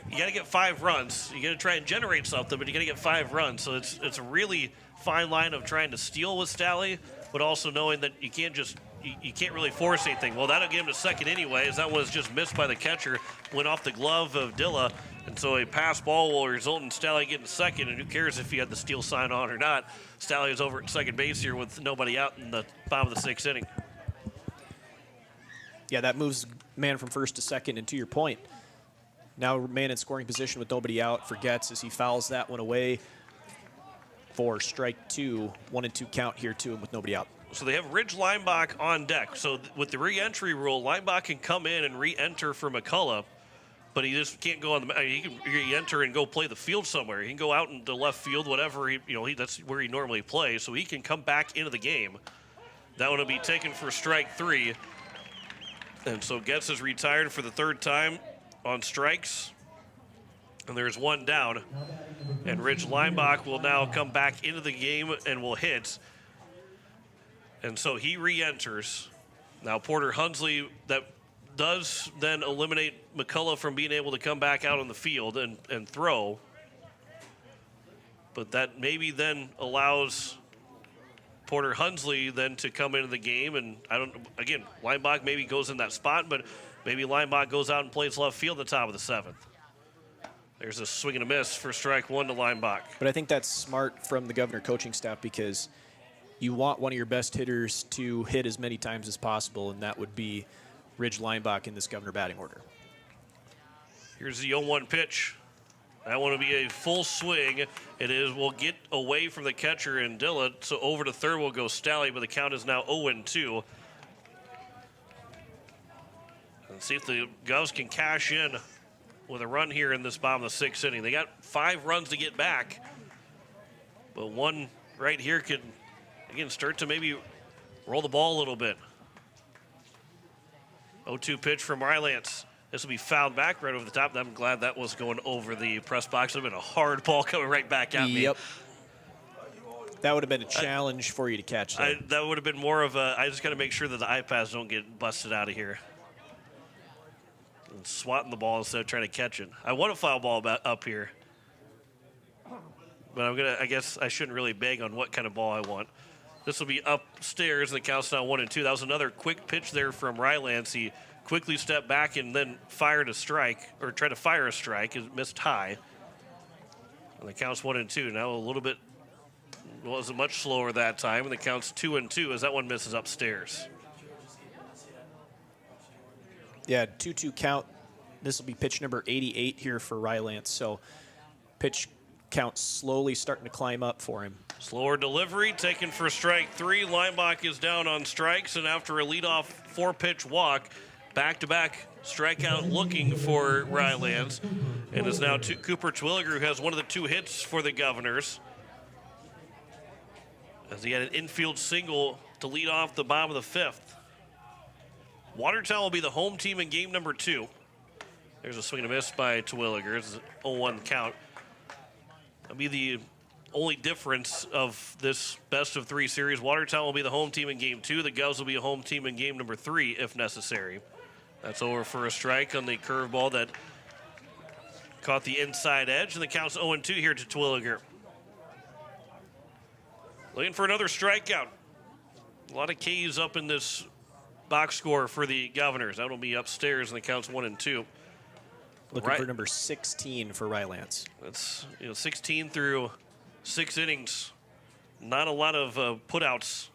You got to get 5 runs. You got to try and generate something, but you got to get 5 runs. So it's a really fine line of trying to steal with Staley, but also knowing that you can't just you can't really force anything. Well, that'll get him to second anyway, as that was just missed by the catcher, went off the glove of Dilla, and so a pass ball will result in Staley getting second, and who cares if he had the steal sign on or not. Staley is over at second base here with nobody out in the bottom of the 6th inning. Yeah, that moves man from first to second, and to your point, now man in scoring position with nobody out for Getz as he fouls that one away for strike 2. 1-2 count here to him with nobody out. So they have Ridge Lineback on deck. So with the re-entry rule, Lineback can come in and re-enter for McCullough, but he just can't go on the. He can re-enter and go play the field somewhere. He can go out into left field, whatever. That's where he normally plays. So he can come back into the game. That one will be taken for strike 3, and so Getz is retired for the 3rd time on strikes. And there's 1 down, and Ridge Lineback will now come back into the game and will hit. And so he re-enters. Now Porter Hunsley, that does then eliminate McCullough from being able to come back out on the field and throw. But that maybe then allows Porter Hunsley then to come into the game. And Lineback maybe goes in that spot, but maybe Lineback goes out and plays left field at the top of the 7th. There's a swing and a miss for strike 1 to Lineback. But I think that's smart from the Governor coaching staff because you want one of your best hitters to hit as many times as possible, and that would be Ridge Lineback in this Governor batting order. Here's the 0-1 pitch. That one will be a full swing. Will get away from the catcher and Dilla, so over to third will go Staley, but the count is now 0-2. Let's see if the Govs can cash in with a run here in this bottom of the 6th inning. They got 5 runs to get back, but one right here could, again, start to maybe roll the ball a little bit. 0-2 pitch from Rylance. This will be fouled back right over the top. I'm glad that was going over the press box. It would have been a hard ball coming right back at me. Yep. That would have been a challenge for you to catch that. That would have been more of a, I just got to make sure that the iPads don't get busted out of here. And swatting the ball instead of trying to catch it. I want a foul ball up here. But I guess I shouldn't really beg on what kind of ball I want. This will be upstairs, and the count's now 1-2. That was another quick pitch there from Rylance. He quickly stepped back and then fired a strike, or tried to fire a strike. It missed high. And the count's 1-2. Now a little bit, wasn't much slower that time, and the count's 2-2 as that one misses upstairs. Yeah, 2-2 count. This will be pitch number 88 here for Rylance. So pitch count slowly starting to climb up for him. Slower delivery, taken for strike 3. Lineback is down on strikes, and after a leadoff 4-pitch walk, back-to-back strikeout looking for Rylance. And is now Cooper Twilliger, who has one of the 2 hits for the Governors, as he had an infield single to lead off the bottom of the 5th. Watertown will be the home team in game number 2. There's a swing and a miss by Twilliger. It's an 0-1 count. That'll be the only difference of this best-of-3 series. Watertown will be the home team in game 2. The Govs will be a home team in game number 3 if necessary. That's over for a strike on the curveball that caught the inside edge, and the count's 0-2 here to Twilliger. Looking for another strikeout. A lot of K's up in this box score for the Governors. That'll be upstairs in the counts 1 and 2. Looking for number 16 for Rylance. That's 16 through 6 innings. Not a lot of putouts.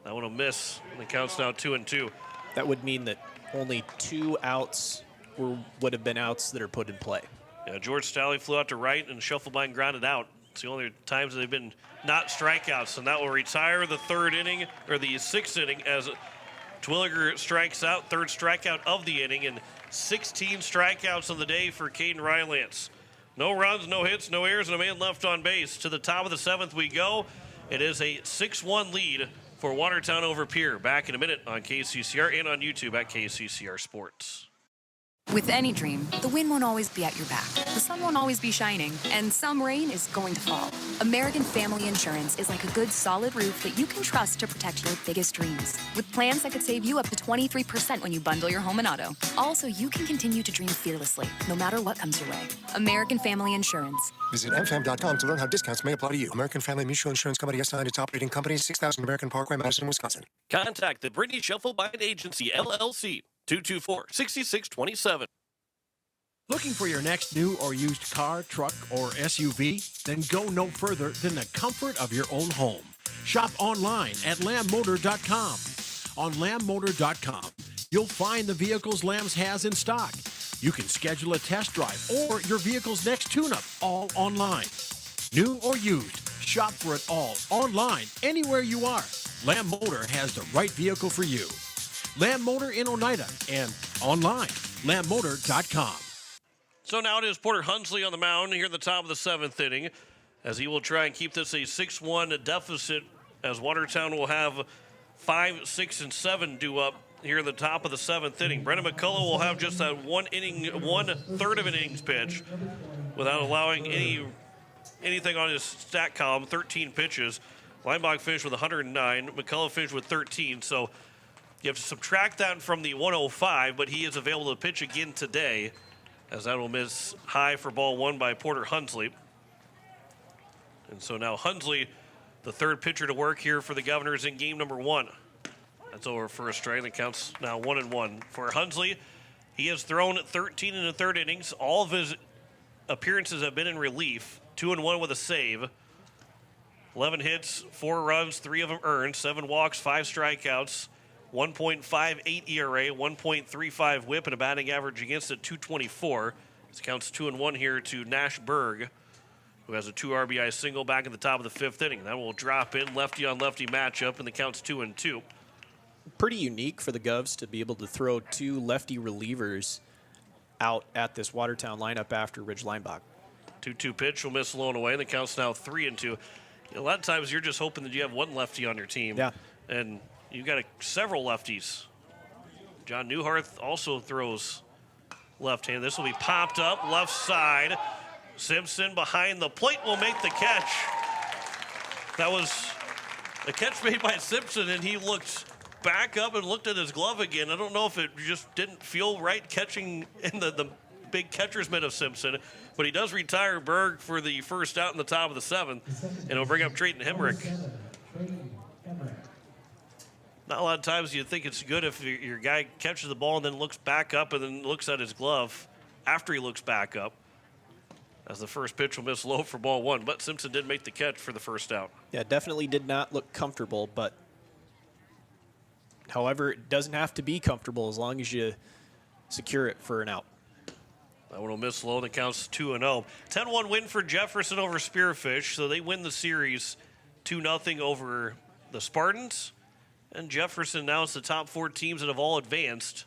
That one will miss. And the count's now 2 and 2. That would mean that only 2 outs would have been outs that are put in play. Yeah, George Staley flew out to right and Shufflebein grounded out. It's the only times they've been not strikeouts, and that will retire the 3rd inning, or the 6th inning, as Twilliger strikes out, 3rd strikeout of the inning, and 16 strikeouts on the day for Caden Rylance. No runs, no hits, no errors, and a man left on base. To the top of the 7th we go. It is a 6-1 lead for Watertown over Pierre. Back in a minute on KCCR and on YouTube at KCCR Sports. With any dream, the wind won't always be at your back, the sun won't always be shining, and some rain is going to fall. American Family Insurance is like a good, solid roof that you can trust to protect your biggest dreams. With plans that could save you up to 23% when you bundle your home and auto. Also, you can continue to dream fearlessly, no matter what comes your way. American Family Insurance. Visit mfam.com to learn how discounts may apply to you. American Family Mutual Insurance Company assigned its operating company, 6000 American Parkway, Madison, Wisconsin. Contact the Brittany Shufflebein Agency, LLC, 224-6627. Looking for your next new or used car, truck, or SUV? Then go no further than the comfort of your own home. Shop online at lambmotor.com. On lambmotor.com, you'll find the vehicles Lambs has in stock. You can schedule a test drive or your vehicle's next tune-up, all online. New or used, shop for it all online, anywhere you are. Lamb Motor has the right vehicle for you. Lamb Motor in Oneida and online, lambmotor.com. So now it is Porter Hunsley on the mound here at the top of the 7th inning, as he will try and keep this a 6-1 deficit, as Watertown will have 5, 6, and 7 due up here at the top of the 7th inning. Brendan McCullough will have just that 1/3 of an innings pitch without allowing anything on his stat column, 13 pitches. Leinbach finished with 109. McCullough finished with 13. So you have to subtract that from the 105, but he is available to pitch again today, as that will miss high for ball 1 by Porter Hunsley. And so now Hunsley, the 3rd pitcher to work here for the Governors in game number 1. That's over for a strike. That counts now 1-1. For Hunsley, he has thrown 13 in the 3rd innings. All of his appearances have been in relief. 2-1 with a save. 11 hits, 4 runs, 3 of them earned, 7 walks, 5 strikeouts, 1.58 ERA, 1.35 whip, and a batting average against it, 224. This counts 2-1 here to Nash Berg, who has a 2 RBI single back at the top of the 5th inning. That will drop in, lefty on lefty matchup, and the count's 2-2. Pretty unique for the Govs to be able to throw 2 lefty relievers out at this Watertown lineup after Ridge Leinbach. 2-2 pitch will miss low and away, and the count's now 3-2. A lot of times you're just hoping that you have one lefty on your team. Yeah. And you've got several lefties. John Newharth also throws left-hand. This will be popped up left side. Simpson behind the plate will make the catch. That was a catch made by Simpson, and he looked back up and looked at his glove again. I don't know if it just didn't feel right catching in the big catcher's mitt of Simpson, but he does retire Berg for the first out in the top of the 7th, and it'll bring up Trayton Hemrick. Not a lot of times you think it's good if your guy catches the ball and then looks back up and then looks at his glove after he looks back up, as the first pitch will miss low for ball 1, but Simpson did make the catch for the first out. Yeah, definitely did not look comfortable, but however, it doesn't have to be comfortable as long as you secure it for an out. That one will miss low, and it counts 2-0. 10-1 win for Jefferson over Spearfish, so they win the series 2-0 over the Spartans. And Jefferson now is the top 4 teams that have all advanced.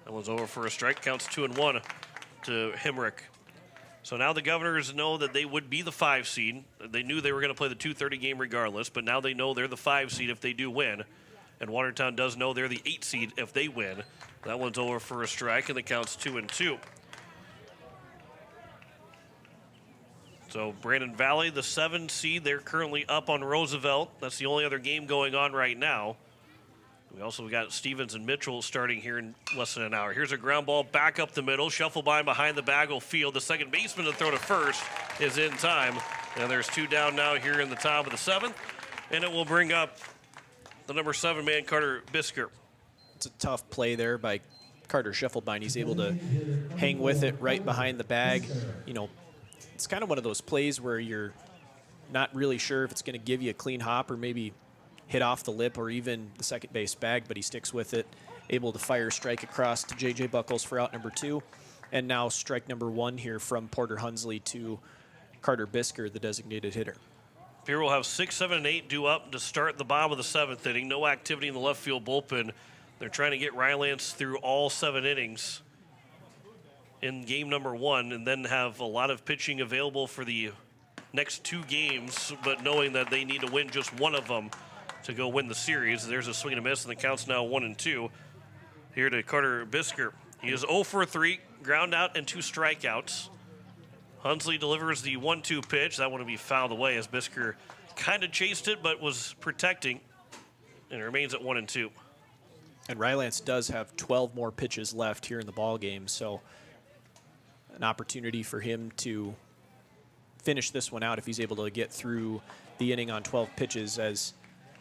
That one's over for a strike, counts 2-1 to Hemrick. So now the Governors know that they would be the 5 seed. They knew they were going to play the 2:30 game regardless, but now they know they're the 5 seed if they do win. And Watertown does know they're the 8 seed if they win. That one's over for a strike, and it counts 2-2. So Brandon Valley, the 7 seed, they're currently up on Roosevelt. That's the only other game going on right now. We also got Stevens and Mitchell starting here in less than an hour. Here's a ground ball back up the middle. Shufflebein behind the bag will field. The second baseman to throw to first is in time. And there's 2 down now here in the top of the 7th. And it will bring up the number 7 man, Carter Bisker. It's a tough play there by Carter Scheffelbein. He's able to hang with it right behind the bag. You know, it's kind of one of those plays where you're not really sure if it's going to give you a clean hop or maybe hit off the lip or even the second base bag, but he sticks with it, able to fire strike across to J.J. Buckles for out number 2. And now strike number 1 here from Porter Hunsley to Carter Bisker, the designated hitter. Pierre will have 6, 7, and 8 due up to start the bottom of the 7th inning. No activity in the left field bullpen. They're trying to get Rylance through all 7 innings in game number 1 and then have a lot of pitching available for the next 2 games, but knowing that they need to win just one of them to go win the series. There's a swing and a miss, and the count's now 1-2. Here to Carter Bisker. He is 0 for 3, ground out and 2 strikeouts. Hunsley delivers the 1-2 pitch. That one will be fouled away as Bisker kind of chased it but was protecting, and it remains at 1-2. And Rylance does have 12 more pitches left here in the ball game, so an opportunity for him to finish this one out if he's able to get through the inning on 12 pitches as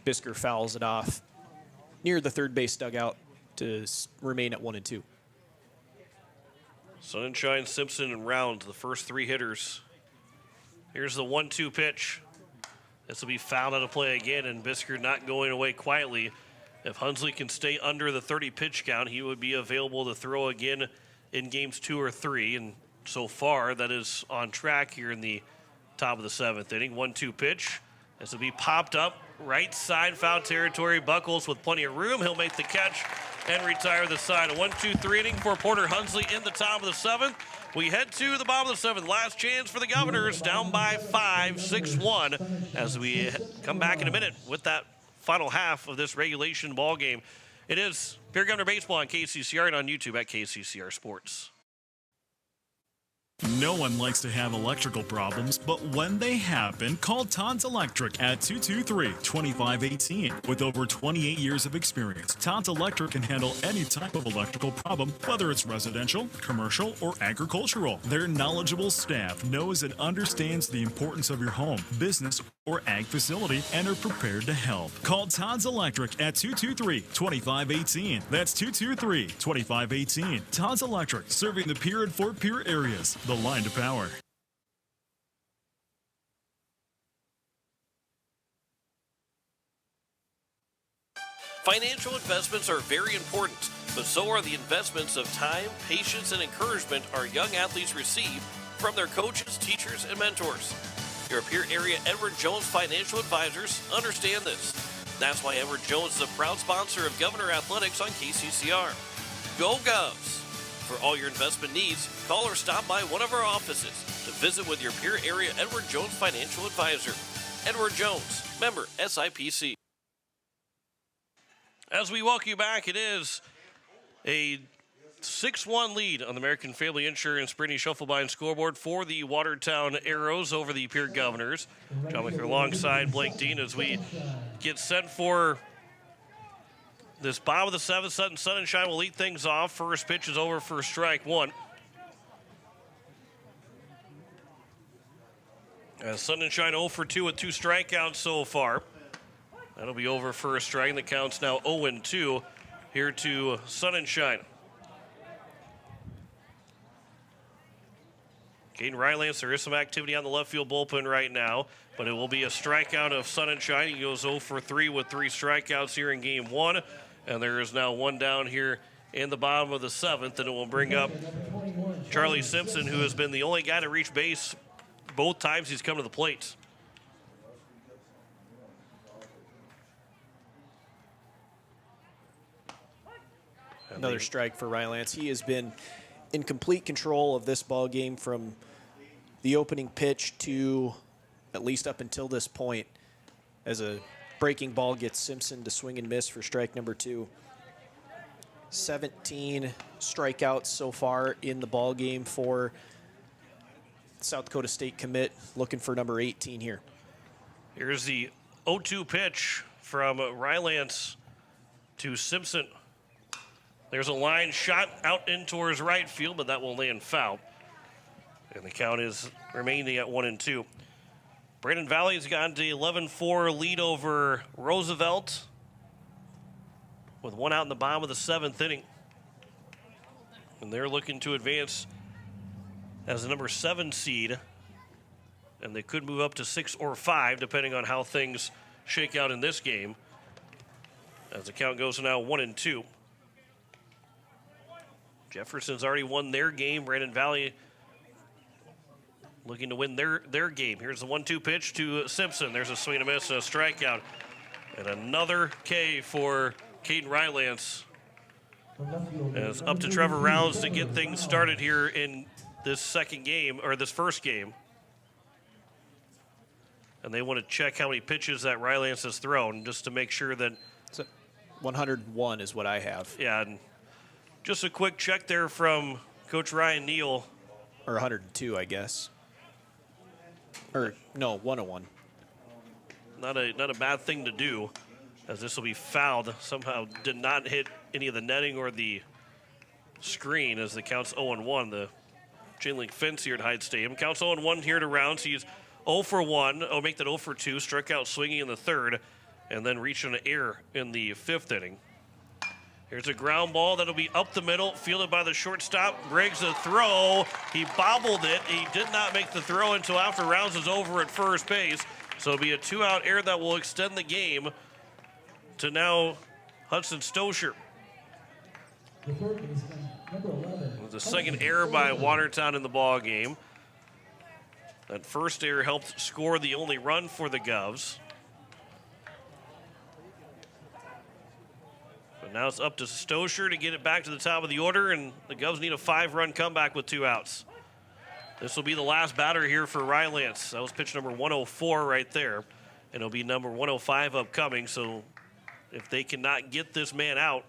Bisker fouls it off near the third base dugout to remain at 1-2. Sunshine, Simpson, and Round, the first 3 hitters. Here's the 1-2 pitch. This will be fouled out of play again, and Bisker not going away quietly. If Hunsley can stay under the 30 pitch count, he would be available to throw again in games 2 or 3. And so far, that is on track here in the top of the 7th inning. 1-2 pitch. This will be popped up. Right side, foul territory. Buckles with plenty of room. He'll make the catch and retire the side. A 1-2-3 inning for Porter Hunsley in the top of the 7th. We head to the bottom of the 7th. Last chance for the Governors, down by 5, 6-1, as we come back in a minute with that final half of this regulation ball game. It is Pierre Governor Baseball on KCCR and on YouTube at KCCR Sports. No one likes to have electrical problems, but when they happen, call Todd's Electric at 223-2518. With over 28 years of experience, Todd's Electric can handle any type of electrical problem, whether it's residential, commercial, or agricultural. Their knowledgeable staff knows and understands the importance of your home, business, or ag facility and are prepared to help. Call Todd's Electric at 223-2518. That's 223-2518. Todd's Electric, serving the Pierre and Fort Pierre areas. The line to power. Financial investments are very important, but so are the investments of time, patience, and encouragement our young athletes receive from their coaches, teachers, and mentors. Your Pierre area Edward Jones Financial Advisors understand this. That's why Edward Jones is a proud sponsor of Governor Athletics on KCCR. Go Govs! For all your investment needs, call or stop by one of our offices to visit with your Pierre area Edward Jones Financial Advisor. Edward Jones, member SIPC. As we welcome you back, it is a 6-1 lead on the American Family Insurance Brittany Scheffelbein scoreboard for the Watertown Arrows over the Pierre Governors. John Wicker alongside Blake Dean as we get set for this bottom of the 7th. Sutton Sunshine will lead things off. First pitch is over for strike 1. As Sunshine 0 for 2 with 2 strikeouts so far. That'll be over for a strike. The count's now 0-2 here to Sunshine. Caden Rylance, there is some activity on the left field bullpen right now, but it will be a strikeout of Sunshine. He goes 0 for 3 with 3 strikeouts here in game 1, and there is now 1 down here in the bottom of the 7th, and it will bring up Charlie Simpson, who has been the only guy to reach base both times he's come to the plate. Another strike for Rylance. He has been in complete control of this ball game from the opening pitch to at least up until this point, as a breaking ball gets Simpson to swing and miss for strike number 2. 17 strikeouts so far in the ball game for South Dakota State commit, looking for number 18 here. Here's the 0-2 pitch from Rylance to Simpson. There's a line shot out in towards right field, but that will land foul. And the count is remaining at 1-2. Brandon Valley's gotten to 11-4 lead over Roosevelt with one out in the bottom of the 7th inning. And they're looking to advance as the number 7 seed. And they could move up to 6 or 5, depending on how things shake out in this game. As the count goes to now 1-2. Jefferson's already won their game. Brandon Valley looking to win their game. Here's the 1-2 pitch to Simpson. There's a swing and a miss, a strikeout. And another K for Caden Rylance. And it's up to Trevor Rounds to get things started here in this second game, or this first game. And they want to check how many pitches that Rylance has thrown just to make sure that... 101 is what I have. Yeah, and just a quick check there from Coach Ryan Neal. Or 102, I guess. Or, no, 101. Not a bad thing to do, as this will be fouled. Somehow did not hit any of the netting or the screen as the count's 0-1. The chain link fence here at Hyde Stadium. Counts 0-1 here to Rounds. He's 0 for 1. Oh, make that 0 for 2. Struck out swinging in the 3rd, and then reached an error in the 5th inning. Here's a ground ball that'll be up the middle, fielded by the shortstop. Briggs a throw. He bobbled it. He did not make the throw until after Rounds is over at first base. So it'll be a 2-out error that will extend the game to now Hudson Stosher. The third baseman, number 11. It was the second error by Watertown in the ball game. That first error helped score the only run for the Govs. But now it's up to Stosher to get it back to the top of the order, and the Govs need a 5-run comeback with 2 outs. This will be the last batter here for Rylance. That was pitch number 104 right there. And it'll be number 105 upcoming. So if they cannot get this man out,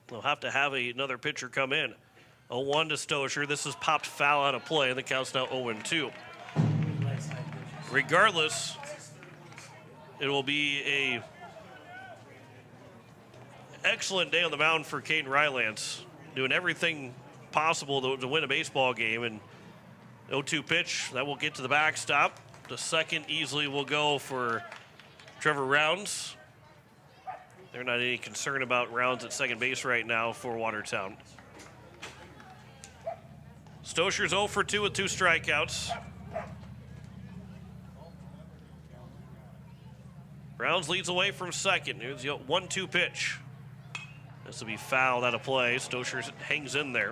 they'll have to have another pitcher come in. 0-1 to Stosher. This is popped foul out of play, and the count's now 0-2. Regardless, it will be a excellent day on the mound for Caden Rylance, doing everything possible to win a baseball game. And 0-2 pitch, that will get to the backstop. The second easily will go for Trevor Rounds. They're not any concern about Rounds at second base right now for Watertown. Stosher's 0 for 2 with 2 strikeouts. Rounds leads away from second. Here's the 1-2 pitch. This will be fouled out of play. Stosher hangs in there.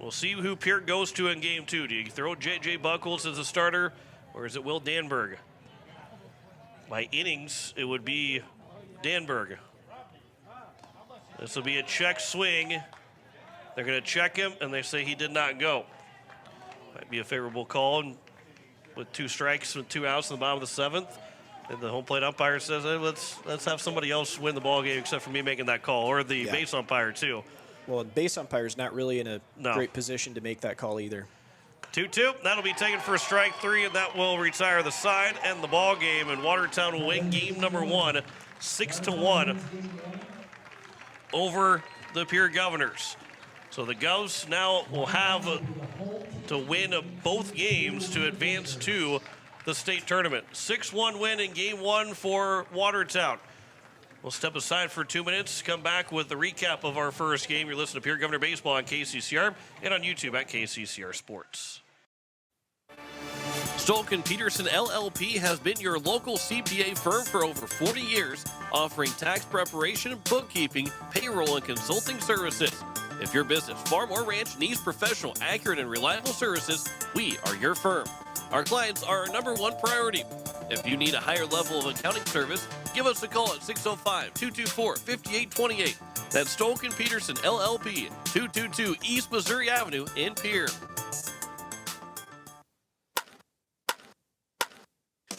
We'll see who Pierre goes to in game 2. Do you throw J.J. Buckles as a starter, or is it Will Danberg? By innings, it would be Danberg. This will be a check swing. They're going to check him, and they say he did not go. Might be a favorable call. And with 2 strikes with 2 outs in the bottom of the 7th, and the home plate umpire says, hey, let's have somebody else win the ball game except for me making that call, or the base umpire too. Well, the base umpire is not really in a great position to make that call either. 2-2. That'll be taken for strike 3, and that will retire the side and the ball game. And Watertown will win game number 1, 6-1 over the Pierre Governors. So the Govs now will have to win both games to advance to the state tournament. 6-1 win in game 1 for Watertown. We'll step aside for 2 minutes, come back with the recap of our first game. You're listening to Pierre Governor Baseball on KCCR and on YouTube at KCCR Sports. Stolken Peterson LLP has been your local CPA firm for over 40 years, offering tax preparation, bookkeeping, payroll, and consulting services. If your business, farm, or ranch needs professional, accurate, and reliable services, we are your firm. Our clients are our #1 priority. If you need a higher level of accounting service, give us a call at 605-224-5828. That's Stolken Peterson LLP, 222 East Missouri Avenue in Pierre.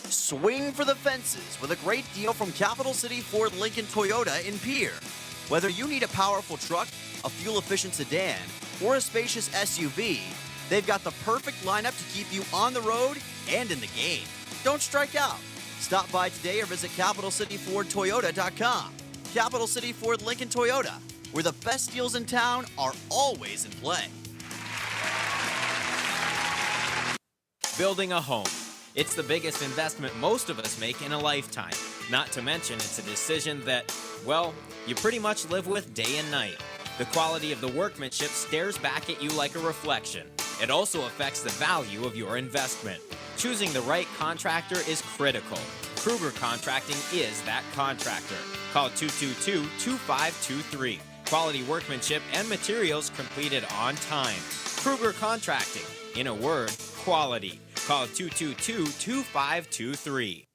Swing for the fences with a great deal from Capital City Ford Lincoln Toyota in Pierre. Whether you need a powerful truck, a fuel-efficient sedan, or a spacious SUV, they've got the perfect lineup to keep you on the road and in the game. Don't strike out. Stop by today or visit CapitalCityFordToyota.com. Capital City Ford Lincoln Toyota, where the best deals in town are always in play. Building a home, It's the biggest investment most of us make in a lifetime. Not to mention, it's a decision that, well, you pretty much live with day and night. The quality of the workmanship stares back at you like a reflection. It also affects the value of your investment. Choosing the right contractor is critical. Kruger Contracting is that contractor. Call 222-2523. Quality workmanship and materials completed on time. Kruger Contracting. In a word, quality. Call 222-2523.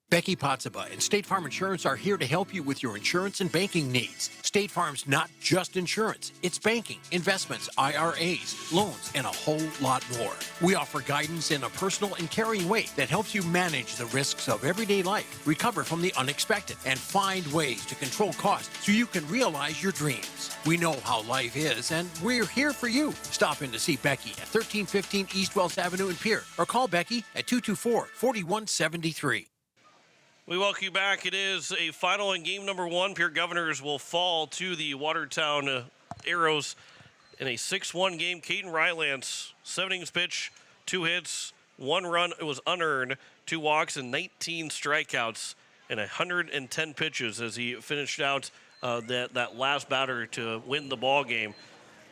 Becky Potsaba and State Farm Insurance are here to help you with your insurance and banking needs. State Farm's not just insurance. It's banking, investments, IRAs, loans, and a whole lot more. We offer guidance in a personal and caring way that helps you manage the risks of everyday life, recover from the unexpected, and find ways to control costs so you can realize your dreams. We know how life is, and we're here for you. Stop in to see Becky at 1315 East Wells Avenue in Pierre, or call Becky at 224-4173. We welcome you back. It is a final in game number 1. Pierre Governors will fall to the Watertown Arrows in a 6-1 game. Caden Rylance, 7 innings pitch, 2 hits, 1 run. It was unearned, 2 walks, and 19 strikeouts and 110 pitches as he finished out that last batter to win the ball game,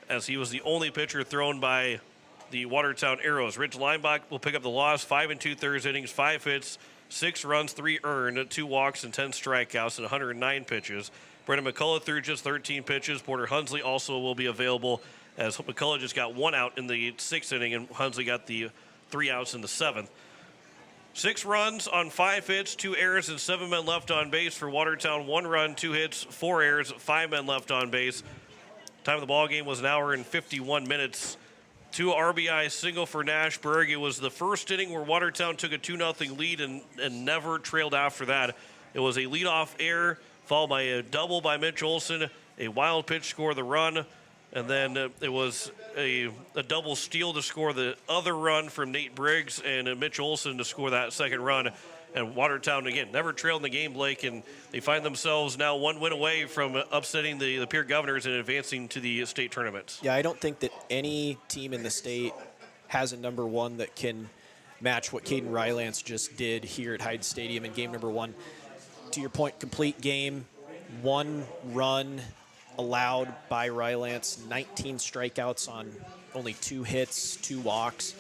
as he was the only pitcher thrown by the Watertown Arrows. Rich Leinbach will pick up the loss, 5 2/3 innings, 5 hits, 6 runs, 3 earned, 2 walks, and 10 strikeouts, and 109 pitches. Brendan McCullough threw just 13 pitches. Porter Hunsley also will be available, as McCullough just got 1 out in the 6th inning, and Hunsley got the 3 outs in the 7th. 6 runs on 5 hits, 2 errors, and 7 men left on base for Watertown. 1 run, 2 hits, 4 errors, 5 men left on base. Time of the ball game was 1 hour and 51 minutes. 2 RBI single for Nashberg. It was the first inning where Watertown took a 2-0 lead and never trailed after that. It was a leadoff error, followed by a double by Mitch Olson, a wild pitch score the run, and then it was a double steal to score the other run from Nate Briggs, and Mitch Olson to score that second run. And Watertown, again, never trailed in the game, Blake, and they find themselves now 1 win away from upsetting the Pierre Governors and advancing to the state tournament. Yeah, I don't think that any team in the state has a number 1 that can match what Caden Rylance just did here at Hyde Stadium in game number 1. To your point, complete game, 1 run allowed by Rylance, 19 strikeouts on only 2 hits, 2 walks.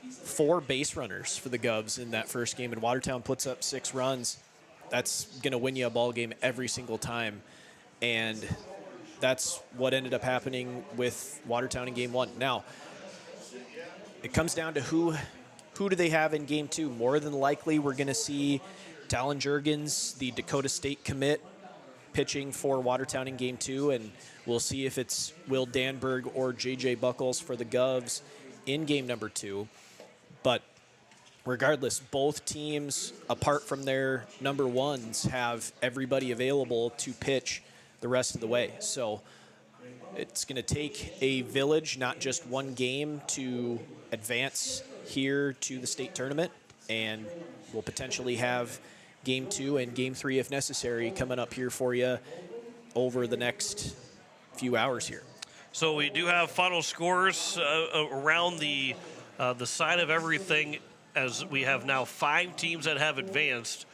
4 base runners for the Govs in that first game, and Watertown puts up 6 runs. That's going to win you a ball game every single time, and that's what ended up happening with Watertown in game 1. Now, it comes down to who do they have in game 2. More than likely, we're going to see Talon Jurgens, the Dakota State commit, pitching for Watertown in game 2, and we'll see if it's Will Danberg or J.J. Buckles for the Govs in game number 2. But regardless, both teams, apart from their number 1s, have everybody available to pitch the rest of the way. So it's going to take a village, not just one game, to advance here to the state tournament. And we'll potentially have game 2 and game 3, if necessary, coming up here for you over the next few hours here. So we do have final scores around the side of everything, as we have now 5 teams that have advanced.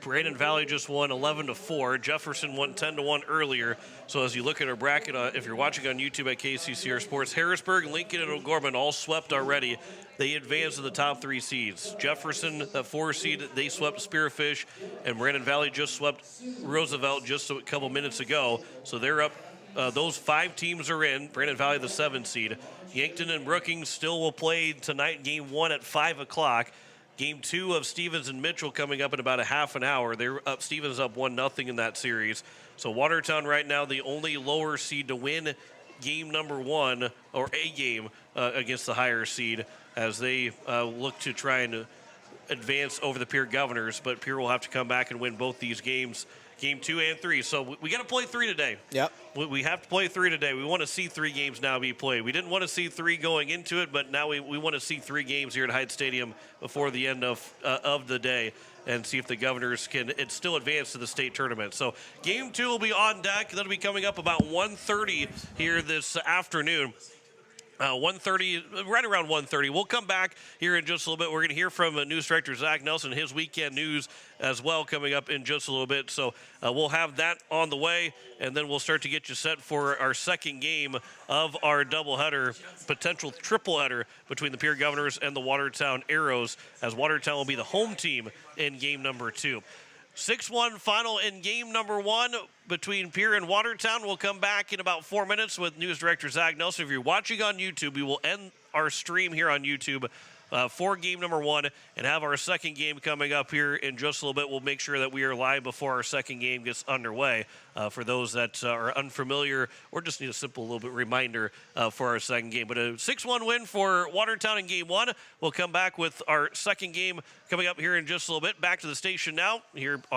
Brandon Valley just won 11-4. Jefferson won 10-1 earlier. So as you look at our bracket, if you're watching on YouTube at KCCR Sports, Harrisburg, Lincoln, and O'Gorman all swept already. They advanced to the top 3 seeds. Jefferson, that 4 seed, they swept Spearfish, and Brandon Valley just swept Roosevelt just a couple minutes ago. So they're up. Those 5 teams are in. Brandon Valley, the 7 seed. Yankton and Brookings still will play tonight, game 1 at 5 o'clock. Game 2 of Stevens and Mitchell coming up in about a half an hour. They're up. Stevens up 1-0 in that series. So Watertown right now the only lower seed to win game number 1, or a game against the higher seed, as they look to try and advance over the Pierre Governors. But Pierre will have to come back and win both these games. Game 2 and 3. So we got to play 3 today. Yep. We have to play 3 today. We want to see 3 games now be played. We didn't want to see 3 going into it, but now we want to see 3 games here at Hyde Stadium before the end of the day, and see if the Governors can still advance to the state tournament. So game 2 will be on deck. That'll be coming up about 1:30 here this afternoon. 1:30, right around 1:30. We'll come back here in just a little bit. We're going to hear from News Director Zach Nelson, his weekend news as well, coming up in just a little bit. So we'll have that on the way, and then we'll start to get you set for our second game of our doubleheader, potential tripleheader between the Pierre Governors and the Watertown Arrows, as Watertown will be the home team in game number 2. 6-1 final in game number 1 between Pierre and Watertown. We'll come back in about 4 minutes with News Director Zach Nelson. If you're watching on YouTube, we will end our stream here on YouTube for game number 1 and have our second game coming up here in just a little bit. We'll make sure that we are live before our second game gets underway. For those that are unfamiliar or just need a simple little bit reminder for our second game. But a 6-1 win for Watertown in game 1. We'll come back with our second game coming up here in just a little bit. Back to the station now here on